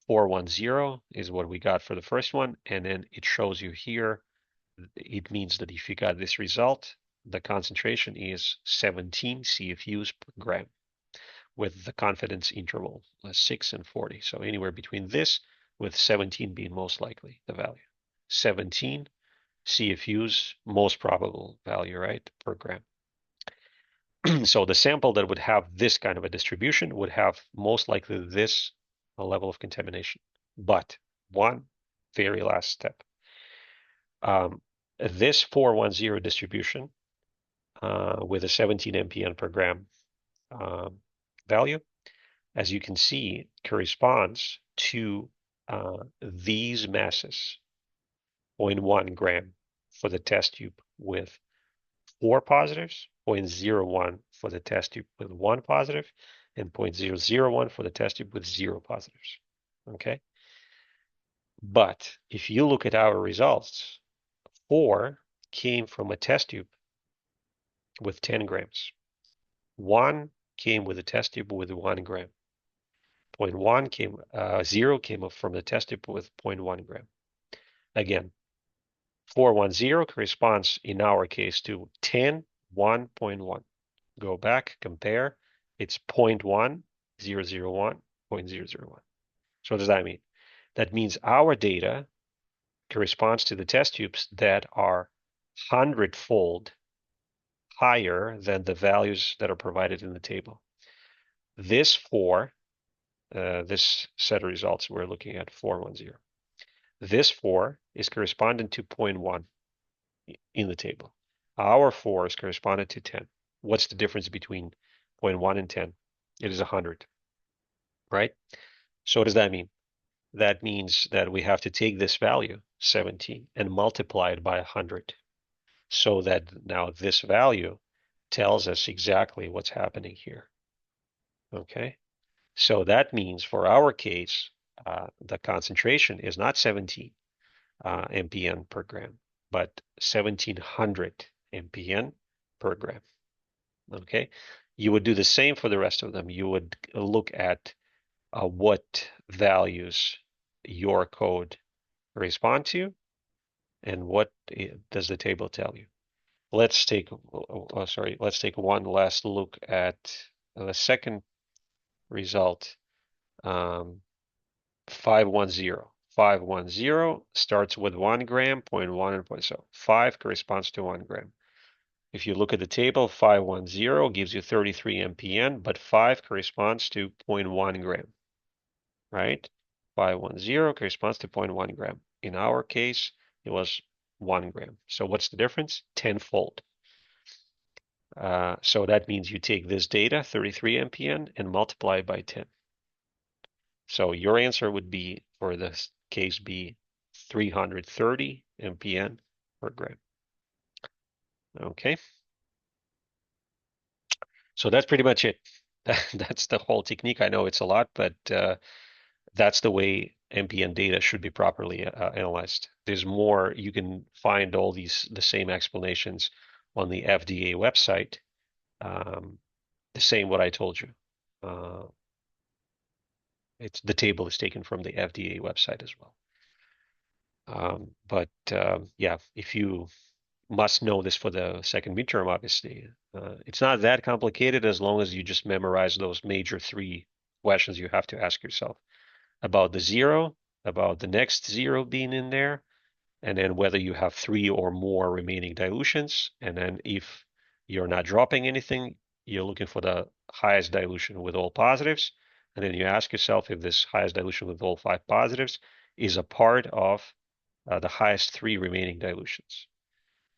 410 is what we got for the first one, and then it shows you here. It means that if you got this result, the concentration is 17 CFUs per gram, with the confidence interval 6 and 40. So anywhere between this, with 17 being most likely the value. 17 CFUs, most probable value, right, per gram. So the sample that would have this kind of a distribution would have most likely this level of contamination. But one very last step. This 410 distribution with a 17 MPN per gram value, as you can see, corresponds to these masses, 0.1 gram for the test tube with 4 positives, 0.01 for the test tube with 1 positive, and 0.001 for the test tube with 0 positives. Okay? But if you look at our results, 4 came from a test tube with 10 grams. 1 came with a test tube with 1 gram. 0.1 came, 0 came up from the test tube with 0.1 gram. Again, 410 corresponds in our case to 10, 1.1. Go back, compare. It's 0.1, 001, 0.001. So what does that mean? That means our data corresponds to the test tubes that are 100-fold higher than the values that are provided in the table. This set of results we're looking at 410. This 4 is corresponding to 0.1 in the table. Our 4 is corresponding to 10. What's the difference between 0.1 and 10? It is 100, right? So what does that mean? That means that we have to take this value, 17, and multiply it by 100, so that now this value tells us exactly what's happening here. Okay? So that means for our case, the concentration is not 17 MPN per gram, but 1700 MPN per gram. Okay? You would do the same for the rest of them. You would look at what values your code respond to and what does the table tell you. Let's take one last look at the second result. 510. 510 starts with 1 gram, 0.1 and 0.0. So 5 corresponds to 1 gram. If you look at the table, 510 gives you 33 MPN, but 5 corresponds to 0.1 gram, right? 510 corresponds to 0.1 gram. In our case, it was 1 gram. So what's the difference? Tenfold. So that means you take this data, 33 MPN, and multiply it by 10. So your answer would be, for this case, be 330 MPN per gram. Okay. So that's pretty much it. That's the whole technique. I know it's a lot, but that's the way MPN data should be properly analyzed. There's more. You can find all the same explanations on the FDA website. Um, the same what I told you. Uh, it's the table is taken from the FDA website as well. But yeah, if you must know this for the second midterm, obviously. It's not that complicated as long as you just memorize those major three questions you have to ask yourself about the zero, about the next zero being in there, and then whether you have three or more remaining dilutions. And then if you're not dropping anything, you're looking for the highest dilution with all positives. And then you ask yourself if this highest dilution with all five positives is a part of the highest three remaining dilutions.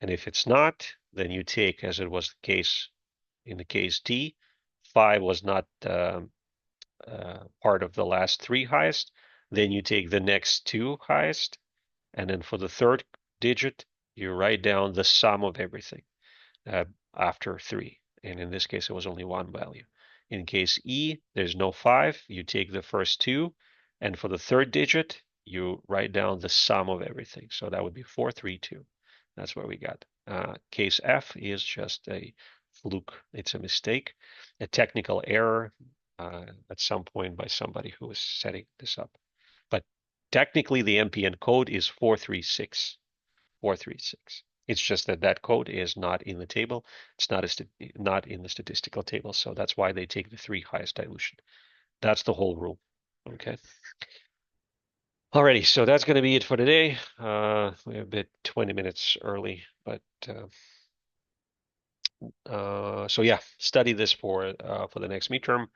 And if it's not, then you take, as it was the case in the case D, 5 was not part of the last three highest. Then you take the next two highest, and then for the third digit, you write down the sum of everything uh, after 3. And in this case, it was only one value. In case E, there's no 5. You take the first two, and for the third digit, you write down the sum of everything. So that would be 432. That's what we got. Case F is just a fluke. It's a mistake, a technical error at some point by somebody who was setting this up. But technically, the MPN code is 436. 436. It's just that that code is not in the table. It's not in the statistical table. So that's why they take the three highest dilution. That's the whole rule. Okay. Alrighty, so that's going to be it for today. We're a bit 20 minutes early, but so yeah, study this for the next midterm.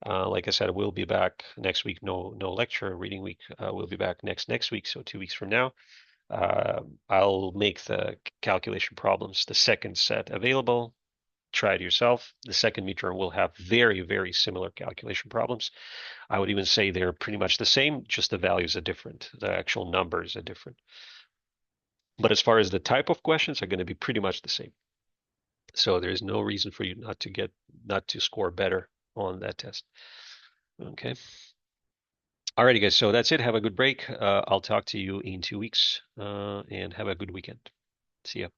Like I said, we'll be back next week. No lecture, reading week. We'll be back next week, so 2 weeks from now. I'll make the calculation problems, the second set available. Try it yourself. The second midterm will have very similar calculation problems. I would even say they're pretty much the same, just the values are different. The actual numbers are different. But as far as the type of questions are going to be pretty much the same. So there's no reason for you not to score better on that test. Okay. Alrighty, guys. So that's it. Have a good break. I'll talk to you in 2 weeks, and have a good weekend. See ya.